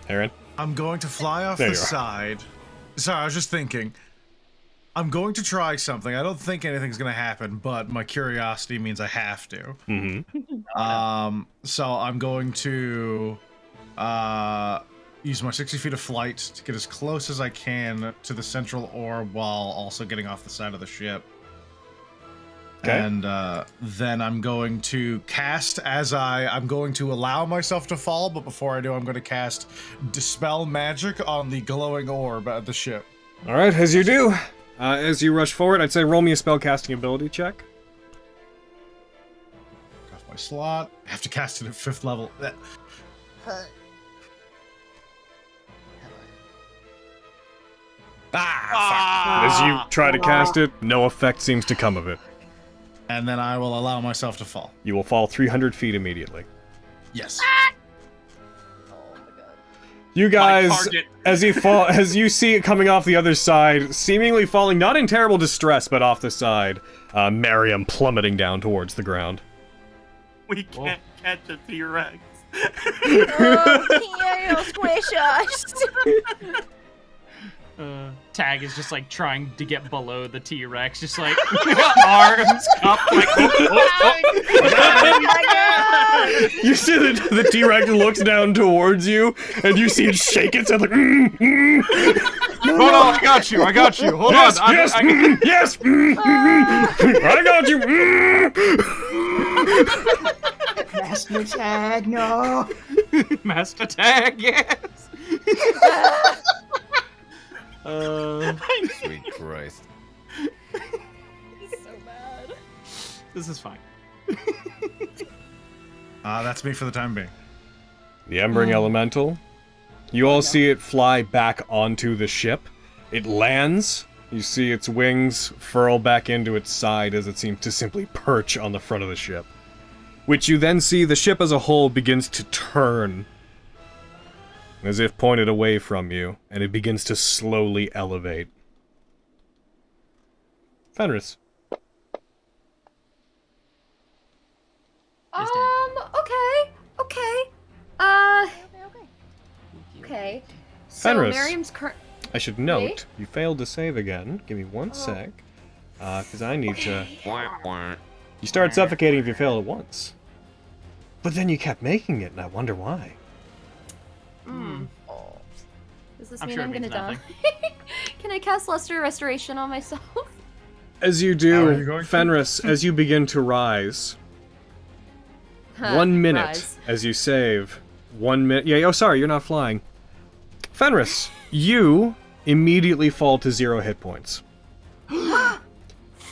Aaron? I'm going to fly off There the you are. side. Sorry, I was just thinking. I'm going to try something. I don't think anything's going to happen, but my curiosity means I have to. Mm-hmm. So I'm going to use my 60 feet of flight to get as close as I can to the central orb while also getting off the side of the ship. Okay. And then I'm going to cast I'm going to allow myself to fall, but before I do, I'm going to cast Dispel Magic on the glowing orb at the ship. All right, as you do. As you rush forward, I'd say roll me a spellcasting ability check. Off my slot. I have to cast it at 5th level. As you try to cast it, no effect seems to come of it. And then I will allow myself to fall. You will fall 300 feet immediately. Yes. You guys, target. as you see it coming off the other side, seemingly falling not in terrible distress, but off the side, Miriam plummeting down towards the ground. We can't catch a T-Rex. Oh, Kyo, squish us. Tag is just like trying to get below the T-Rex, just like arms up, like. Oh my god! You see the T-Rex looks down towards you, and you see it shake its head like, No, I got you. Hold yes, on. yes, yes, I got you. Master Tag, no. Master Tag, yes. Sweet Christ. So bad. This is fine. That's me for the time being. The Embering Elemental. You all see it fly back onto the ship. It lands. You see its wings furl back into its side as it seems to simply perch on the front of the ship. Which you then see the ship as a whole begins to turn, as if pointed away from you, and it begins to slowly elevate. Fenris. Okay. Okay. So Fenris. Miriam's current. I should note, you failed to save again. Give me one sec. Because I need to... You started suffocating if you failed at once. But then you kept making it, and I wonder why. Does this I'm mean sure it I'm gonna means die? nothing. Can I cast Luster Restoration on myself? As you How are do, you going to? Fenris, as you begin to rise, 1 minute Rise. as you save. 1 minute. Yeah, oh, sorry, you're not flying. Fenris, you immediately fall to 0 hit points.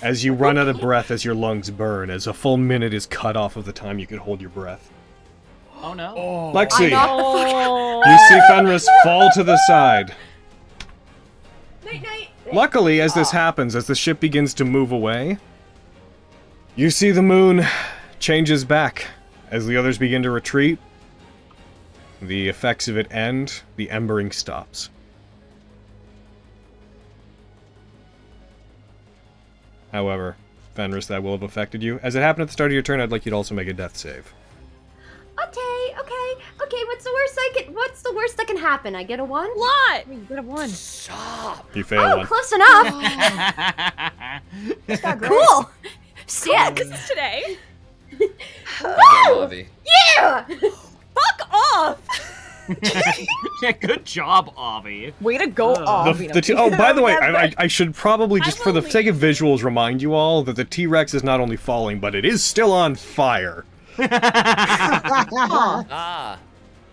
As you run out of breath as your lungs burn, as a full minute is cut off of the time you could hold your breath. Oh no. Lexi, Oh. you see Fenris fall to the side. Night night. Luckily, as this happens, as the ship begins to move away, you see the moon changes back. As the others begin to retreat, the effects of it end, the embering stops. However, Fenris, that will have affected you. As it happened at the start of your turn, I'd like you to also make a death save. Okay. What's the worst that can happen? I get a 1? Lot. You got a 1. You fail Oh, one. close enough. Cool. Shit. Because today. Avi. Yeah. Fuck off. Yeah, good job, Avi. Way to go, Avi. Oh, by the way, I should probably, just I for the will sake of visuals, remind you all that the T-Rex is not only falling, but it is still on fire. Ah.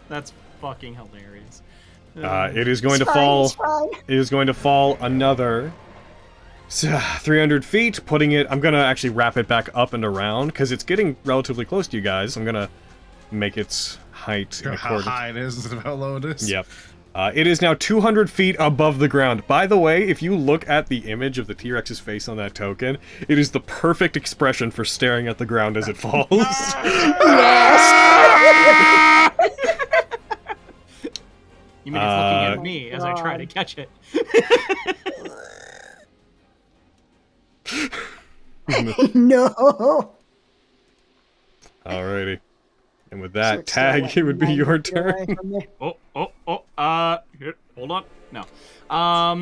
That's fucking hilarious. It is going to fall. It is going to fall another 300 feet, putting it. I'm gonna actually wrap it back up and around because it's getting relatively close to you guys. I'm gonna make its height in How accordance. high it is instead of how low it is. Yep. It is now 200 feet above the ground. By the way, if you look at the image of the T-Rex's face on that token, it is the perfect expression for staring at the ground as it falls. You mean it's looking at me as I try to catch it? Oh, Oh, God. Oh, Oh, God. God. No. Alrighty. And with that, So it's still, Tag, what, it would be 90 your away turn. from me? Here, hold on. No. Oh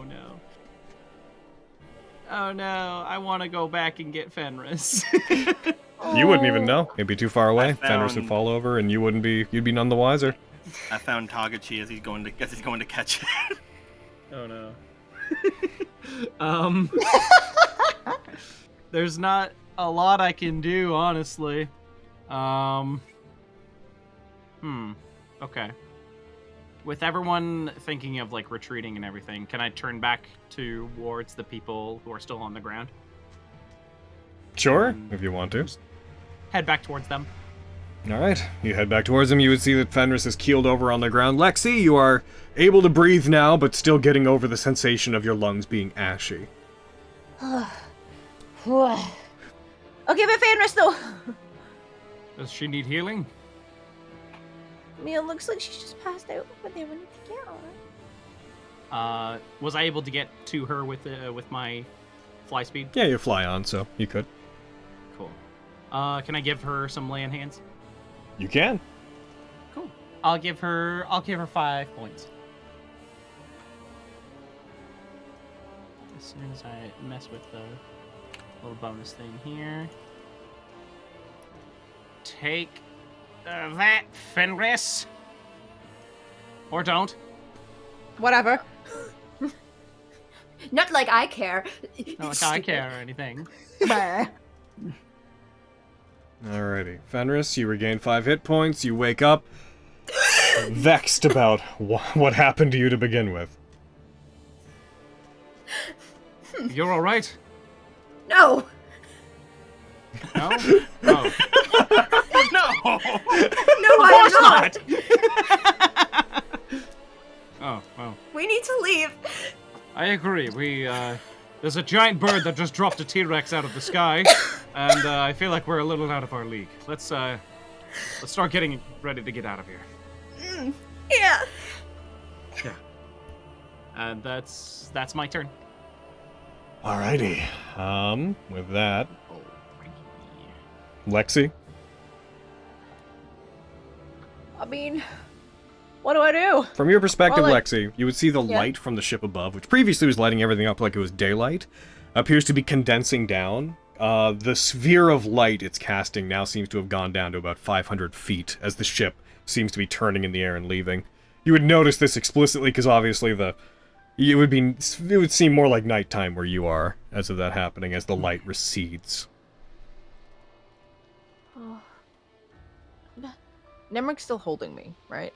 no. Oh no, I want to go back and get Fenris. You wouldn't even know. It'd be too far away. Fenris would found- fall over, and you'd be none the wiser. I found Tagachi as he's going to catch it. Oh no. There's not a lot I can do, honestly. Okay. With everyone thinking of like retreating and everything, can I turn back towards the people who are still on the ground? Sure, if you want to. Head back towards them. Alright, you head back towards him. You would see that Fenris is keeled over on the ground. Lexi, you are able to breathe now, but still getting over the sensation of your lungs being ashy. Okay, but Fenris though. Does she need healing? I mean, it looks like she's just passed out over there when you get her. Was I able to get to her with my fly speed? Yeah, you fly on, so you could. Cool. Can I give her some lay on hands? You can. Cool. I'll give her 5 points. As soon as I mess with the little bonus thing here. Take that, Fenris. Or don't. Whatever. Not like I care. Not like I care or anything. Bah. Alrighty. Fenris, you regain 5 hit points. You wake up vexed about what happened to you to begin with. You're alright? No. No? No. No! No, I am not. Oh. We need to leave. I agree. There's a giant bird that just dropped a T-Rex out of the sky, and I feel like we're a little out of our league. Let's start getting ready to get out of here. Yeah. Yeah. And that's my turn. Alrighty. With that, Lexi. I mean, what do I do? From your perspective, Well, like- Lexi, you would see the Yeah. light from the ship above, which previously was lighting everything up like it was daylight, appears to be condensing down. The sphere of light it's casting now seems to have gone down to about 500 feet as the ship seems to be turning in the air and leaving. You would notice this explicitly because obviously it would seem more like nighttime where you are as of that happening as the light recedes. Nemric's still holding me, right?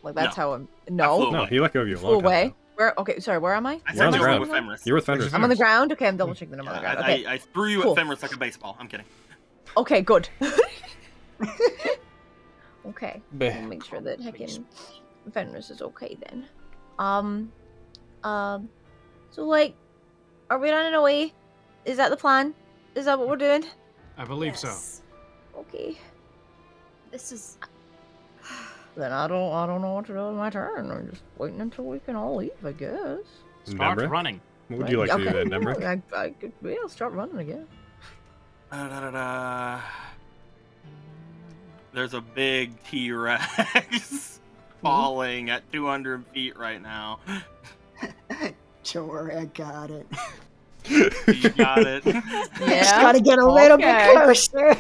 Like that's No. how I'm. I No. flew No, away. he let go of you a Flew long time away. ago. Where? Okay, sorry. Where am I? I You're on sent the you over ground. with Fenris. You're with Fenris. I'm on the ground. Okay, I'm double checking the number. Yeah, Okay. I threw you Cool. at Fenris like a baseball. I'm kidding. Okay, good. Okay. Bah. I'll make sure that heckin' Fenris is okay then. So like, are we running away? Is that the plan? Is that what we're doing? I believe so. Yes. Okay. This is. Then I don't know what to do with my turn. I'm just waiting until we can all leave, I guess. Start Nemric? running. What would you like to do then, Nemric? I could, yeah, start running again. There's a big T-Rex falling at 200 feet right now. Don't worry, I got it. You got it. Just Yeah. gotta get a little Okay. bit closer.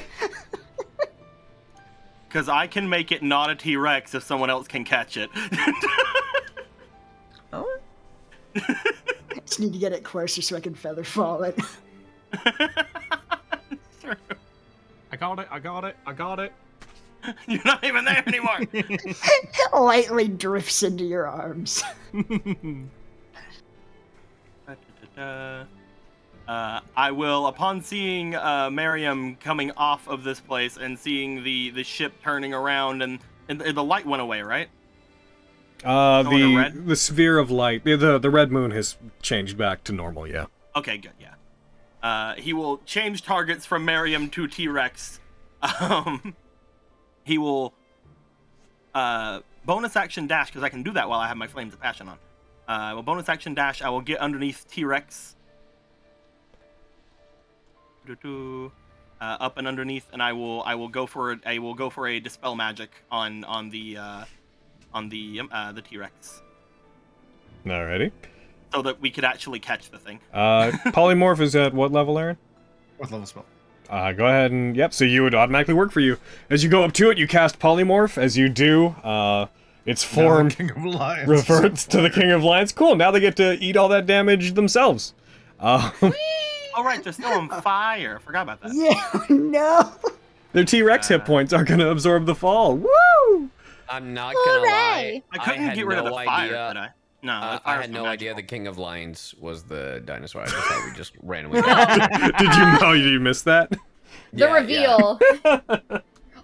Because I can make it not a T-Rex if someone else can catch it. Oh. Just need to get it closer so I can feather fall it. I got it. You're not even there anymore. Lightly drifts into your arms. I will, upon seeing Miriam coming off of this place and seeing the ship turning around and the light went away, right? Going to red? The sphere of light, the red moon has changed back to normal, yeah. Okay, good, yeah. He will change targets from Miriam to T-Rex. He will bonus action dash, because I can do that while I have my Flames of Passion on. Well, bonus action dash, I will get underneath T-Rex. up and underneath, and I will go for a dispel magic on the T-Rex. Alrighty. So that we could actually catch the thing. Polymorph is at what level, Aaron? What level spell? Go ahead and yep. So you would automatically work for you as you go up to it. You cast Polymorph. As you do, its form reverts to the King of Lions. Cool. Now they get to eat all that damage themselves. Oh right, they're still on fire. Forgot about that. Yeah, no. Their T-Rex hit points are gonna absorb the fall. Woo! I'm not gonna lie. I couldn't get rid of the fire, did I? No, I had no idea the King of Lions was the dinosaur. I just thought we just randomly got it. Did you know you missed that? The reveal.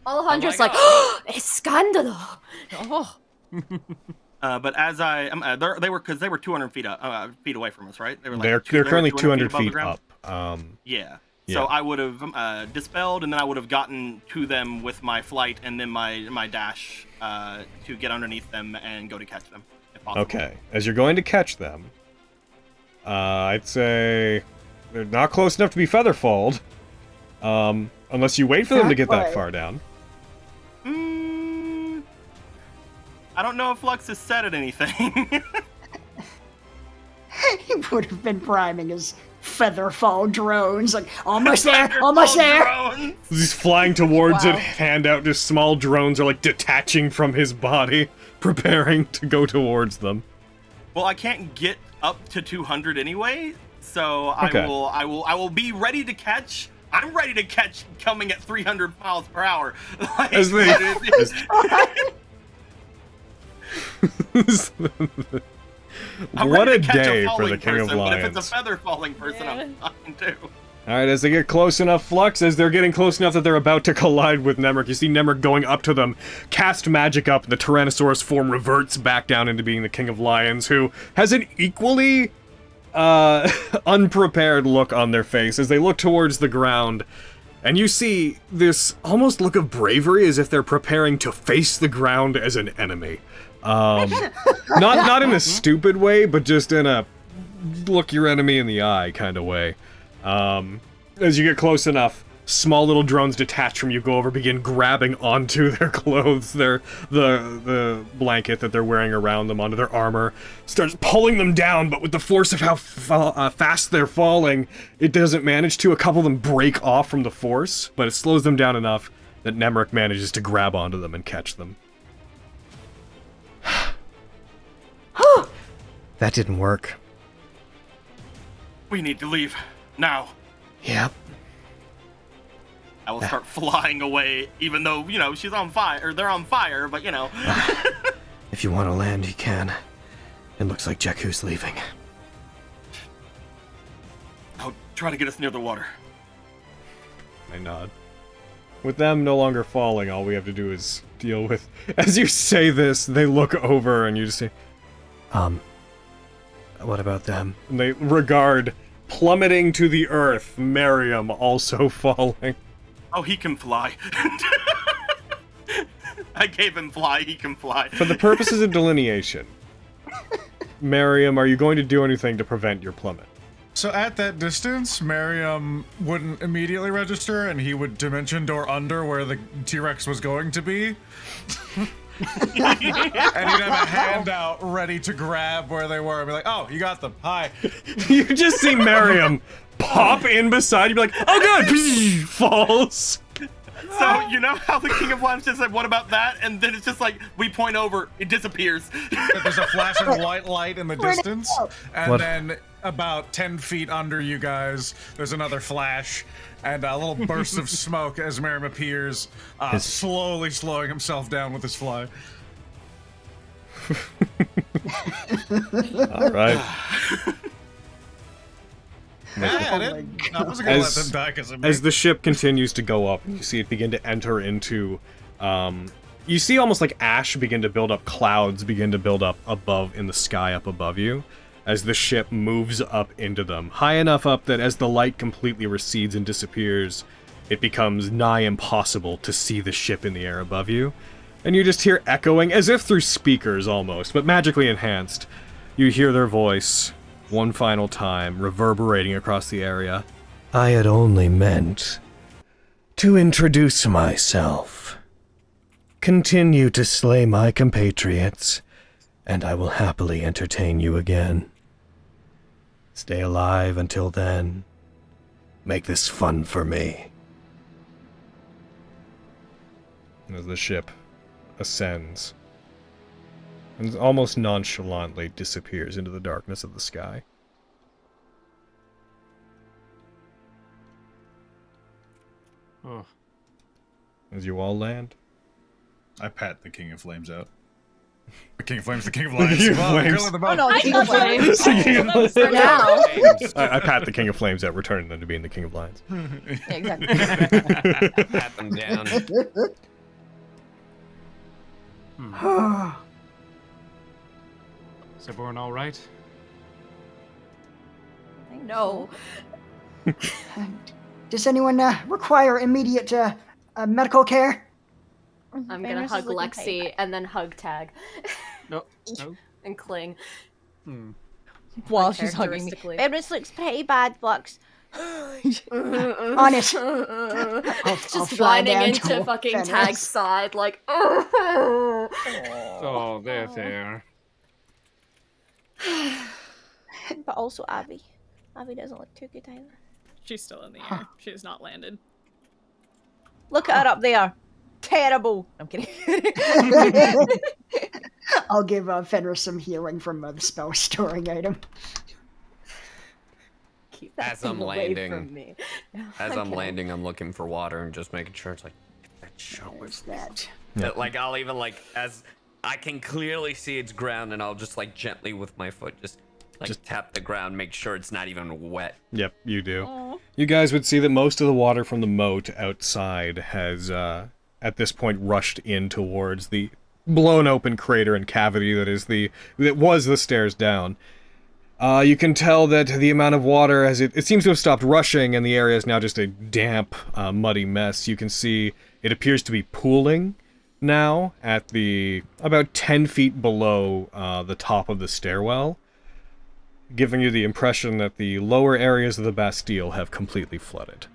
All hunters like, escándalo. Oh. But as they were 200 feet away from us, right? They were like they're currently 200 feet feet above the up. ground? Yeah. So I would have dispelled, and then I would have gotten to them with my flight and then my dash to get underneath them and go to catch them, if possible. Okay. As you're going to catch them, I'd say they're not close enough to be featherfalled, unless you wait for them to get that far down. I don't know if Flux has said it anything. He would have been priming his featherfall drones, like, almost there, almost there. He's flying towards it, hand out, just small drones are like detaching from his body, preparing to go towards them. Well, I can't get up to 200 anyway, so Okay. I will be ready to catch. I'm ready to catch coming at 300 miles per hour. Like, As they- I'm What ready a to catch day for falling the King of person, But if Lions. it's a feather falling person, I'm fine too. Alright, as they get close enough, Flux, as they're getting close enough that they're about to collide with Nemric, you see Nemric going up to them, cast magic up, and the Tyrannosaurus form reverts back down into being the King of Lions, who has an equally unprepared look on their face as they look towards the ground. And you see this almost look of bravery as if they're preparing to face the ground as an enemy. Not in a stupid way, but just in a look your enemy in the eye kind of way. As you get close enough, small little drones detach from you, go over, begin grabbing onto their clothes, the blanket that they're wearing around them, onto their armor, starts pulling them down, but with the force of how fast they're falling, it doesn't manage to. A couple of them break off from the force, but it slows them down enough that Nemric manages to grab onto them and catch them. That didn't work. We need to leave now. Yep. I will start flying away, even though, you know, she's on fire, or they're on fire, but, you know. If you want to land, you can. It looks like Jakku's leaving. I'll try to get us near the water. I nod. With them no longer falling, all we have to do is deal with... As you say this, they look over and you just say, what about them? and they regard plummeting to the earth, Miriam also falling. Oh, he can fly. I gave him fly, he can fly. For the purposes of delineation, Miriam, are you going to do anything to prevent your plummet? So at that distance, Miriam wouldn't immediately register, and he would dimension door under where the T-Rex was going to be. And he'd have a hand out ready to grab where they were and be like, oh, you got them, hi. You just see Miriam pop in beside you, be like, oh god, falls. So, you know how the King of Lions just said, what about that? And then it's just like, we point over, it disappears. There's a flashing white light in the distance, and What? then about 10 feet under you guys, there's another flash, and a little burst of smoke as Miriam appears, slowly slowing himself down with his fly. Alright. I wasn't gonna let them die because of me. As the ship continues to go up, you see it begin to enter into, you see almost like ash begin to build up, clouds begin to build up above, in the sky up above you, as the ship moves up into them. High enough up that as the light completely recedes and disappears, it becomes nigh impossible to see the ship in the air above you. And you just hear echoing, as if through speakers almost, but magically enhanced. You hear their voice, one final time, reverberating across the area. I had only meant to introduce myself. Continue to slay my compatriots, and I will happily entertain you again. Stay alive until then. Make this fun for me. As the ship ascends and almost nonchalantly disappears into the darkness of the sky. Oh. As you all land. I pat the King of Flames out. The King of Flames, the King of Lions. King of Well, the Flames. girl in the Oh boat. no, the King of Flames. The King of Flames. For now. I pat the King of Flames out, returning them to being the King of Lions. Yeah, exactly. Pat them down. Is everyone all right? No. Does anyone require immediate medical care? I'm gonna Fenris is hug looking Lexi and then hug Tag. No. No. And cling. While she's hugging me. Uncharacteristically. Fenris looks pretty bad, Flux. On it. I'll Just fly whining down into to fucking Fenris. Tag's side, like. Oh, there. But also Abby. Abby doesn't look too good either. She's still in the air. She has not landed. Look at her up there. Terrible. I'm kidding. I'll give Fenris some healing from the spell storing item. Keep that As I'm thing away landing, from me. As I'm Okay. landing, I'm looking for water and just making sure it's like that show There's that. that, like I'll even like as I can clearly see its ground, and I'll just like gently with my foot just tap the ground, make sure it's not even wet. Yep, you do. You guys would see that most of the water from the moat outside has, at this point, rushed in towards the blown open crater and cavity that was the stairs down. You can tell that the amount of water, as it seems to have stopped rushing, and the area is now just a damp, muddy mess. You can see it appears to be pooling now at about 10 feet below the top of the stairwell, giving you the impression that the lower areas of the Bastille have completely flooded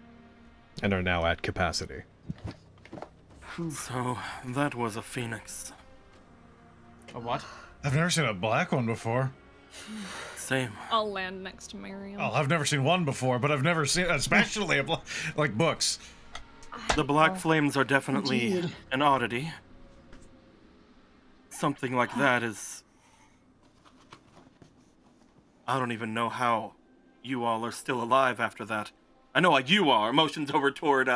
and are now at capacity. So, that was a phoenix. A what? I've never seen a black one before. Same. I'll land next to Miriam. Oh, I've never seen one before, but I've never seen, especially like books. The black flames are definitely Indeed. an oddity. Something like that is... I don't even know how you all are still alive after that. I know you are. Motions over toward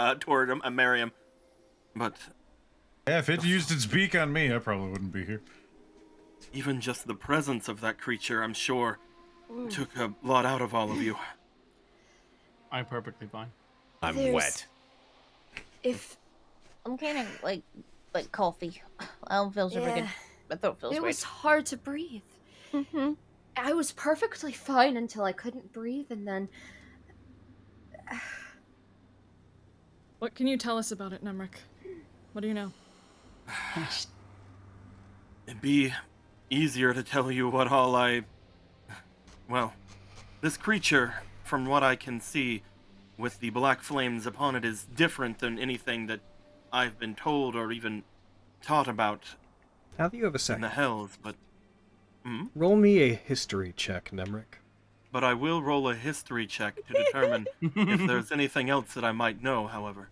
Miriam. But Yeah, if it used its beak on me, I probably wouldn't be here. even just the presence of that creature, I'm sure, took a lot out of all of you. I'm perfectly fine. I'm There's- wet. If I'm kind of like coffee. I don't feel super good. Yeah. My throat feels it weird. was hard to breathe. Mm-hmm. I was perfectly fine until I couldn't breathe, and then What can you tell us about it, Nemric? What do you know? It'd be easier to tell you what all well, this creature, from what I can see, with the black flames upon it, is different than anything that I've been told or even taught about Now that you have a in second, the hells, but... roll me a history check, Nemric. But I will roll a history check to determine if there's anything else that I might know, however.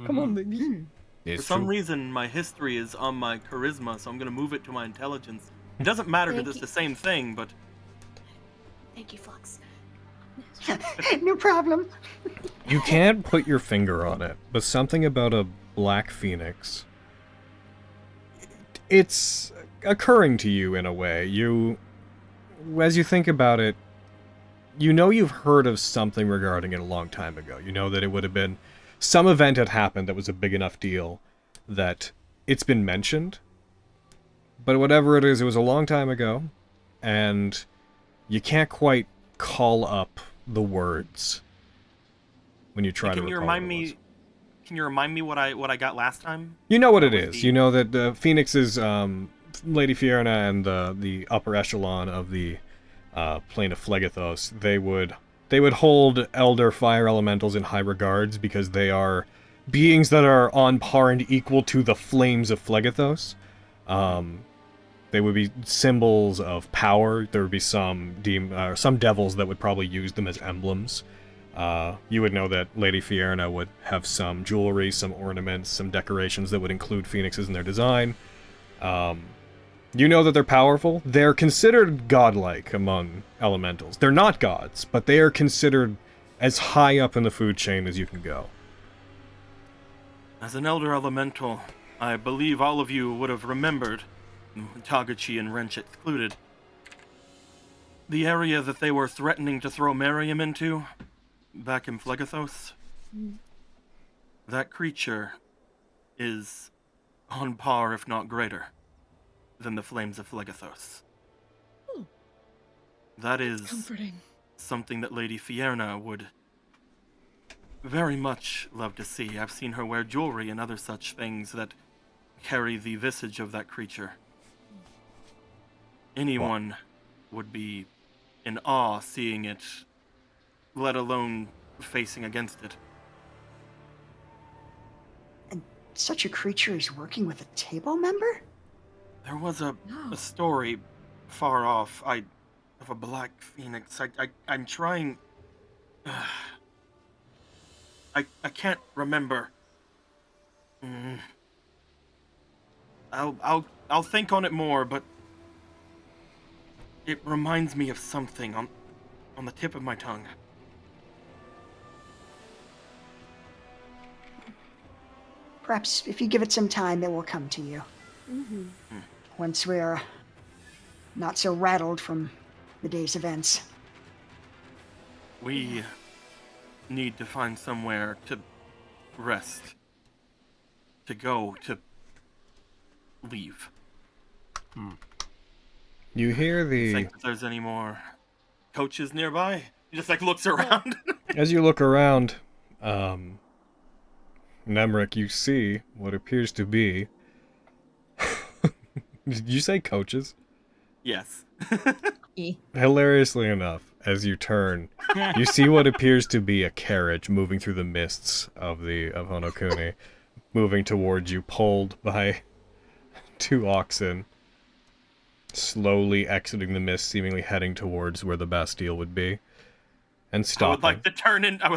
Come on, baby. For some reason, my history is on my charisma, so I'm going to move it to my intelligence. It doesn't matter because Thank it's the same thing, but thank you, Flux. No problem. You can't put your finger on it, but something about a black phoenix. It's occurring to you in a way. As you think about it, you know you've heard of something regarding it a long time ago. You know that it would have been some event had happened that was a big enough deal that it's been mentioned. But whatever it is, it was a long time ago, and you can't quite call up the words when you try to can you recall remind what it was. me? Can you remind me what I got last time? You know what it was is. the- You know that Phoenix is Lady Fiona and the upper echelon of the plane of Phlegethos. they would hold elder fire elementals in high regards because they are beings that are on par and equal to the flames of Phlegethos. They would be symbols of power. There would be some devils that would probably use them as emblems. You would know that Lady Fierna would have some jewelry, some ornaments, some decorations that would include phoenixes in their design. You know that they're powerful. They're considered godlike among elementals. They're not gods, but they are considered as high up in the food chain as you can go. As an elder elemental, I believe all of you would have remembered, Tagachi and Wrench excluded, the area that they were threatening to throw Miriam into, back in Phlegethos. That creature is on par, if not greater, than the flames of Phlegethos. That is Comforting. something that Lady Fierna would very much love to see. I've seen her wear jewelry and other such things that carry the visage of that creature. Anyone would be in awe seeing it, let alone facing against it. And such a creature is working with a table member? There was a story far off of a black phoenix. I'm trying. I can't remember. I'll think on it more, but it reminds me of something on the tip of my tongue. Perhaps if you give it some time, it will come to you. Once we're not so rattled from the day's events. We need to find somewhere to rest. To go, to leave. You hear the... Think if there's any more coaches nearby? He just looks around. As you look around, Nemric, you see what appears to be... Did you say coaches? Yes. Hilariously enough, as you turn, you see what appears to be a carriage moving through the mists of Honokuni, moving towards you, pulled by 2 oxen, slowly exiting the mist, seemingly heading towards where the Bastille would be, and stopping. I would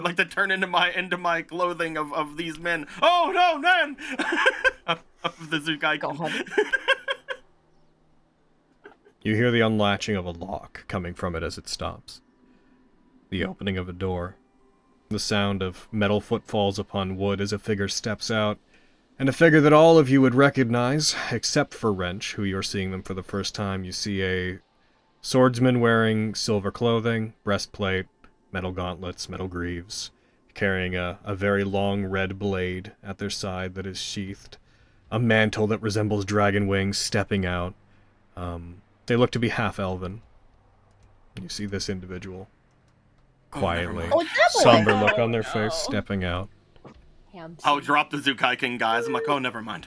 like to turn into my clothing of these men. Oh no, man! Of the Zukai. You hear the unlatching of a lock coming from it as it stops. The opening of a door. The sound of metal footfalls upon wood as a figure steps out, and a figure that all of you would recognize, except for Wrench, who you're seeing them for the first time. You see a swordsman wearing silver clothing, breastplate, metal gauntlets, metal greaves, carrying a very long red blade at their side that is sheathed, a mantle that resembles dragon wings stepping out. They look to be half-elven. You see this individual, quietly, somber look on their face, stepping out. I'll drop the Zukai King, guys. I'm like, oh, never mind.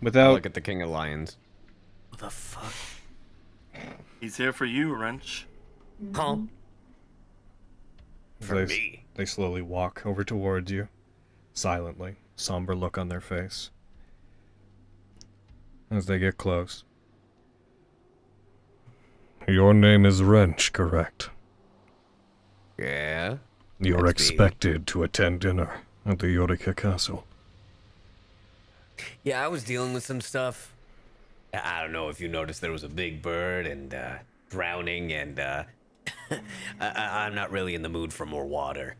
Without... Look at the King of Lions. What the fuck? He's here for you, Wrench. Huh? For They, me? they slowly walk over towards you, silently, somber look on their face. As they get close. Your name is Wrench, correct? Yeah. You're expected to attend dinner at the Yorika Castle. Yeah, I was dealing with some stuff. I don't know if you noticed there was a big bird and drowning, and I'm not really in the mood for more water.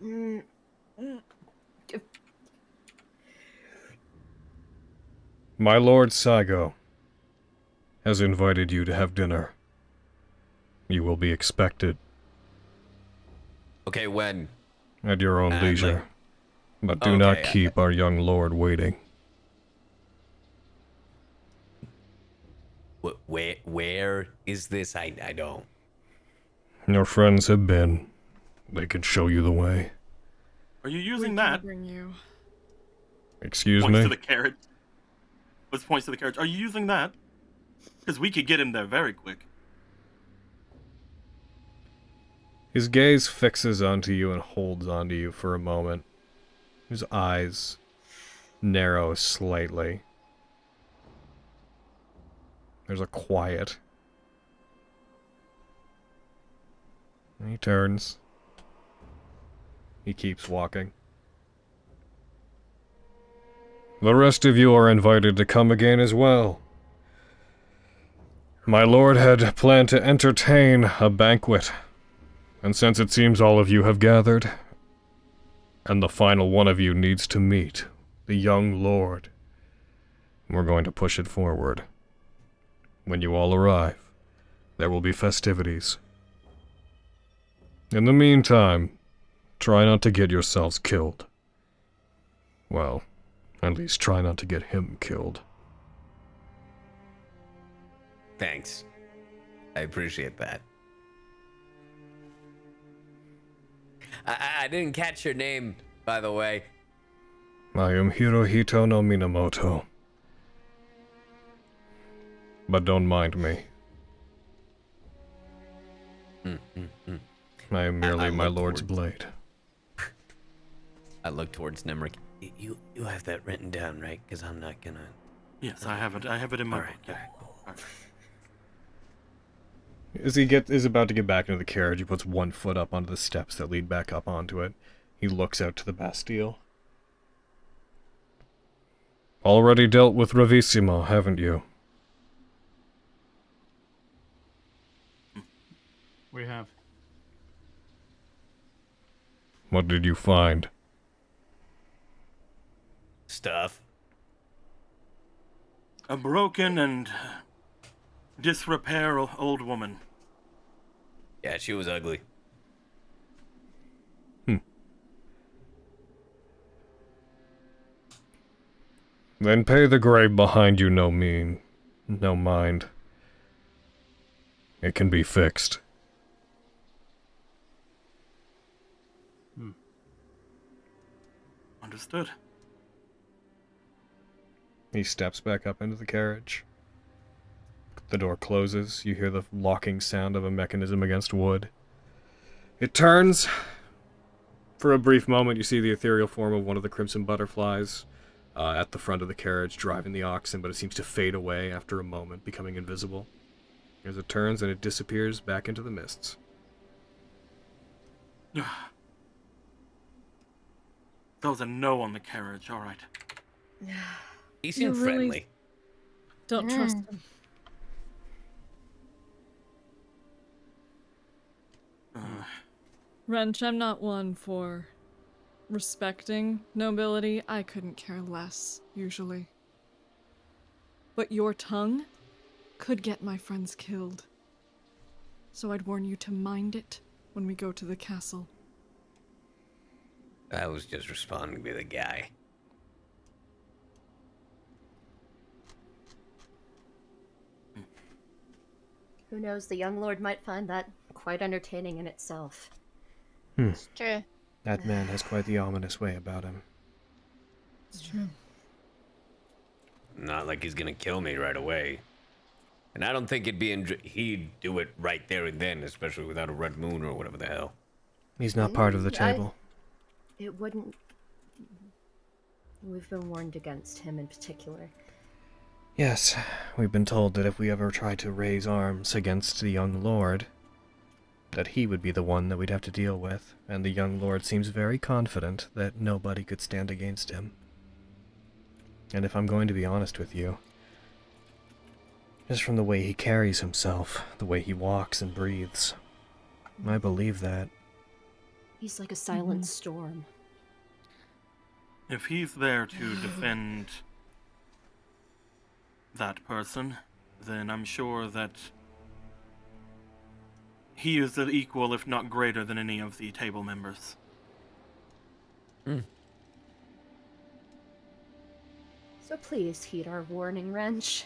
My Lord Saigo has invited you to have dinner. You will be expected. Okay, when? At your own leisure. But do not keep our young lord waiting. Where is this? I don't. Your friends have been. They can show you the way. Are you using that? Bring you. Excuse Points me? to the carriage. What's points to the carriage? Are you using that? Because we could get him there very quick. His gaze fixes onto you and holds onto you for a moment. His eyes narrow slightly. There's a quiet. And he turns. He keeps walking. The rest of you are invited to come again as well. My lord had planned to entertain a banquet, and since it seems all of you have gathered, and the final one of you needs to meet the young lord, we're going to push it forward. When you all arrive, there will be festivities. In the meantime, try not to get yourselves killed. Well, at least try not to get him killed. Thanks. I appreciate that. I didn't catch your name, by the way. I am Hirohito no Minamoto. But don't mind me. I am merely my lord's blade. I look towards Nemric. You have that written down, right? Because I'm not gonna... Yes, I have it. I have it in my book. Yeah. All right. As he is about to get back into the carriage, he puts one foot up onto the steps that lead back up onto it. He looks out to the Bastille. Already dealt with Ravissimo, haven't you? We have. What did you find? Stuff. A broken and disrepair old woman. Yeah, she was ugly. Then pay the grave behind you no mind. It can be fixed. Understood. He steps back up into the carriage. The door closes. You hear the locking sound of a mechanism against wood. It turns. For a brief moment, you see the ethereal form of one of the crimson butterflies at the front of the carriage, driving the oxen, but it seems to fade away after a moment, becoming invisible. As it turns and it disappears back into the mists. That was a no on the carriage, alright. He seemed friendly. Don't trust him. Wrench, I'm not one for respecting nobility. I couldn't care less, usually. But your tongue could get my friends killed. So I'd warn you to mind it when we go to the castle. I was just responding to be the guy. Who knows, the young lord might find that quite entertaining in itself. It's true. That man has quite the ominous way about him. It's true. Not like he's gonna kill me right away. And I don't think he'd do it right there and then, especially without a red moon or whatever the hell. He's not part of the table. It wouldn't... We've been warned against him in particular. Yes, we've been told that if we ever tried to raise arms against the young lord, that he would be the one that we'd have to deal with, and the young lord seems very confident that nobody could stand against him. And if I'm going to be honest with you, just from the way he carries himself, the way he walks and breathes, I believe that. He's like a silent storm. If he's there to defend that person, then I'm sure that he is an equal, if not greater, than any of the table members. So please heed our warning, Wrench.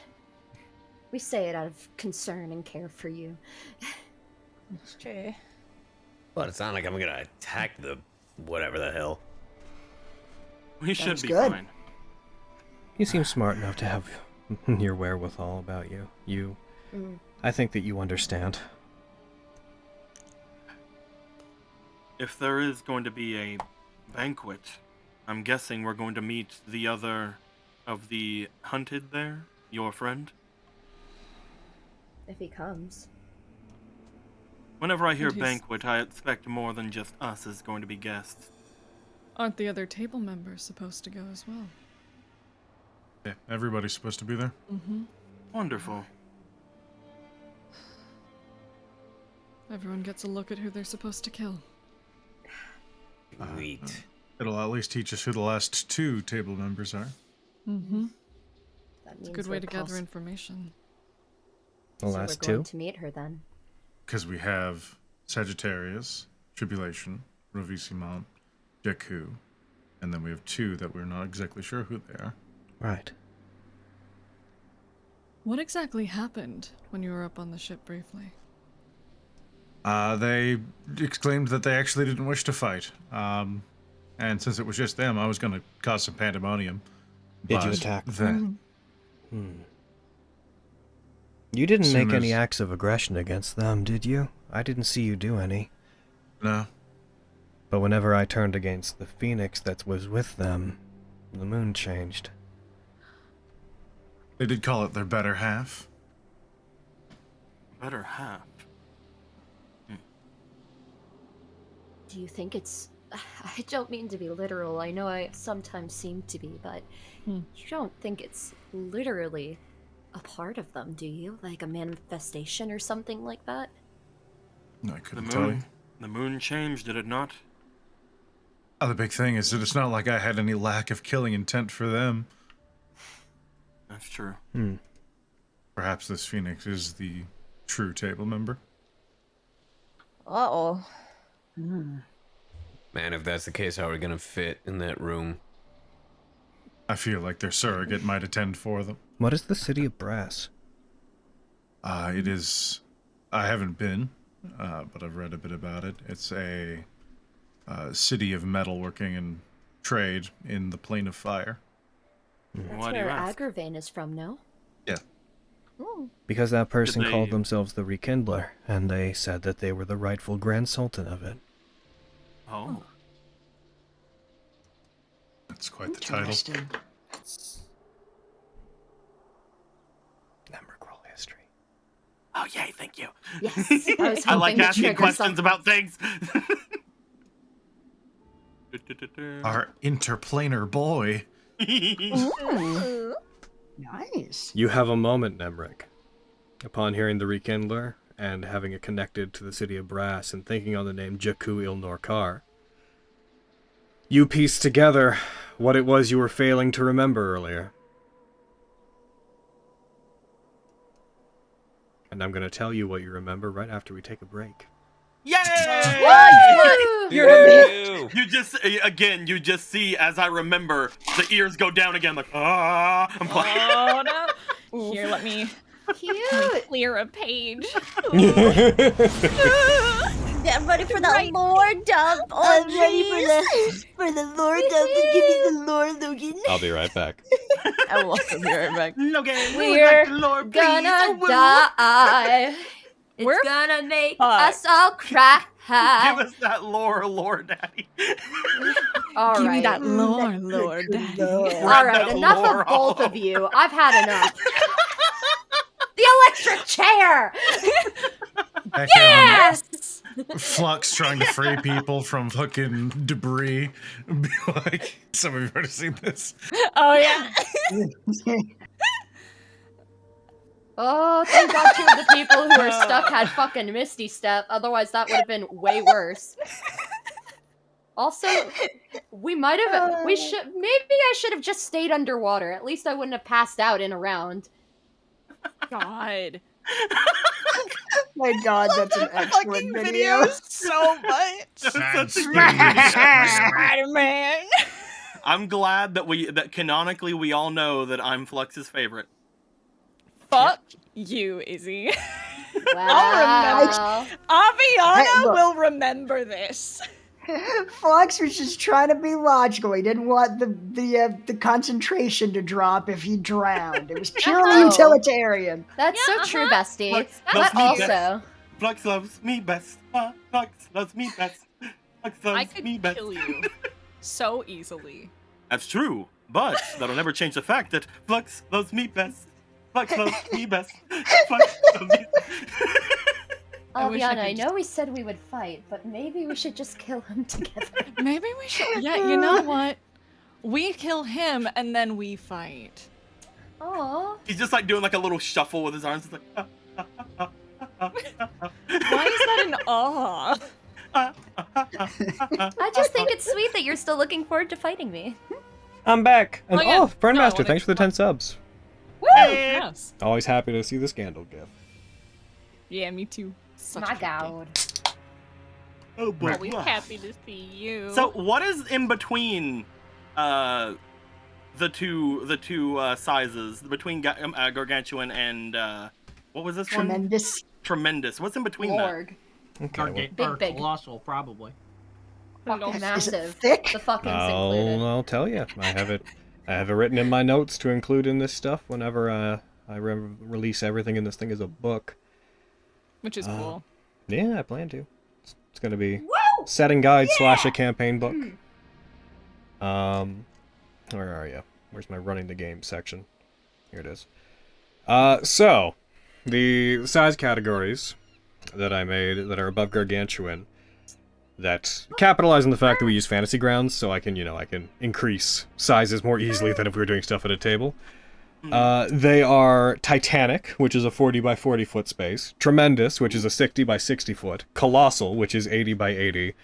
We say it out of concern and care for you. It's true. Well, it's not like I'm gonna attack the whatever the hell. We should Sounds be good. fine. You seem smart enough to have your wherewithal about you. I think that you understand. if there is going to be a banquet, I'm guessing we're going to meet the other of the hunted there, your friend? If he comes. Whenever I hear And he's- banquet, I expect more than just us as going to be guests. Aren't the other table members supposed to go as well? Yeah, everybody's supposed to be there. Mm-hmm. Wonderful. Everyone gets a look at who they're supposed to kill. Sweet. It'll at least teach us who the last 2 table members are. Mm-hmm. That It's a means good way we're to gather close. information. The So last we're going 2? to meet her then. Because we have Sagittarius, Tribulation, Ravissement, Jakku, and then we have 2 that we're not exactly sure who they are. Right. What exactly happened when you were up on the ship briefly? They exclaimed that they actually didn't wish to fight. And since it was just them, I was going to cause some pandemonium. Did you But attack then- You didn't Soon make any as- acts of aggression against them, did you? I didn't see you do any. No. But whenever I turned against the phoenix that was with them, the moon changed. They did call it their better half. Better half. Do you think it's... I don't mean to be literal, I know I sometimes seem to be, but you don't think it's literally a part of them, do you? Like a manifestation or something like that? I The couldn't tell you. moon. The moon changed, did it not? Oh, the big thing is that it's not like I had any lack of killing intent for them. That's true. Perhaps this phoenix is the true table member. Uh-oh. Man, if that's the case, how are we gonna fit in that room? I feel like their surrogate might attend for them. What is the City of Brass? It is... I haven't been, but I've read a bit about it. It's a city of metalworking and trade in the Plane of Fire. That's Why do you where ask? Agravain is from, no? Yeah. Ooh. Because that person they- called themselves the Rekindler, and they said that they were the rightful Grand Sultan of it. Oh. That's quite the title. Interesting. Nemric roll history. Oh, yay, thank you. Yes, I was I like hoping to asking trigger questions something. about things. Our interplanar boy. Nice. You have a moment, Nemric. Upon hearing the Rekindler, and having it connected to the City of Brass, and thinking on the name Jakku Il-Norkar, you piece together what it was you were failing to remember earlier. And I'm going to tell you what you remember right after we take a break. Yay! Ew. You just see as I remember the ears go down again, like I'm playing. Oh no! Here, let me Cute! clear a page. I'm ready for that lore dump. Oh, I'm ready jeez. for the lore dump. Give me the lore, Logan. I'll be right back. I will also be right back. Logan, We're Lord, gonna please. die. It's We're gonna make fucked. us all cry. Give us that lore, Daddy. All Give right. me that lore, Lord. All Grab right, that enough lore of both off. of you. I've had enough. The electric chair. Heck, Yes. Flux trying to free people from fucking debris. Be like, some of you already seen this. Oh yeah. Oh, thank God two of the people who were stuck had fucking Misty Step. Otherwise, that would have been way worse. Also, maybe I should have just stayed underwater. At least I wouldn't have passed out in a round. God. My God, that's an excellent video. so much. Spider-Man. I'm glad that canonically we all know that I'm Flux's favorite. Fuck you, Izzy. Wow. Aviana look. will remember this. Fox was just trying to be logical. He didn't want the concentration to drop if he drowned. It was purely Oh. utilitarian. That's so true, bestie. Flux But loves me also, best. Flux loves me best. Flux loves me best. I could kill you so easily. That's true, but that'll never change the fact that Flux loves me best. Flux loves me best. Flux loves me Aviana, I know we said we would fight, but maybe we should just kill him together. Maybe we should. Yeah, you know what? We kill him and then we fight. Aww. He's just like doing like a little shuffle with his arms. It's like, Why is that an awe? I just think it's sweet that you're still looking forward to fighting me. I'm back. And yeah. Friendmaster, No, thanks for the 10 subs. Woo! Yes. Always happy to see the scandal gif. Yeah, me too. Such My a god. oh boy. Always happy to see you. So what is in between the two sizes between Gargantuan and what was this Tremendous. one? Tremendous. What's in between Lorg. Okay, that? Big. Colossal, probably. Fucking Is it massive. thick? The fucking's included. I'll tell you. I have it written in my notes to include in this stuff whenever I release everything in this thing as a book. Which is cool. Yeah, I plan to. It's gonna be setting guide / a campaign book. Where are you? Where's my running the game section? Here it is. So the size categories that I made that are above Gargantuan that capitalize on the fact that we use fantasy grounds, so I can increase sizes more easily than if we were doing stuff at a table. They are Titanic, which is a 40 by 40 foot space, Tremendous, which is a 60 by 60 foot, Colossal, which is 80 by 80,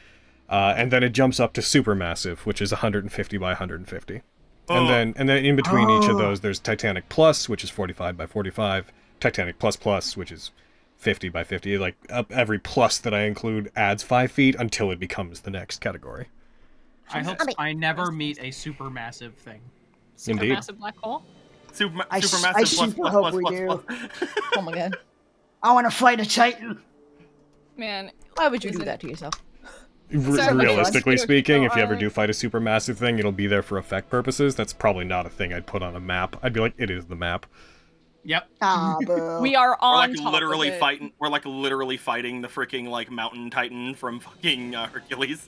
and then it jumps up to Supermassive, which is 150 by 150. And then in between each of those, there's Titanic Plus, which is 45 by 45, Titanic Plus Plus, which is 50 by 50. Like every plus that I include adds 5 feet until it becomes the next category. I hope I never meet a supermassive thing. Indeed. Supermassive black hole? I super hope we do. Oh my god. I want to fight a Titan. Man, why would you do that to yourself? Realistically speaking, if you ever do fight a supermassive thing, it'll be there for effect purposes. That's probably not a thing I'd put on a map. I'd be like, it is the map. Yep. We are on we're like top literally of it. fighting. We're like literally fighting the freaking like mountain titan from fucking Hercules.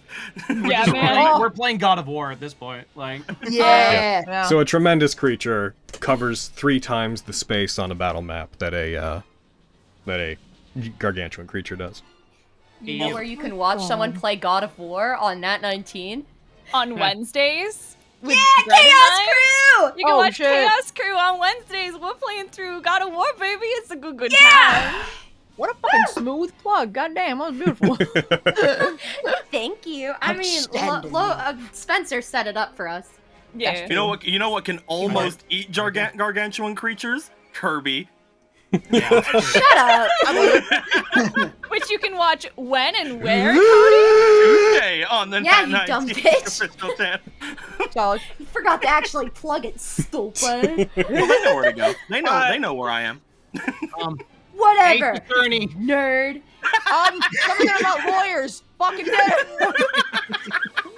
Yeah, man. We're playing God of War at this point. Like. Yeah. So a tremendous creature covers 3 times the space on a battle map that a gargantuan creature does. You know where you can watch someone play God of War on Nat19? On Wednesdays? With Yeah, Brett and Chaos I? Crew! You can Oh, watch shit. Chaos Crew on Wednesdays. We're playing through God of War, baby. It's a good time. What a fucking smooth plug. Goddamn, that was beautiful. Thank you. I mean, Outstanding. Spencer set it up for us. Yeah. You know what can almost eat gargantuan creatures? Kirby. Shut up! Which you can watch when and where, Tuesday on the Yeah, you Nat19 dumb bitch. official channel. Solid. You forgot to actually plug it, stupid. Well, they know where to go. They know where I am. Whatever. Attorney. Nerd. Something about lawyers. Fucking dead.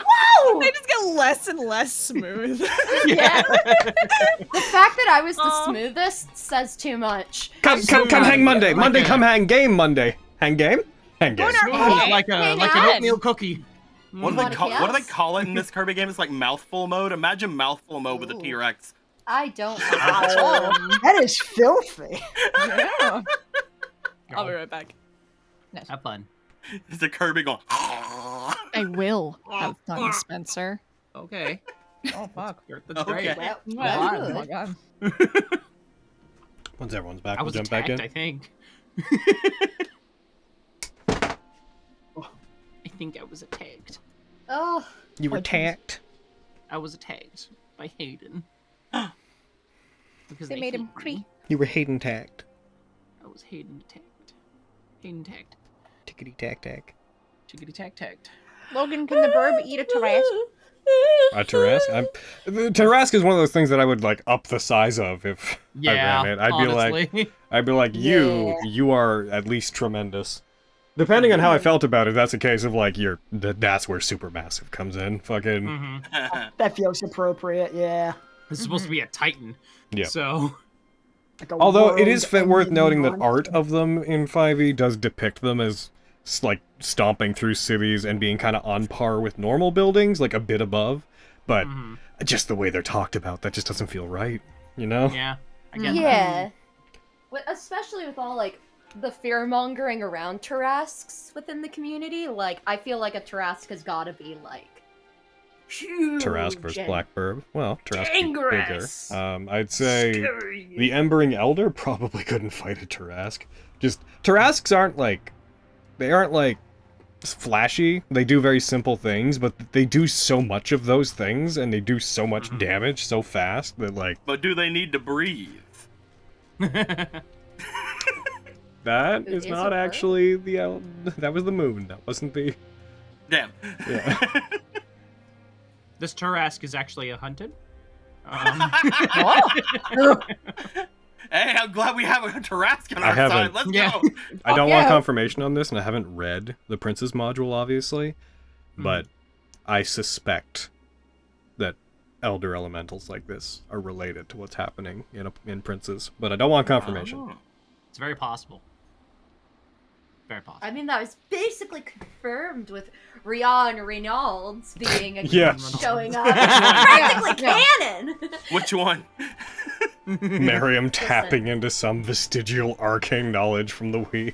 Whoa! They just get less and less smooth. Yeah. The fact that I was the smoothest says too much. Come hang Monday. Monday, come hang game Monday. Hang game? Hang game. Like an oatmeal cookie. What do they call it in this Kirby game? It's like mouthful mode. Imagine mouthful mode with a T-Rex. I don't know. That is filthy. Yeah. I'll be right back. Have fun. It's a Kirby going. I will have fun, Spencer. Okay. Oh, fuck. That's Okay. great. Oh my god. Once everyone's back, I we'll was jump back attacked, in. I think. I think I was attacked. Oh. You were tacked. I was attacked by Hayden. Because They made him hate me. creep. You were Hayden tacked. I was Hayden attacked. Hayden tacked. Tickety tack tack. Chickity tack tacked. Logan, can the burb eat a Tarrasque? A Tarrasque? The Tarrasque is one of those things that I would like up the size of if Yeah, I ran it. honestly. I'd be like, you are at least tremendous. Depending on how I felt about it, that's a case of like that's where Supermassive comes in. Fucking That feels appropriate, yeah. This is supposed to be a Titan. yeah. So Like a Although it world is worth ending noting that monster. art of them in 5e does depict them as like stomping through cities and being kind of on par with normal buildings, like a bit above, but just the way they're talked about, that just doesn't feel right, you know? Yeah, I get that. Yeah. Especially with all, like, the fear-mongering around Tarrasques within the community, like, I feel like a Tarrasque has gotta be, like, huge. Tarrasque versus and Blackbird. Well, Tarrasque is bigger. dangerous. I'd say Scary. the Embering Elder probably couldn't fight a Tarrasque. Just, Tarrasques aren't, like, they aren't, like, flashy. They do very simple things, but they do so much of those things, and they do so much damage so fast that, like... But do they need to breathe? That It is is not a actually the... that was the moon. That wasn't the... Damn. Yeah. This Tarrasque is actually a hunted. Hey, I'm glad we have a Tarrasque on I our haven't- side. Let's Yeah. go. I don't want confirmation on this, and I haven't read the Princess module, obviously, but I suspect that Elder Elementals like this are related to what's happening in Princes, but I don't want confirmation. Oh. It's very possible. Very possible. I mean, that was basically confirmed with Rian Reynolds being a Yeah. showing up. It's practically canon! Which one? Miriam tapping into some vestigial arcane knowledge from the Wii.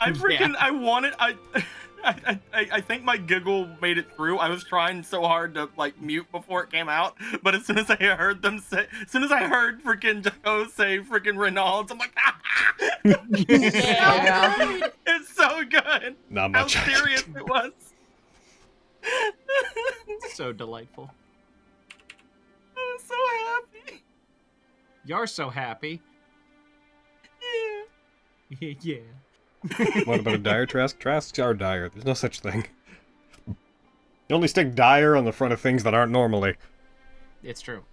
I freaking, I wanted, I think my giggle made it through. I was trying so hard to, like, mute before it came out, but as soon as I heard them say, as soon as I heard freaking Jaco say freaking Reynolds, I'm like, Yeah. It's so good. Not How much. serious it was. So delightful. I'm so happy. You're so happy. Yeah. Yeah. What about a dire Trask? Trasks are dire. There's no such thing. You only stick dire on the front of things that aren't normally. It's true.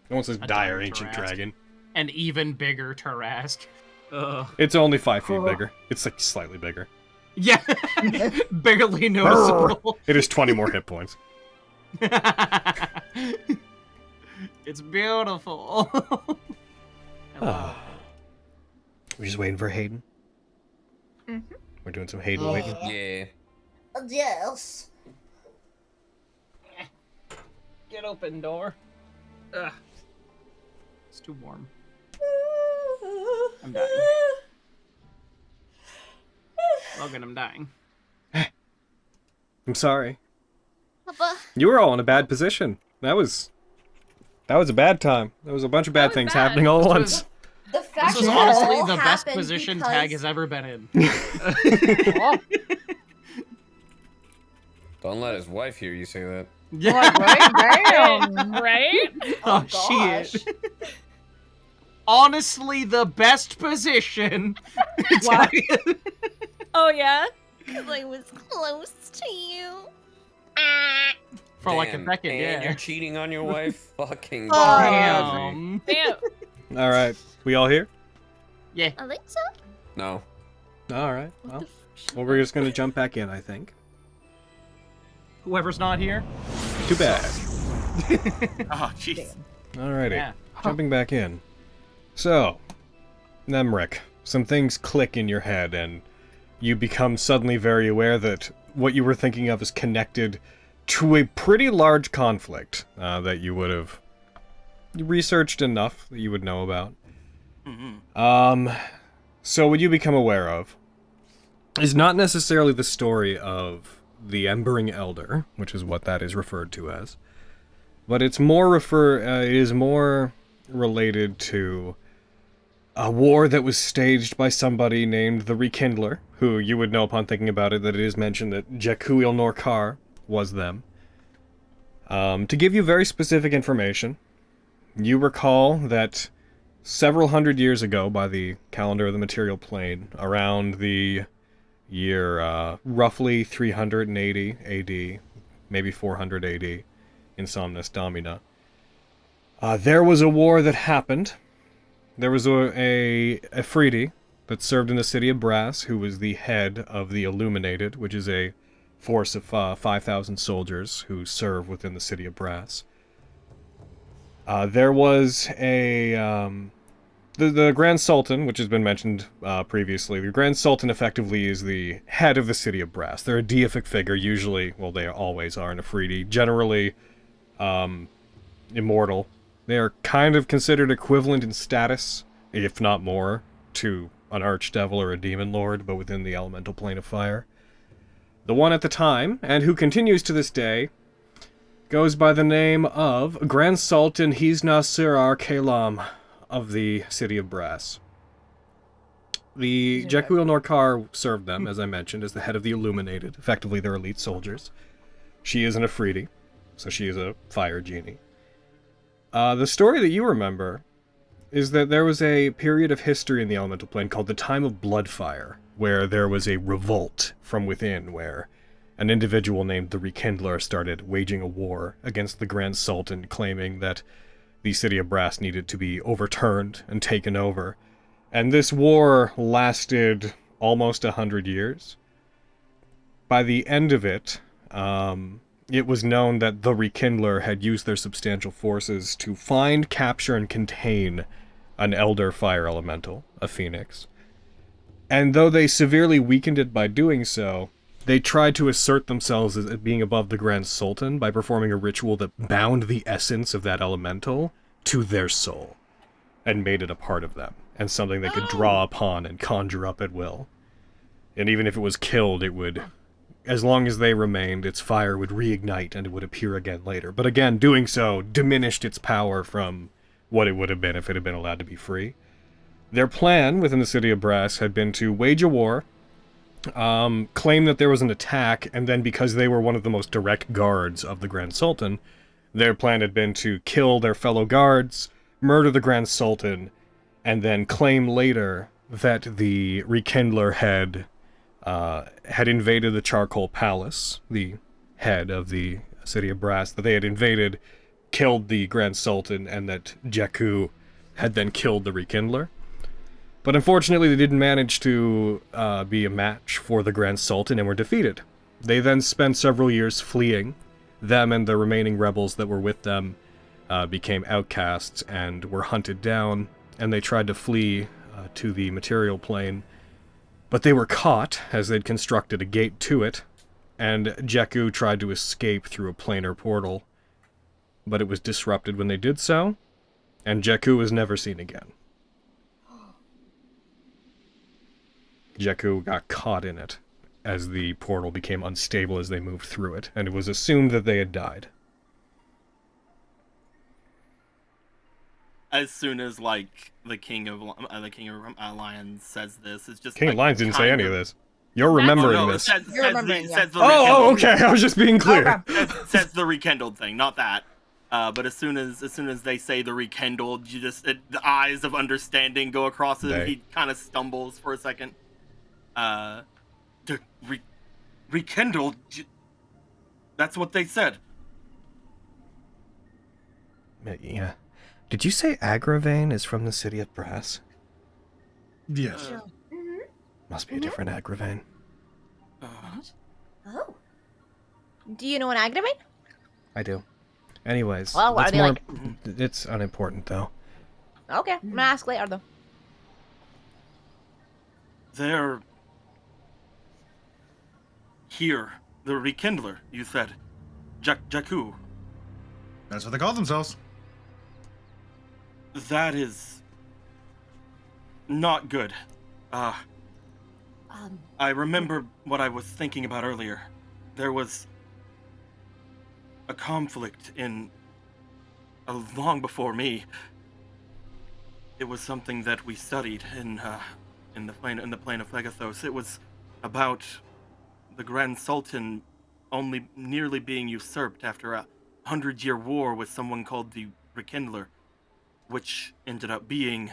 No one says A dire dire ancient Tarrasque. dragon. An even bigger Tarrasque. Ugh. It's only 5 feet bigger. It's like slightly bigger. Yeah. Barely noticeable. It is 20 more hit points. It's beautiful. We're just waiting for Hayden. Mm-hmm. We're doing some Hayden waiting. Yeah. Yes. Get open, door. Ugh. It's too warm. I'm dying. Logan, I'm dying. I'm sorry. Papa. You were all in a bad position. That was a bad time. There was a bunch of bad things happening all at once. The fact This was that honestly all the best happened position because... Tag has ever been in. Don't let his wife hear you say that. Yeah. Right? Oh, gosh. shit. Honestly, the best position. Wow. Oh, yeah? Because I was close to you. For like a Damn, second, and yeah. you're cheating on your wife? Fucking Damn. Damn. All right. We all here? Yeah. I think so. No. All right. Well, we're just going to jump back in, I think. Whoever's not here. Too bad. Oh, jeez. Alrighty. Yeah. Jumping back in. So, Nemric, some things click in your head, and you become suddenly very aware that what you were thinking of is connected to a pretty large conflict that you would have researched enough that you would know about. So what you become aware of is not necessarily the story of the Embering Elder, which is what that is referred to as, but it's more it is more related to a war that was staged by somebody named the Rekindler, who you would know upon thinking about it that it is mentioned that Jekuil Norkar was them. To give you very specific information, you recall that several hundred years ago, by the calendar of the material plane, around the year roughly 380 AD, maybe 400 AD, in Somnus Domina, there was a war that happened. There was a Afridi that served in the city of Brass, who was the head of the Illuminated, which is a force of 5,000 soldiers who serve within the city of Brass. There was a the Grand Sultan, which has been mentioned previously, the Grand Sultan effectively is the head of the City of Brass. They're a deific figure, usually, well, they always are in Afridi, generally immortal. They are kind of considered equivalent in status, if not more, to an Archdevil or a Demon Lord, but within the elemental plane of fire. The one at the time, and who continues to this day, goes by the name of Grand Sultan Hisnasir Ar-Kalam of the City of Brass. The Jekul Norkar served them, as I mentioned, as the head of the Illuminated, effectively their elite soldiers. She is an Afridi, so she is a fire genie. The story that you remember is that there was a period of history in the elemental plane called the Time of Bloodfire, where there was a revolt from within, where an individual named the Rekindler started waging a war against the Grand Sultan, claiming that the City of Brass needed to be overturned and taken over. And this war lasted almost 100 years. By the end of it, it was known that the Rekindler had used their substantial forces to find, capture, and contain an Elder Fire Elemental, a Phoenix. And though they severely weakened it by doing so, they tried to assert themselves as being above the Grand Sultan by performing a ritual that bound the essence of that elemental to their soul, and made it a part of them, and something they could draw upon and conjure up at will. And even if it was killed, it would, as long as they remained, its fire would reignite and it would appear again later. But again, doing so diminished its power from what it would have been if it had been allowed to be free. Their plan within the City of Brass had been to wage a war, claim that there was an attack, and then because they were one of the most direct guards of the Grand Sultan, their plan had been to kill their fellow guards, murder the Grand Sultan, and then claim later that the Rekindler had invaded the Charcoal Palace, the head of the City of Brass, that they had invaded, killed the Grand Sultan, and that Jakku had then killed the Rekindler. But unfortunately, they didn't manage to be a match for the Grand Sultan and were defeated. They then spent several years fleeing. Them and the remaining rebels that were with them became outcasts and were hunted down, and they tried to flee to the material plane. But they were caught, as they'd constructed a gate to it, and Jakku tried to escape through a planar portal. But it was disrupted when they did so, and Jakku was never seen again. Jakku got caught in it, as the portal became unstable as they moved through it, and it was assumed that they had died. As soon as, like, the King of Lions says this, it's just King of like, Lions didn't say any of this. You're remembering this. You're remembering, yeah. Oh, okay, I was just being clear. Says the rekindled thing, not that. But as soon as they say the rekindled, the eyes of understanding go across it. He kind of stumbles for a second. Rekindled. That's what they said. Yeah. Did you say Agravane is from the City of Brass? Yes. Must be a different Agravane. Oh. Do you know an Agravane? I do. Anyways, well, what are they like? It's unimportant, though. Okay, I'm gonna ask later, though. They're here. The Rekindler, you said. Jakku. That's what they call themselves. That is not good. I remember what I was thinking about earlier. There was a conflict long before me. It was something that we studied in the plane of Phagathos. It was about the Grand Sultan only nearly being usurped after a 100-year war with someone called the Rekindler, which ended up being,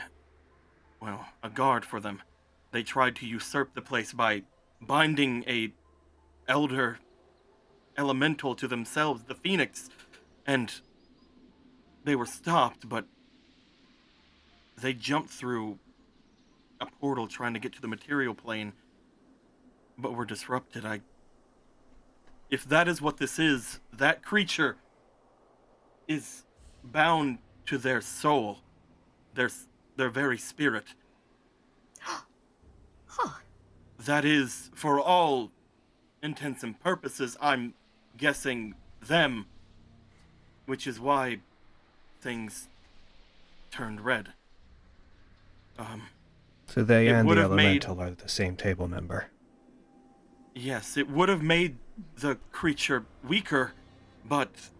well, a guard for them. They tried to usurp the place by binding a elder elemental to themselves, the Phoenix, and they were stopped, but they jumped through a portal trying to get to the material plane, but were disrupted. If that is what this is, that creature is bound to their soul, their their very spirit. Huh. That is, for all intents and purposes, I'm guessing them, which is why things turned red. So they It and the would have made- elemental are the same table member. Yes, it would have made the creature weaker, but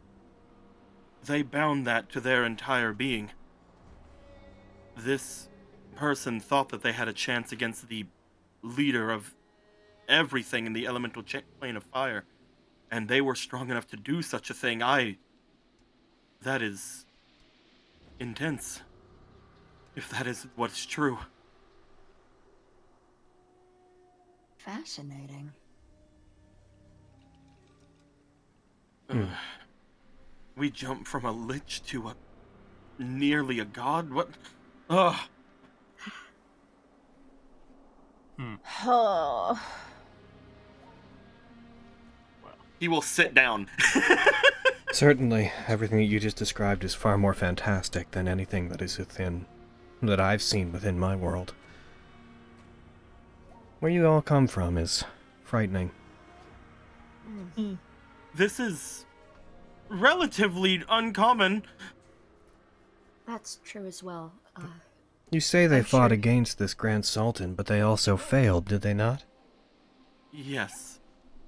they bound that to their entire being. This person thought that they had a chance against the leader of everything in the elemental plane of fire, and they were strong enough to do such a thing. That is intense, if that is what's true. Fascinating. We jumped from a lich to nearly a god? What? Ugh. Oh. He will sit down. Certainly, everything that you just described is far more fantastic than anything that I've seen within my world. Where you all come from is frightening. This is relatively uncommon. That's true as well. You say they I'm fought sure- against this Grand Sultan, but they also failed, did they not? Yes.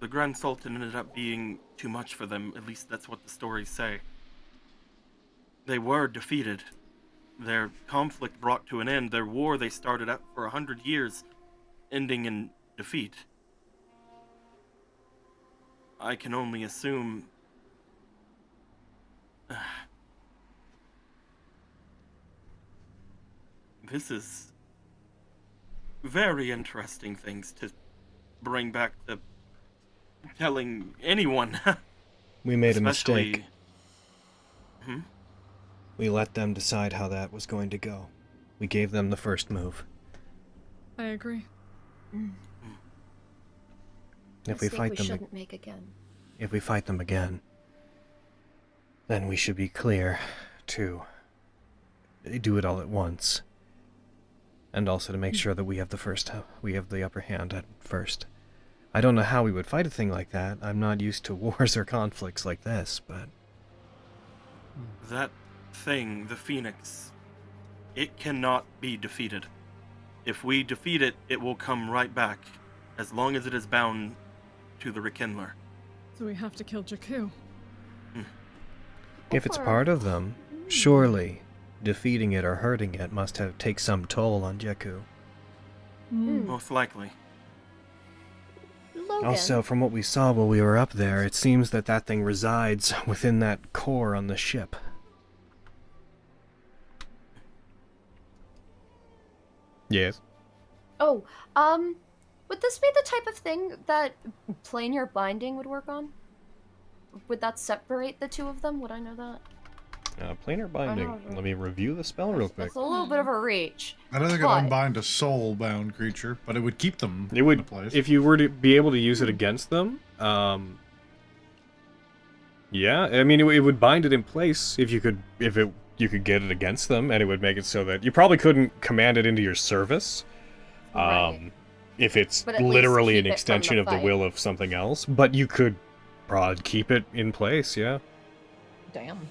The Grand Sultan ended up being too much for them, at least that's what the stories say. They were defeated. Their conflict brought to an end. Their war they started up for 100 years, ending in defeat. I can only assume... This is very interesting things to bring back to telling anyone. We made a Especially- mistake. Hmm? We let them decide how that was going to go. We gave them the first move. I agree. If we Mistake fight them, shouldn't make again. if we fight them again, then we should be clear to do it all at once, and also to make sure that we have the upper hand at first. I don't know how we would fight a thing like that. I'm not used to wars or conflicts like this, but That thing, the Phoenix, it cannot be defeated. If we defeat it, it will come right back, as long as it is bound to the Rekindler. So we have to kill Jakku. if it's part of them, surely defeating it or hurting it must take some toll on Jakku. Most likely. Logan. Also, from what we saw while we were up there, it seems that that thing resides within that core on the ship. Yes. Oh, would this be the type of thing that planar binding would work on? Would that separate the two of them? Would I know that? Planar binding. know. Let me review the spell real quick. It's a little bit of a reach. I don't think it'd But- unbind a soul-bound creature, but it would keep them It would, in place. if you were to be able to use it against them. Yeah, I mean, it would bind it in place if you could get it against them, and it would make it so that you probably couldn't command it into your service. Right. If it's But at least literally keep an it from extension the of the fight. will of something else, but you could probably keep it in place. Yeah. Damn.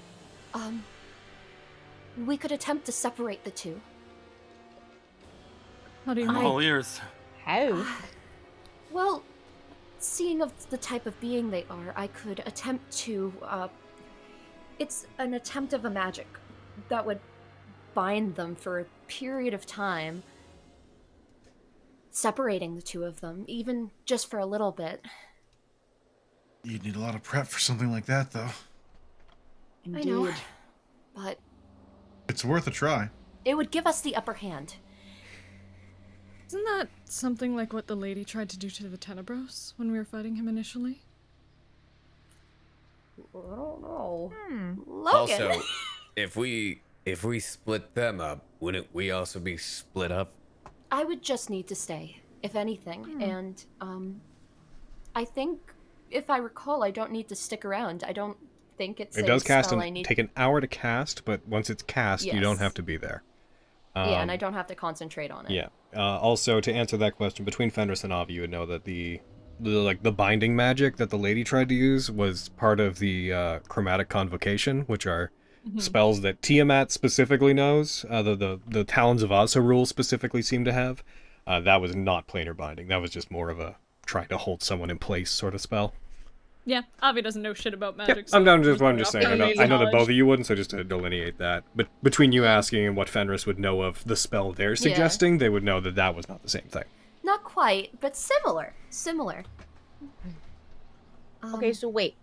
We could attempt to separate the two. How do you I'm mean? all ears. How? Well, seeing of the type of being they are, I could attempt to, it's an attempt of a magic that would bind them for a period of time, separating the two of them, even just for a little bit. You'd need a lot of prep for something like that, though. I know, but It's worth a try. it would give us the upper hand. Isn't that something like what the lady tried to do to the Tenebros when we were fighting him initially? I don't know. Logan! Also, if we split them up, wouldn't we also be split up? I would just need to stay, if anything, and, I think, if I recall, I don't need to stick around. I don't think it's It a does cast spell I need. take an hour to cast, but once it's cast, you don't Yes. have to be there. Yeah, and I don't have to concentrate on it. Yeah. Also, to answer that question, between Fenris and Avi, you would know that the binding magic that the lady tried to use was part of the chromatic convocation, which are spells that Tiamat specifically knows. The Talons of Asa specifically seem to have. That was not planar binding. That was just more of a trying to hold someone in place sort of spell. Yeah, Avi doesn't know shit about magic. Yep, So I'm just saying. I know that knowledge. both of you wouldn't, so just to delineate that. But between you asking and what Fenris would know of the spell they're suggesting, they would know that that was not the same thing. Not quite, but similar. Similar. Okay, so wait.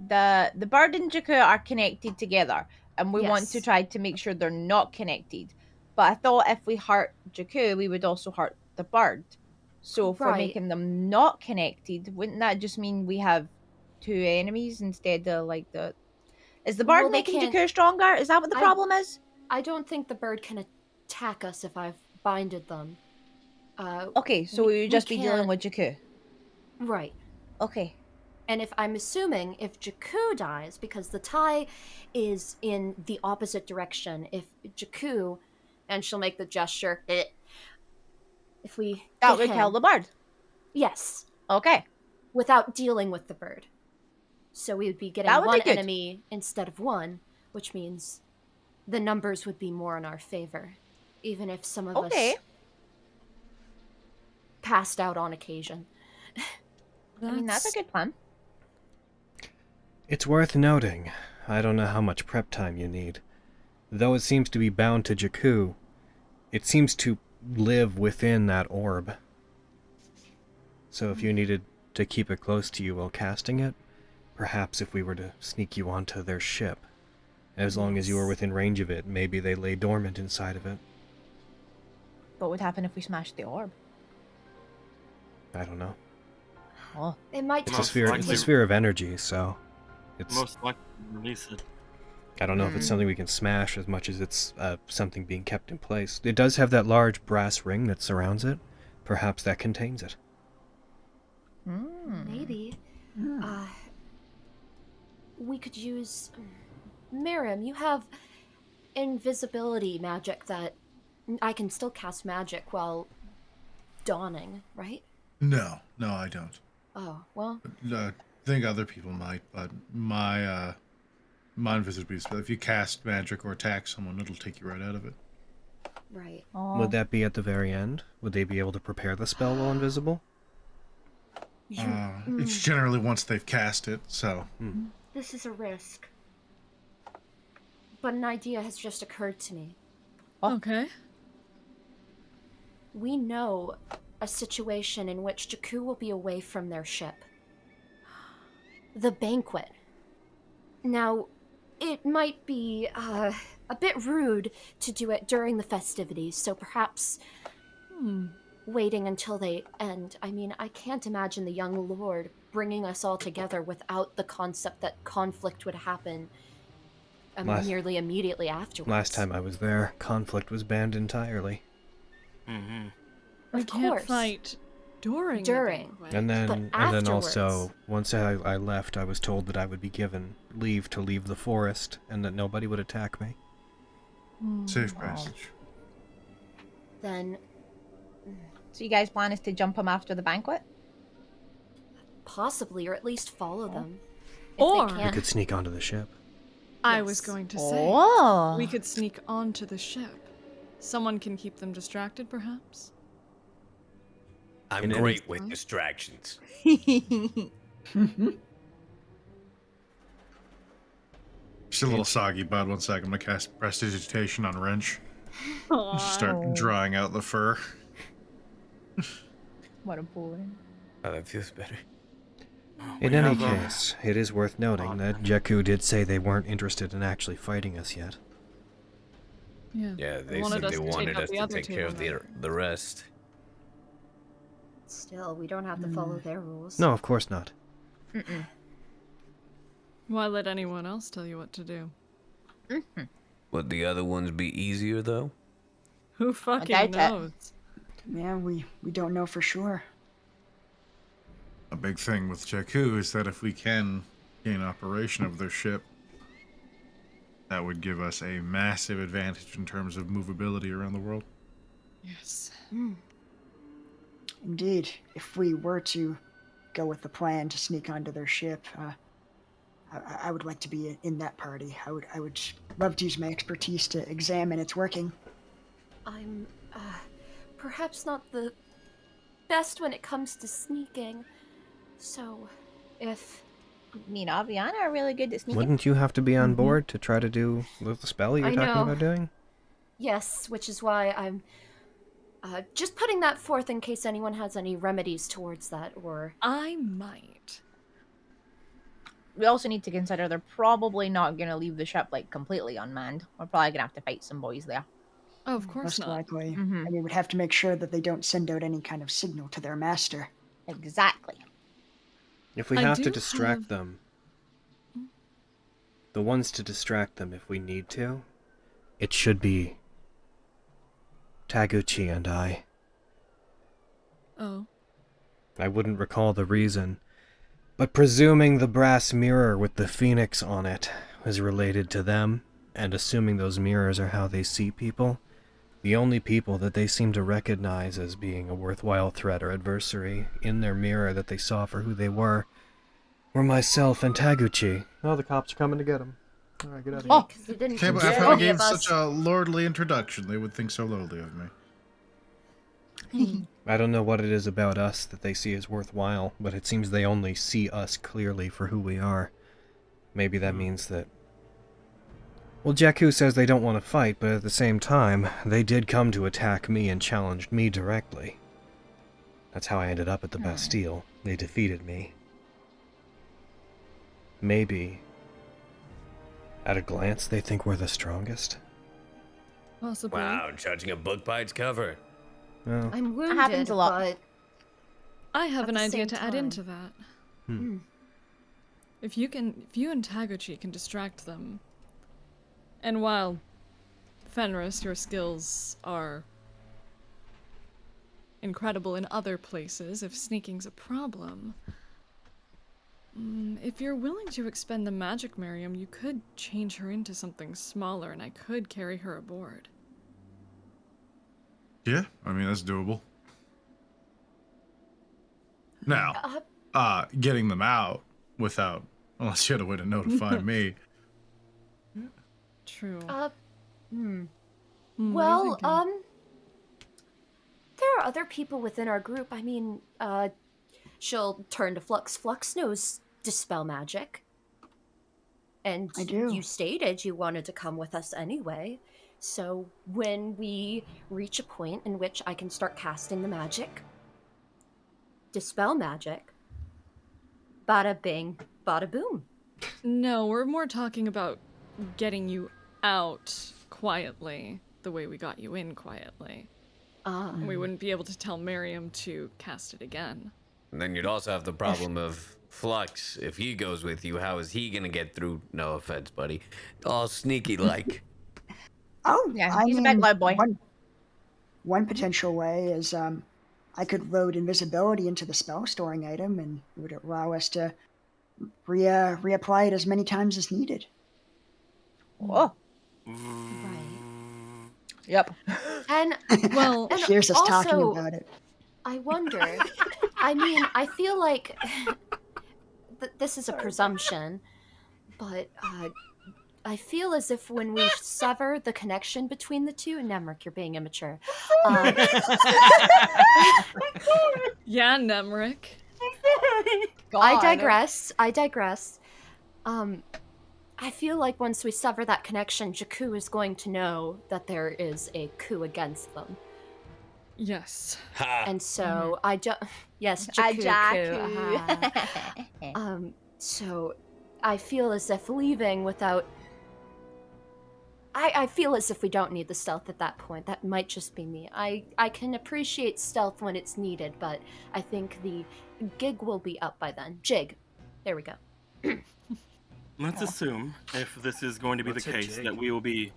The bird and Jakku are connected together, and we want to Yes. try to make sure they're not connected. But I thought if we hurt Jakku, we would also hurt the bird. So if we're Right. making them not connected, wouldn't that just mean we have two enemies instead of like the... Is the bird Well, they making can't- Jakku stronger? Is that what the problem is? I don't think the bird can attack us if I've binded them. Okay, so we would just be dealing can't- with Jakku. Right. Okay. And if I'm assuming if Jakku dies, because the tie is in the opposite direction, if Jakku, and she'll make the gesture, if we That get would kill him- the bird. Yes. Okay. Without dealing with the bird. So we would be getting That would be one good. enemy instead of one, which means the numbers would be more in our favor, even if some of Okay. us passed out on occasion. I mean, that's a good plan. It's worth noting, I don't know how much prep time you need. Though it seems to be bound to Jakku, it seems to live within that orb. So if you needed to keep it close to you while casting it, perhaps if we were to sneak you onto their ship, as long as you were within range of it, maybe they lay dormant inside of it. What would happen if we smashed the orb? I don't know. Oh. It might It's a Most sphere. It's a likely- sphere of energy, so it's. Most likely release it. I don't know if it's something we can smash as much as it's something being kept in place. It does have that large brass ring that surrounds it. Perhaps that contains it. Maybe. We could use... Miriam, you have invisibility magic that I can still cast magic while dawning, right? No, I don't. Oh, well, I think other people might, but my invisibility spell, if you cast magic or attack someone, it'll take you right out of it. right. Would that be at the very end? Would they be able to prepare the spell while invisible? It's generally once they've cast it, so. This is a risk. But an idea has just occurred to me. Okay. We know a situation in which Jakku will be away from their ship. The banquet. Now, it might be a bit rude to do it during the festivities, so perhaps waiting until they end. I mean, I can't imagine the young lord bringing us all together without the concept that conflict would happen nearly immediately afterwards. Last time I was there, conflict was banned entirely. Mm-hmm. We Of can't course. fight during. During. The banquet. And then, But also, afterwards- once I left, I was told that I would be given leave to leave the forest, and that nobody would attack me. Safe passage. Then So you guys' plan is to jump them after the banquet? possibly, or at least follow them. If Or- they We can't. could sneak onto the ship. I was Yes. going to say. Oh. We could sneak onto the ship. Someone can keep them distracted, perhaps? I'm In any- great with distractions. Just a little soggy, bud. 1 second. I'm gonna cast Prestidigitation on Wrench. Aw. Start drawing out the fur. What a boy. Oh, that feels better. In We any have, case, it is worth noting that Jakku did say they weren't interested in actually fighting us yet. Yeah. Yeah, they wanted said us they to take wanted out us the to other take two care of then. the rest. Still, we don't have to follow their rules. No, of course not. Why let anyone else tell you what to do? Would the other ones be easier, though? Who fucking doubt that. knows? Yeah, we don't know for sure. A big thing with Jakku is that if we can gain operation of their ship, That would give us a massive advantage in terms of movability around the world. Yes. Indeed, if we were to go with the plan to sneak onto their ship, I would like to be in that party. I would love to use my expertise to examine its working. I'm perhaps not the best when it comes to sneaking. So, if Me and Aviana are really good at sneaking. Wouldn't you have to be on board to try to do the spell you're I talking know. about doing? yes, which is why I'm just putting that forth in case anyone has any remedies towards that, or I might. We also need to consider they're probably not going to leave the ship, like, completely unmanned. We're probably going to have to fight some boys there. Oh, of course Most not. likely. Mhm. And we would have to make sure that they don't send out any kind of signal to their master. Exactly. If we I have to do distract have- them, the ones to distract them if we need to, it should be Taguchi and I. Oh. I wouldn't recall the reason, but presuming the brass mirror with the phoenix on it is related to them, and assuming those mirrors are how they see people, the only people that they seem to recognize as being a worthwhile threat or adversary in their mirror that they saw for who they were myself and Taguchi. Oh, the cops are coming to get him. Alright, get out of here. yeah, 'cause they didn't Okay, but consider after I any gave of us. such a lordly introduction, they would think so lowly of me. I don't know what it is about us that they see as worthwhile, but it seems they only see us clearly for who we are. Maybe that means that... Well, Jakku says they don't want to fight, but at the same time, they did come to attack me and challenged me directly. That's how I ended up at the Bastille. They defeated me. Maybe, at a glance, they think we're the strongest. Possibly. Wow, judging a book by its cover. Well, I'm wounded, happens a lot. but I have At an the idea same to add time- into that. Hmm. If you and Taguchi can distract them, and while Fenris, your skills are incredible in other places, if sneaking's a problem, if you're willing to expend the magic Miriam, you could change her into something smaller, and I could carry her aboard. Yeah, I mean, that's doable. Now, getting them out without, unless you had a way to notify me. True. well, What are you there are other people within our group. I mean, she'll turn to Flux. Flux knows dispel magic. And I do. you stated you wanted to come with us anyway. So when we reach a point in which I can start casting the magic, dispel magic, bada bing, bada boom. No, we're more talking about getting you out quietly, the way we got you in quietly. We wouldn't be able to tell Miriam to cast it again. And then you'd also have the problem of Flux. If he goes with you, how is he gonna get through? No offense, buddy. All sneaky like. Oh, Yeah, I he's a mean, big loud boy. One potential way is I could load invisibility into the spell storing item, and it would allow us to reapply it as many times as needed. Oh, Right. yep. And Well, and Here's us talking also, about it. I wonder. I mean, I feel like this is a presumption, but I feel as if when we sever the connection between the two, Nemric, you're being immature. yeah, Nemric. I digress. I digress. I feel like once we sever that connection, Jakku is going to know that there is a coup against them. Yes. Ha! And so I don't. Yes, Jakku. coup. So I feel as if leaving without. I feel as if we don't need the stealth at that point. That might just be me. I can appreciate stealth when it's needed, but I think the gig will be up by then. Jig. There we go. Let's assume, if this is going to be What's the a case, jig? that we will be.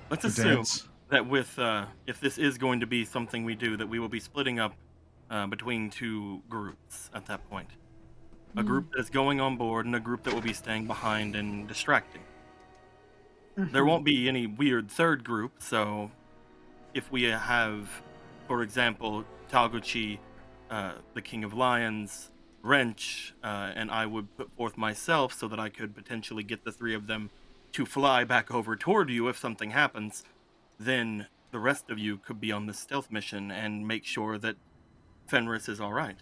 Let's The assume dance. that with, if this is going to be something we do, that we will be splitting up between two groups at that point. A group that is going on board and a group that will be staying behind and distracting. There won't be any weird third group, so if we have, for example, Taguchi, the King of Lions, Wrench, and I would put forth myself so that I could potentially get the three of them to fly back over toward you if something happens, then the rest of you could be on the stealth mission and make sure that Fenris is alright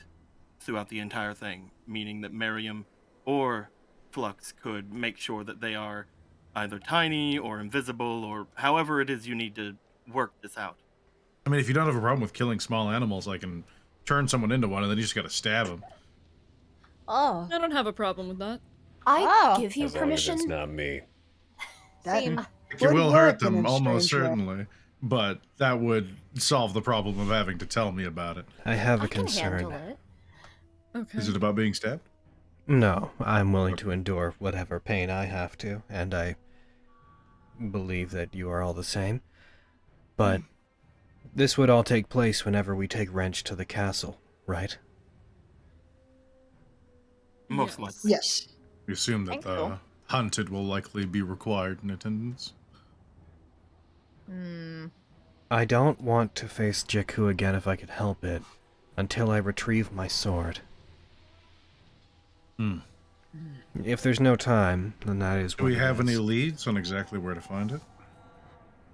throughout the entire thing, meaning that Miriam or Flux could make sure that they are either tiny or invisible or however it is you need to work this out. I mean, if you don't have a problem with killing small animals, I can turn someone into one and then you just gotta stab them. Oh. I don't have a problem with that. I give you As long as permission. it's not me. That Same. You would will hurt work in them, a almost strange way. certainly, but that would solve the problem of having to tell me about it. I have a I can handle concern. it. Okay. Is it about being stabbed? No, I'm willing to endure whatever pain I have to, and I believe that you are all the same. But this would all take place whenever we take Wrench to the castle, right? Most likely. Yes. We assume that Think the so. hunted will likely be required in attendance. I don't want to face Jakku again if I could help it, until I retrieve my sword. If there's no time, then that is Do what we it have is. any leads on exactly where to find it?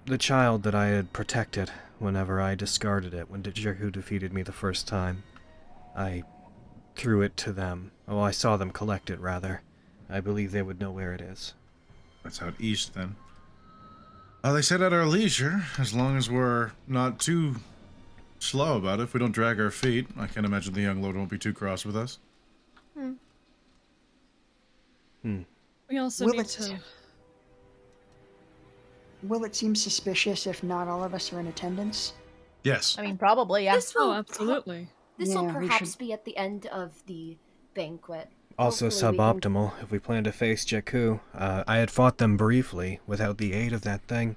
The child that I had protected whenever I discarded it when Jakku defeated me the first time. I threw it to them. Oh, I saw them collect it, rather. I believe they would know where it is. That's out east, then. They said at our leisure, as long as we're not too slow about it, if we don't drag our feet. I can't imagine the young lord won't be too cross with us. We also Will need it- to. Will it seem suspicious if not all of us are in attendance? Yes. I mean, probably, yeah. This will Oh, absolutely. This will Yeah, we perhaps should- be at the end of the banquet. Also Hopefully we can- suboptimal if we plan to face Jakku. I had fought them briefly without the aid of that thing.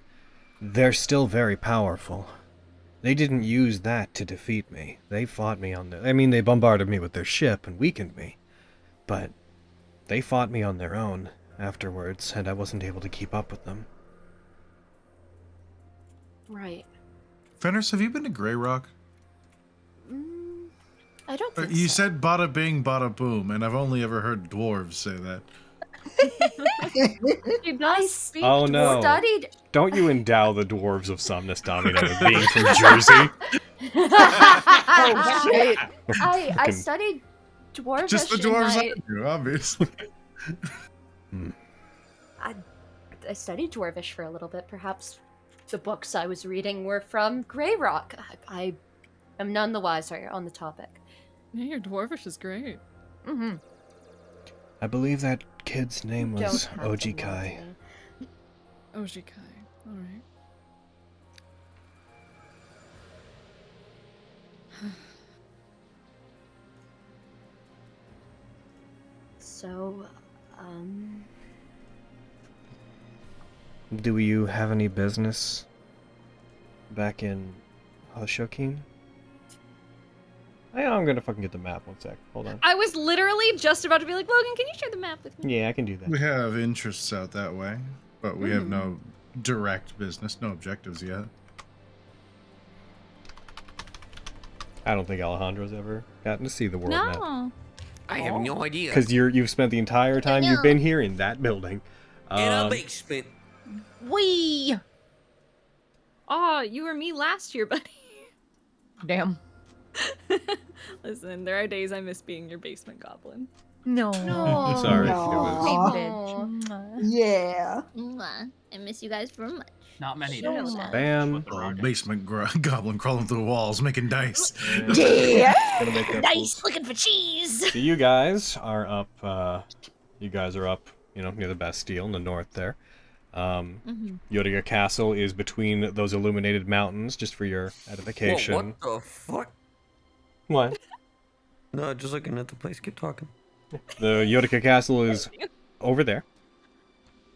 They're still very powerful. They didn't use that to defeat me. They fought me on their... I mean, they bombarded me with their ship and weakened me. But they fought me on their own afterwards, and I wasn't able to keep up with them. Right. Fenris, have you been to Grey Rock? I don't think You so. said bada bing, bada boom, and I've only ever heard dwarves say that. He I does speak Oh, no. studied. Don't you endow the dwarves of Somnus Domino with being from Jersey? Oh, shit. I Fucking- studied dwarvish. Just the in dwarves my- I knew, obviously. I studied dwarvish for a little bit. Perhaps the books I was reading were from Grey Rock. I am none the wiser on the topic. Yeah, your dwarvish is great. Mm-hmm. I believe that kid's name Don't was have to lie to Ojikai. me. Ojikai. Alright. So, Do you have any business back in Hoshokin? I'm gonna fucking get the map. One sec. Hold on. I was literally just about to be like, Logan, can you share the map with me? Yeah, I can do that. We have interests out that way, but we have no direct business, no objectives yet. I don't think Alejandro's ever gotten to see the world map. No. I have no idea. Because you've spent the entire time you've been here in that building. In a basement. Wee! Oh, you were me last year, buddy. Damn. Listen, there are days I miss being your basement goblin. No. no. Sorry. Aw. Bitch. Yeah. I miss you guys very much. Not many So days. much. Bam. Basement goblin crawling through the walls, making dice. Yeah. Gonna make that Nice, looking for cheese. So you guys are up, near the Bastille in the north there. Yodiga Castle is between those illuminated mountains, just for your edification. Whoa, what the fuck? What? No, just looking at the place. Keep talking. The Yodiga Castle is over there.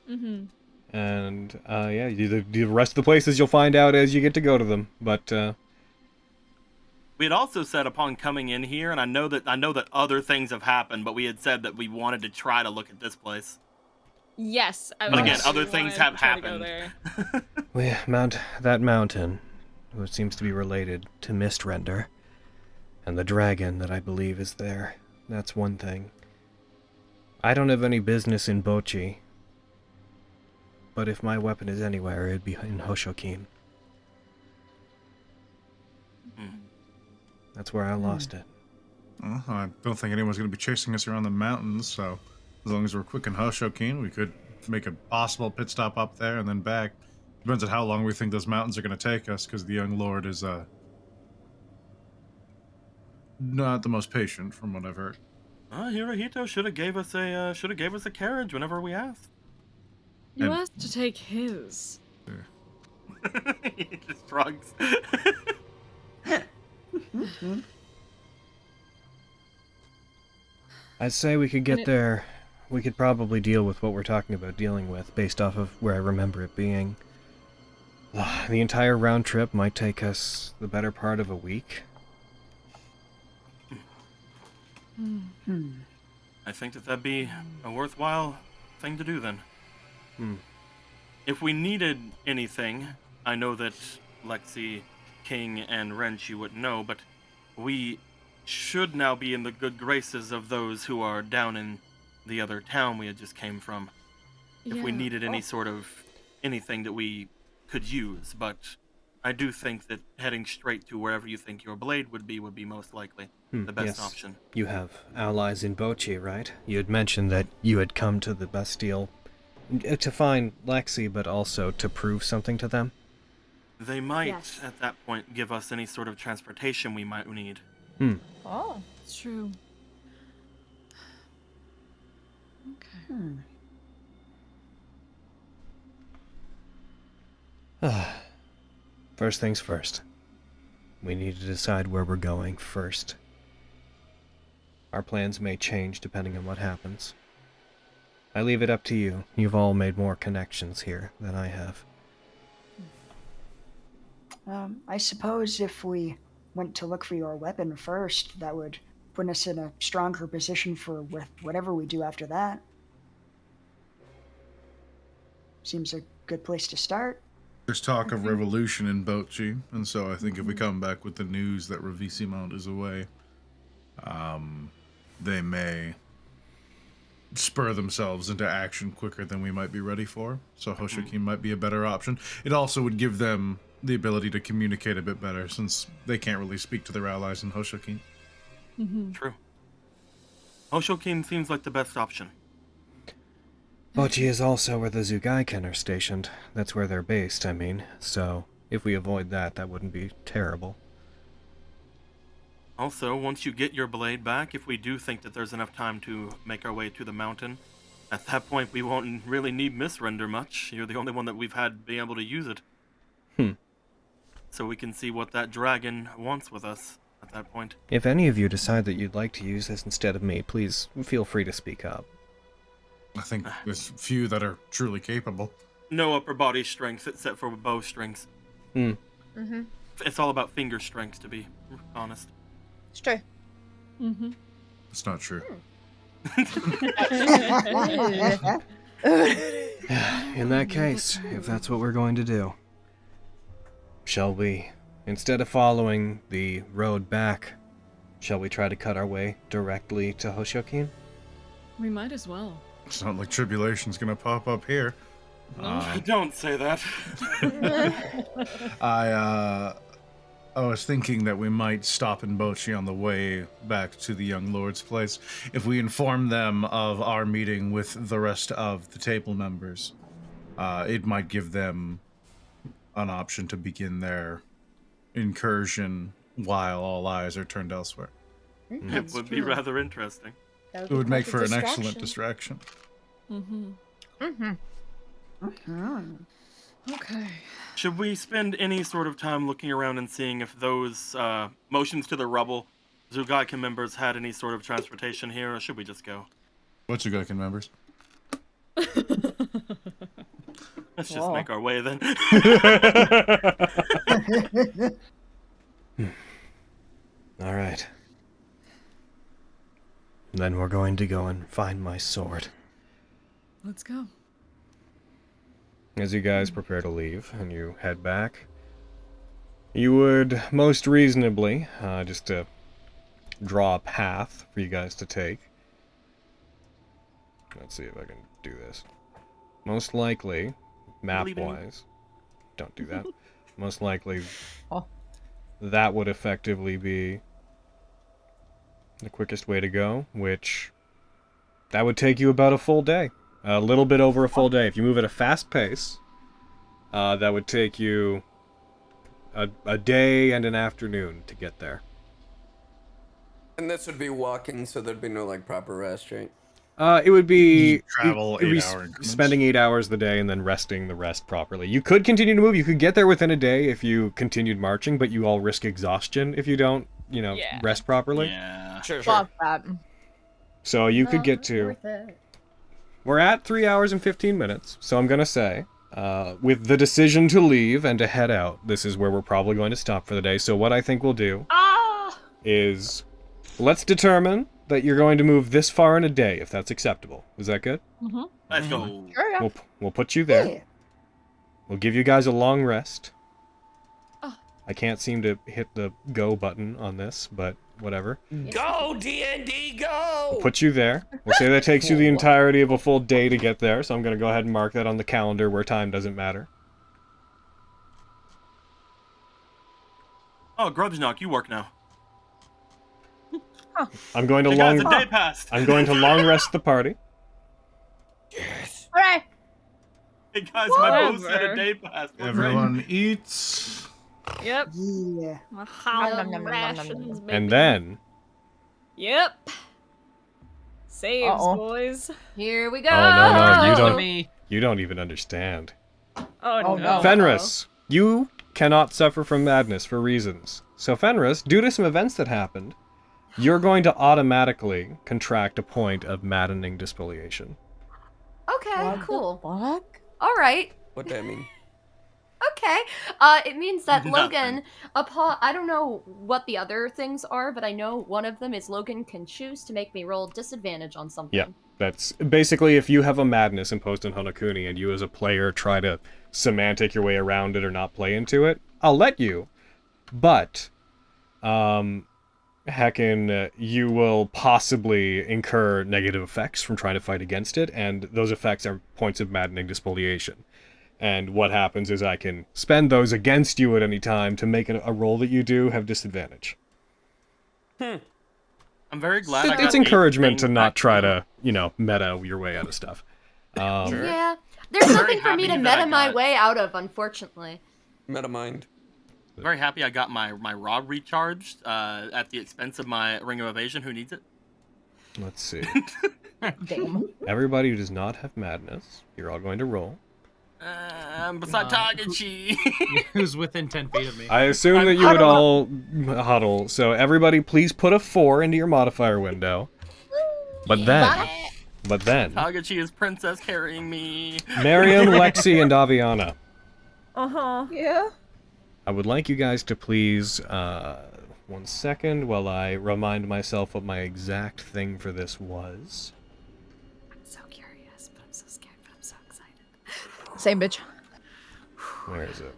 Mm-hmm. And, the rest of the places you'll find out as you get to go to them. But, We had also said upon coming in here, and I know that other things have happened, but we had said that we wanted to try to look at this place. Yes. But again, other things have happened. That mountain, which seems to be related to Mistrender, and the dragon that I believe is there. That's one thing. I don't have any business in Bochi, but if my weapon is anywhere, it'd be in Hoshokin. That's where I lost it. Well, I don't think anyone's going to be chasing us around the mountains, so as long as we're quick in Hoshokin, we could make a possible pit stop up there and then back. Depends on how long we think those mountains are going to take us, because the young lord is not the most patient, from what I've heard. Hirohito should have gave us a carriage whenever we asked. You asked to take his. He just shrugs. I'd say we could get there. We could probably deal with what we're talking about dealing with, based off of where I remember it being. The entire round trip might take us the better part of a week. I think that'd be a worthwhile thing to do then. If we needed anything, I know that Lexi, King, and Renchi would know, but we should now be in the good graces of those who are down in the other town we had just came from. If we needed any sort of anything that we could use, but I do think that heading straight to wherever you think your blade would be most likely the best option. You have allies in Bochi, right? You had mentioned that you had come to the Bastille to find Lexi, but also to prove something to them? They might, at that point, give us any sort of transportation we might need. Oh, it's true. Okay. First things first. We need to decide where we're going first. Our plans may change depending on what happens. I leave it up to you. You've all made more connections here than I have. I suppose if we went to look for your weapon first, that would put us in a stronger position for whatever we do after that. Seems a good place to start. There's talk of revolution in Bochi, and so I think if we come back with the news that Ravissimo is away, they may spur themselves into action quicker than we might be ready for. So Hoshokin might be a better option. It also would give them the ability to communicate a bit better, since they can't really speak to their allies in Hoshokin. True. Hoshokin seems like the best option. Bochi is also where the Zugaiken are stationed. That's where they're based, I mean. So, if we avoid that, that wouldn't be terrible. Also, once you get your blade back, if we do think that there's enough time to make our way to the mountain, at that point we won't really need Misrender much. You're the only one that we've had be able to use it. So we can see what that dragon wants with us at that point. If any of you decide that you'd like to use this instead of me, please feel free to speak up. I think there's few that are truly capable. No upper body strength except for bow strings. It's all about finger strength, to be honest. It's true. It's not true. In that case, if that's what we're going to do, shall we, instead of following the road back, shall we try to cut our way directly to Hoshokin? We might as well. It's not like tribulation's gonna pop up here. Don't say that. I was thinking that we might stop in Bochi on the way back to the young lord's place. If we inform them of our meeting with the rest of the table members, it might give them an option to begin their incursion while all eyes are turned elsewhere. It would be rather interesting. It would make for an excellent distraction. Okay. Should we spend any sort of time looking around and seeing if those motions to the rubble Zugaiken members had any sort of transportation here, or should we just go? What Zugaiken members? Let's just make our way then. Alright. Then we're going to go and find my sword. Let's go. As you guys prepare to leave and you head back, you would most reasonably, just to draw a path for you guys to take. Let's see if I can do this. Most likely, map-wise, don't do that. Most likely, that would effectively be the quickest way to go, which that would take you about a full day. A little bit over a full day. If you move at a fast pace, that would take you a day and an afternoon to get there. And this would be walking, so there'd be no like proper rest, right? It would be travel it would be 8 hour increments. spending 8 hours the day and then resting the rest properly. You could continue to move. You could get there within a day if you continued marching, but you all risk exhaustion if you don't, rest properly. Yeah. Sure. Fuck that. So you could get to. We're at 3 hours and 15 minutes, so I'm gonna say, with the decision to leave and to head out, this is where we're probably going to stop for the day. So what I think we'll do is, let's determine that you're going to move this far in a day, if that's acceptable. Is that good? Let's go. Sure, yeah. We'll put you there. Yeah. We'll give you guys a long rest. I can't seem to hit the go button on this, but whatever. Go D&D, go! We'll put you there. We'll say that takes you the entirety of a full day to get there, so I'm going to go ahead and mark that on the calendar where time doesn't matter. Oh, Grudge Knock, you work now. I'm going to Hey guys, a day passed. I'm going to long rest the party. Yes. Alright. Hey guys, my bow said a day passed. What's Everyone eats. Yep. Yeah. Rations, baby. And then, Yep. Saves, Uh-oh. boys. Here we go. oh no, Me. you don't even understand. Oh, no. Fenris, you cannot suffer from madness for reasons. So Fenris, due to some events that happened, you're going to automatically contract a point of maddening disfiliation. Okay, cool. Fuck. All right. What that mean? Okay. It means that Nothing. Logan, I don't know what the other things are, but I know one of them is Logan can choose to make me roll disadvantage on something. Yeah, that's basically if you have a madness imposed on Hanakuni and you as a player try to semantic your way around it or not play into it, I'll let you. But, heckin', you will possibly incur negative effects from trying to fight against it, and those effects are points of maddening disfiliation. And what happens is I can spend those against you at any time to make a roll that you do have disadvantage. I'm very glad I got It's the encouragement to thing not back. try to, meta your way out of stuff. Yeah. There's Very nothing for me to happy that I meta my got- way out of, unfortunately. Meta mind. Very happy I got my rod recharged at the expense of my Ring of Evasion. Who needs it? Let's see. Damn. Everybody who does not have madness, you're all going to roll. Beside Tagachi. Who's within 10 feet of me? I assume that you would all huddle, so everybody please put a 4 into your modifier window. But then, Tagachi is princess carrying me. Miriam, Lexi, and Aviana, Uh-huh. Yeah. I would like you guys to please, 1 second while I remind myself what my exact thing for this was. I'm so curious, but I'm so scared, but I'm so excited. Same bitch. Where is it?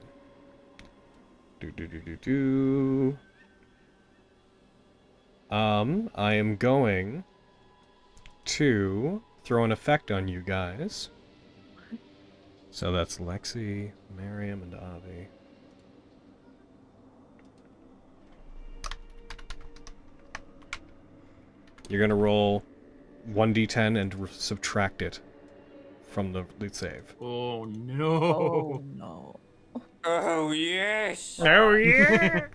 I am going to throw an effect on you guys. So that's Lexi, Miriam, and Avi. You're gonna roll 1d10 and subtract it from the lead save. Oh no. Oh no. Oh yes. Oh yeah!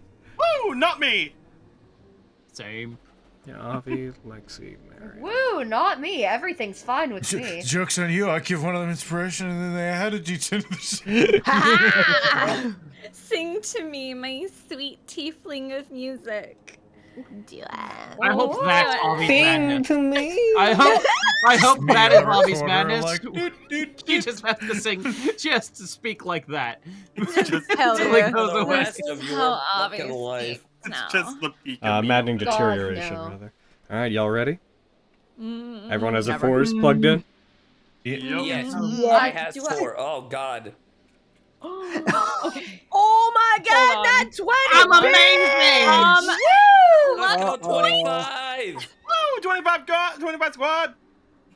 Woo! Not me. Same. Yeah, Avi, Lexi, Miriam. Woo, not me. Everything's fine with me. Joke's on you. I give one of them inspiration and then they added you to this. Sing to me, my sweet tiefling of music. Do it. I hope that's Avi's madness. to me. I hope that is Avi's Corner, madness. like, She just has to sing. She has to speak like that. Just Hell Till yeah. it goes The away. rest of This is your how Avi fucking life. speaks. now. Just the peak of maddening God, deterioration, no. rather. All right, y'all ready? Everyone has a Never. 4s plugged in? Yes. Yeah. I has Do I- 4. Oh god. Okay. Oh my god, on. that 20! I'm amazing. Let's go 25. Woo! 25 squad!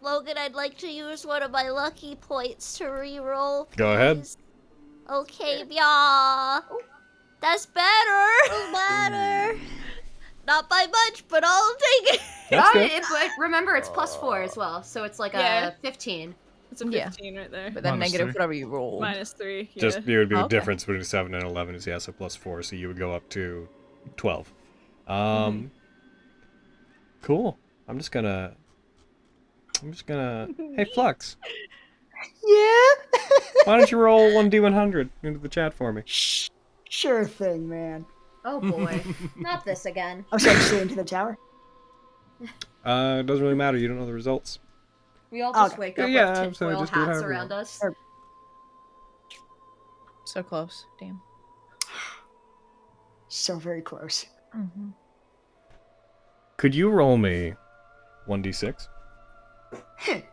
Logan, I'd like to use one of my lucky points to reroll. Go ahead. please. Okay, yeah. That's better. Better. Not by much, but I'll take it. That's good. But remember, it's +4 as well, so it's like Yeah. a 15. It's a 15 right there. But then Minus negative 3. whatever you roll. -3. Yeah. Just it would be the Okay. difference between 7 and 11 is yes, a +4, so you would go up to 12. Cool. I'm just gonna. Hey, Flux. Yeah. Why don't you roll 1d100 into the chat for me? Sure thing, man. Oh boy, not this again. I'm sorry, stay into the tower. It doesn't really matter. You don't know the results. We all just Okay. wake up Yeah, with so tinfoil just do hats whatever you around want. us. So close. Damn. So very close. Could you roll me 1d6?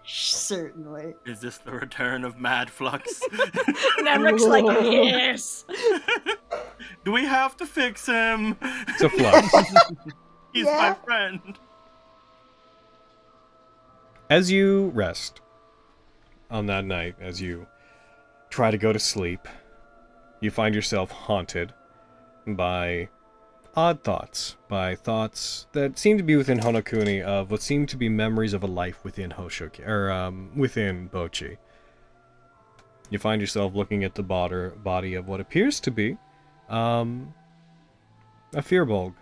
Certainly. Is this the return of Mad Flux? Nemric's like, yes. Do we have to fix him? It's a Flux. He's Yeah. my friend. As you rest on that night, as you try to go to sleep, you find yourself haunted by odd thoughts, by thoughts that seem to be within Honokuni of what seem to be memories of a life within Hoshoki, or within Bochi. You find yourself looking at the body of what appears to be a Firbolg,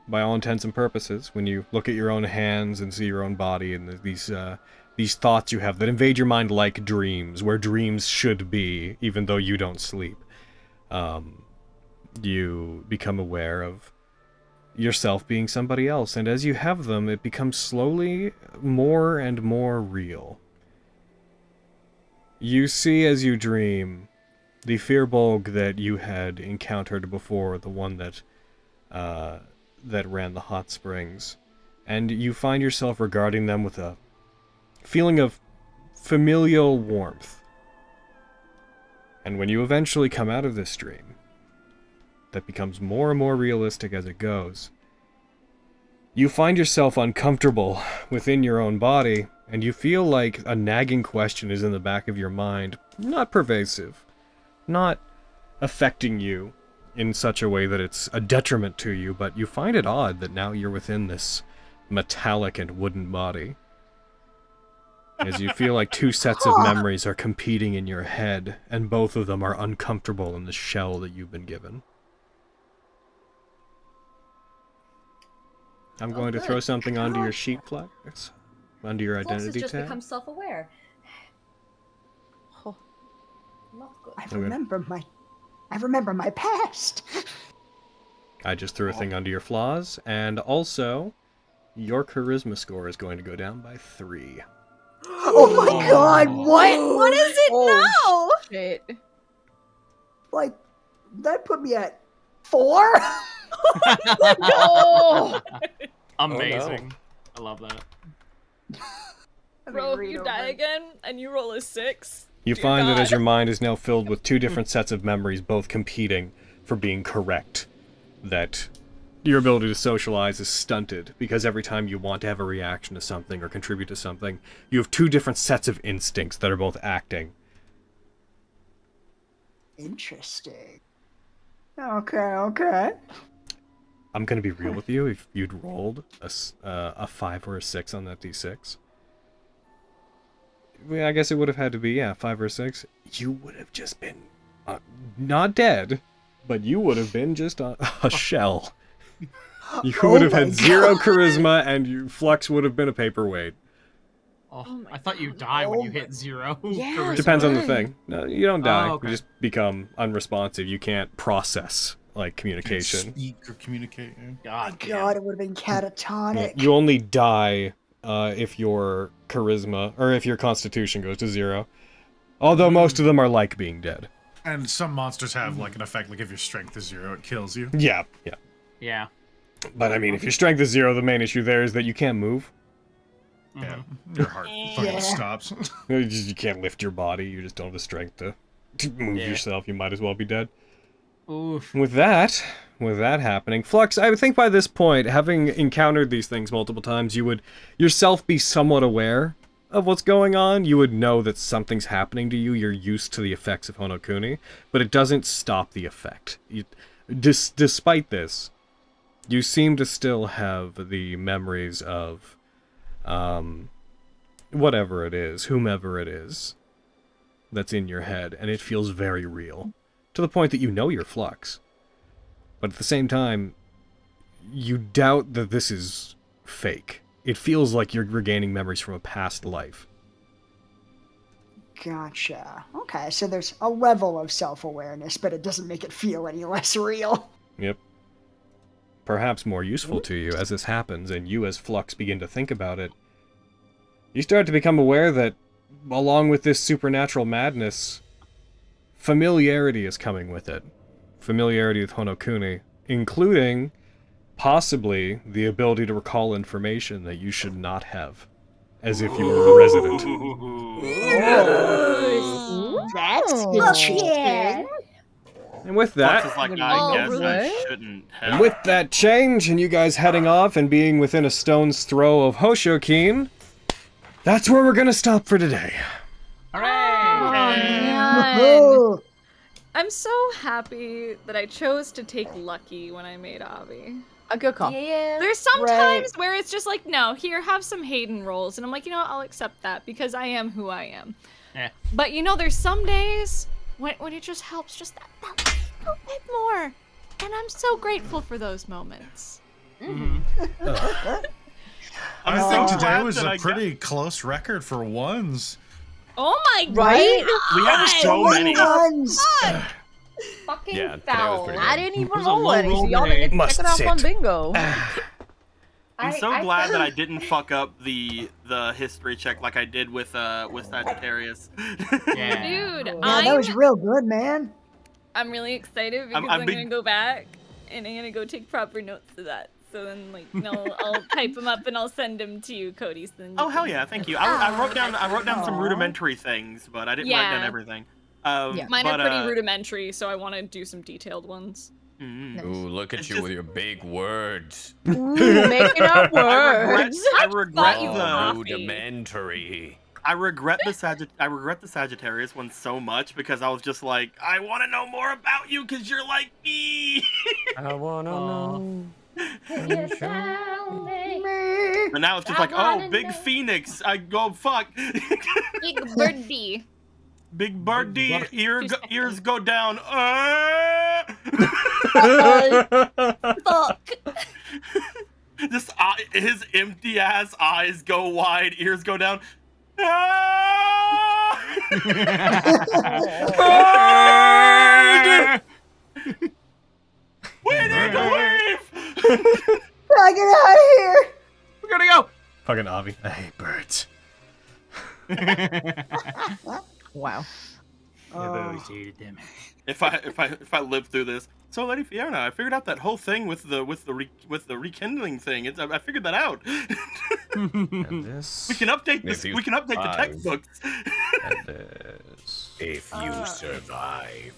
by all intents and purposes. When you look at your own hands and see your own body and these thoughts you have that invade your mind like dreams, where dreams should be, even though you don't sleep. You become aware of yourself being somebody else, and as you have them, it becomes slowly more and more real. You see as you dream the Firbolg that you had encountered before, the one that ran the hot springs, and you find yourself regarding them with a feeling of familial warmth. And when you eventually come out of this dream, that becomes more and more realistic as it goes, you find yourself uncomfortable within your own body, and you feel like a nagging question is in the back of your mind, not pervasive, not affecting you in such a way that it's a detriment to you, but you find it odd that now you're within this metallic and wooden body. As you feel like two sets of memories are competing in your head, and both of them are uncomfortable in the shell that you've been given. I'm going to good. throw something onto your sheet, Flex, under your Flux has identity just tab. become self-aware. Oh. Not good. I remember my past. I just threw a thing under your flaws, and also, your charisma score is going to go down by 3. Oh my god, what? What is it now? Shit. Like, that put me at 4? Oh! Amazing. I love that. Bro, if you die again and you roll a 6. You dear find that God. as your mind is now filled with two different sets of memories, both competing for being correct, that your ability to socialize is stunted, because every time you want to have a reaction to something or contribute to something, you have two different sets of instincts that are both acting. Interesting. Okay. I'm going to be real with you. If you'd rolled a 5 or a 6 on that d6, well, I guess it would have had to be, 5 or 6. You would have just been, not dead, but you would have been just a shell. You would have had 0 charisma, and Flux would have been a paperweight. Oh, I thought you die when you hit 0. Yeah, charisma. Depends on the thing. No, you don't die. Oh, okay. You just become unresponsive. You can't process, like, communication. Speak or communicate. Yeah. God damn. God, it would have been catatonic. You only die if your charisma, or if your constitution goes to 0. Although most of them are like being dead. And some monsters have like an effect, like if your strength is 0, it kills you. Yeah. Yeah. But I mean, if your strength is 0, the main issue there is that you can't move. Yeah, your heart fucking stops. You can't lift your body. You just don't have the strength to move yourself. You might as well be dead. Oof. With that happening, Flux, I think by this point, having encountered these things multiple times, you would yourself be somewhat aware of what's going on. You would know that something's happening to you. You're used to the effects of Honokuni, but it doesn't stop the effect. Despite this, you seem to still have the memories of whatever it is, whomever it is, that's in your head, and it feels very real. To the point that you know you're Flux. But at the same time, you doubt that this is fake. It feels like you're regaining memories from a past life. Gotcha. Okay, so there's a level of self-awareness, but it doesn't make it feel any less real. Yep. Perhaps more useful to you as this happens, and you as Flux begin to think about it. You start to become aware that, along with this supernatural madness, familiarity is coming with it. Familiarity with Honokuni, including, possibly, the ability to recall information that you should not have, as if you were a resident. That's Yeah. And with that, Flux is like, I guess I shouldn't have. and with that change, and you guys heading off and being within a stone's throw of Hoshokin, that's where we're gonna stop for today. Oh, I'm so happy that I chose to take Lucky when I made Avi. A good call. Yeah. There's some times where it's just like, no, here, have some Hayden rolls. And I'm like, you know what, I'll accept that because I am who I am. Yeah. But you know, there's some days when it just helps just that little bit more. And I'm so grateful for those moments. I think today was a pretty close record for ones. Oh my god! Right? We have so many. Fucking Yeah, today was foul. pretty I good. didn't even was a roll low any, so roll y'all day. didn't Must check it off on sit. bingo. I'm so glad that I didn't fuck up the history check like I did with Sagittarius. Yeah. Dude, yeah, that was real good, man. I'm really excited because I'm I'm big- gonna go back and I'm gonna go take proper notes of that. So then, like, no, I'll type them up and I'll send them to you, Cody. So then you Oh hell can- yeah, thank you. I wrote down some rudimentary things, but I didn't write down Yeah. everything. Mine are pretty rudimentary, so I want to do some detailed ones. Ooh, look at It's you just- with your big words. Ooh, making up words. I regret you the Coffee. Rudimentary. I regret the Sagittarius one so much because I was just like, I want to know more about you because you're like me. I wanna know. And now it's just like, oh, big phoenix. I go fuck. Big birdie. Big birdie, ears go down. Fuck. Just his empty ass eyes go wide, ears go down. We need to leave. I get out of here. We're gonna go. Fucking Avi. I hate birds. Wow. I've always hated them. If I live through this. So, Lady Fiona, I figured out that whole thing with the rekindling thing. I figured that out. And this. We can update this. If you We can update the survive. textbooks. And this. If you survive.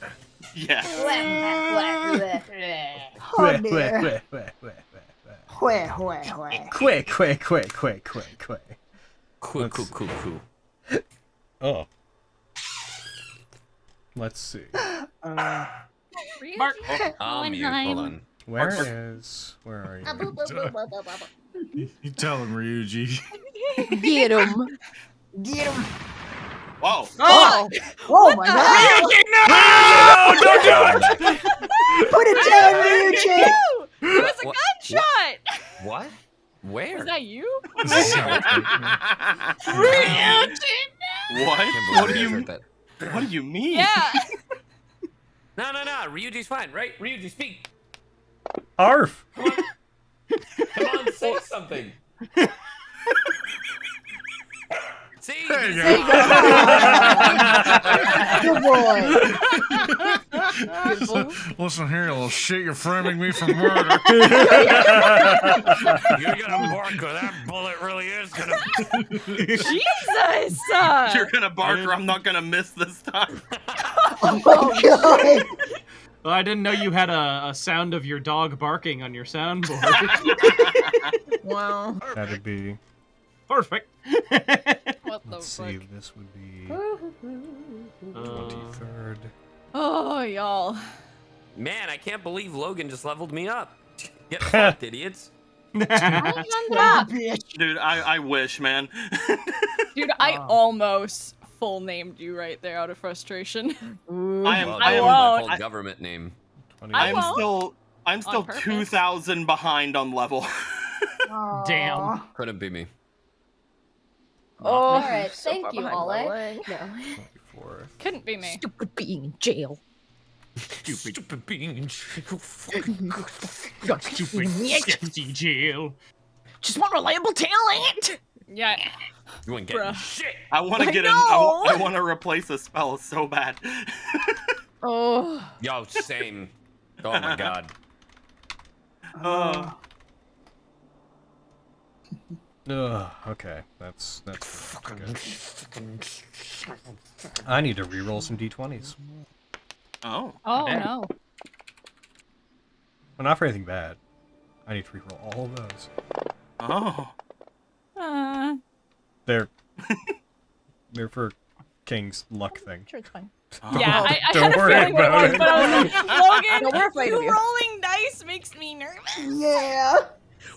Yeah. Oh dear. Where? Quick. Cool. Oh. Let's see. Mark. I'm mute. Hold on. Where are you? You tell him, Ryuji. Get him. Get him. Whoa. Oh my god. No! Don't do it! Put it down, Ryuji. It was a What? gunshot! What? Where? Was that you? What? Can't What believe do I you? heard that. What do you mean? Yeah. No. Ryuji's fine, right? Ryuji, speak. Arf! Come on, say something. See? There you Good boy. Beautiful. Listen here, you little shit, you're framing me for murder. You're gonna bark, or that bullet really is gonna. Jesus! You're gonna bark, or I'm not gonna miss this time. Oh my god! Well, I didn't know you had a sound of your dog barking on your soundboard. Wow. That'd be. Perfect. What the Let's fuck? see, this would be 23rd. Oh, y'all. Man, I can't believe Logan just leveled me up. Get fucked, idiots. Dude, I wish, man. Dude, I almost full named you right there out of frustration. I am. Well, I am. my full government name. I'm still. I'm still purpose. 2,000 behind on level. Damn. Couldn't be me. Oh, All right, so thank far you, behind, by the Ole. way. No. 24th. Couldn't be me. Stupid being in jail. Stupid being. Stupid sexy jail. Just want reliable talent. Yeah. You ain't getting Bruh. shit. I want to I get in. know. I want to replace a spell so bad. Oh. Yo, same. Oh my god. Okay, that's good. I need to re-roll some d20s. Oh. Oh, no. Well, not for anything bad. I need to re-roll all of those. Oh. They're for King's luck thing. Sure, it's fine. Yeah, I Don't had a worry feeling what it about was, it. but I was like, Logan, No, we're afraid of you you. rolling dice makes me nervous. Yeah.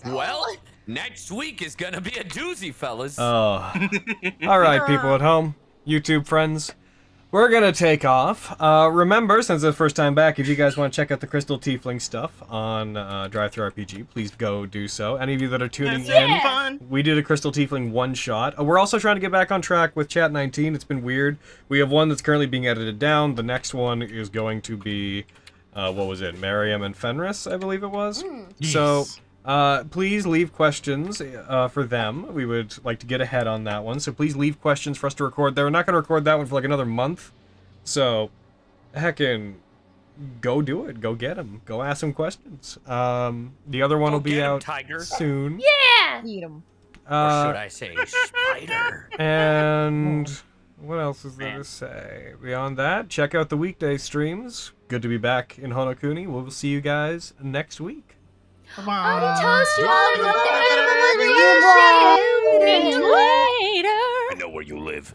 Well, next week is gonna be a doozy, fellas. Oh. Alright, people at home, YouTube friends, we're gonna take off. Remember, since it's the first time back, if you guys want to check out the Crystal Tiefling stuff on Drive-Thru RPG, please go do so. Any of you that are tuning in, Fun. we did a Crystal Tiefling one-shot. We're also trying to get back on track with Chat19. It's been weird. We have one that's currently being edited down. The next one is going to be, what was it? Miriam and Fenris, I believe it was. So, please leave questions for them. We would like to get ahead on that one. So please leave questions for us to record there. We're not going to record that one for like another month. So, heckin', go do it. Go get them. Go ask some questions. The other one will be get 'em, out tiger. soon. Yeah. Eat 'em. Or should I say spider? And what else is there to say? Beyond that, check out the weekday streams. Good to be back in Honokuni. We'll see you guys next week. Already toast you all. Later. I know where you live.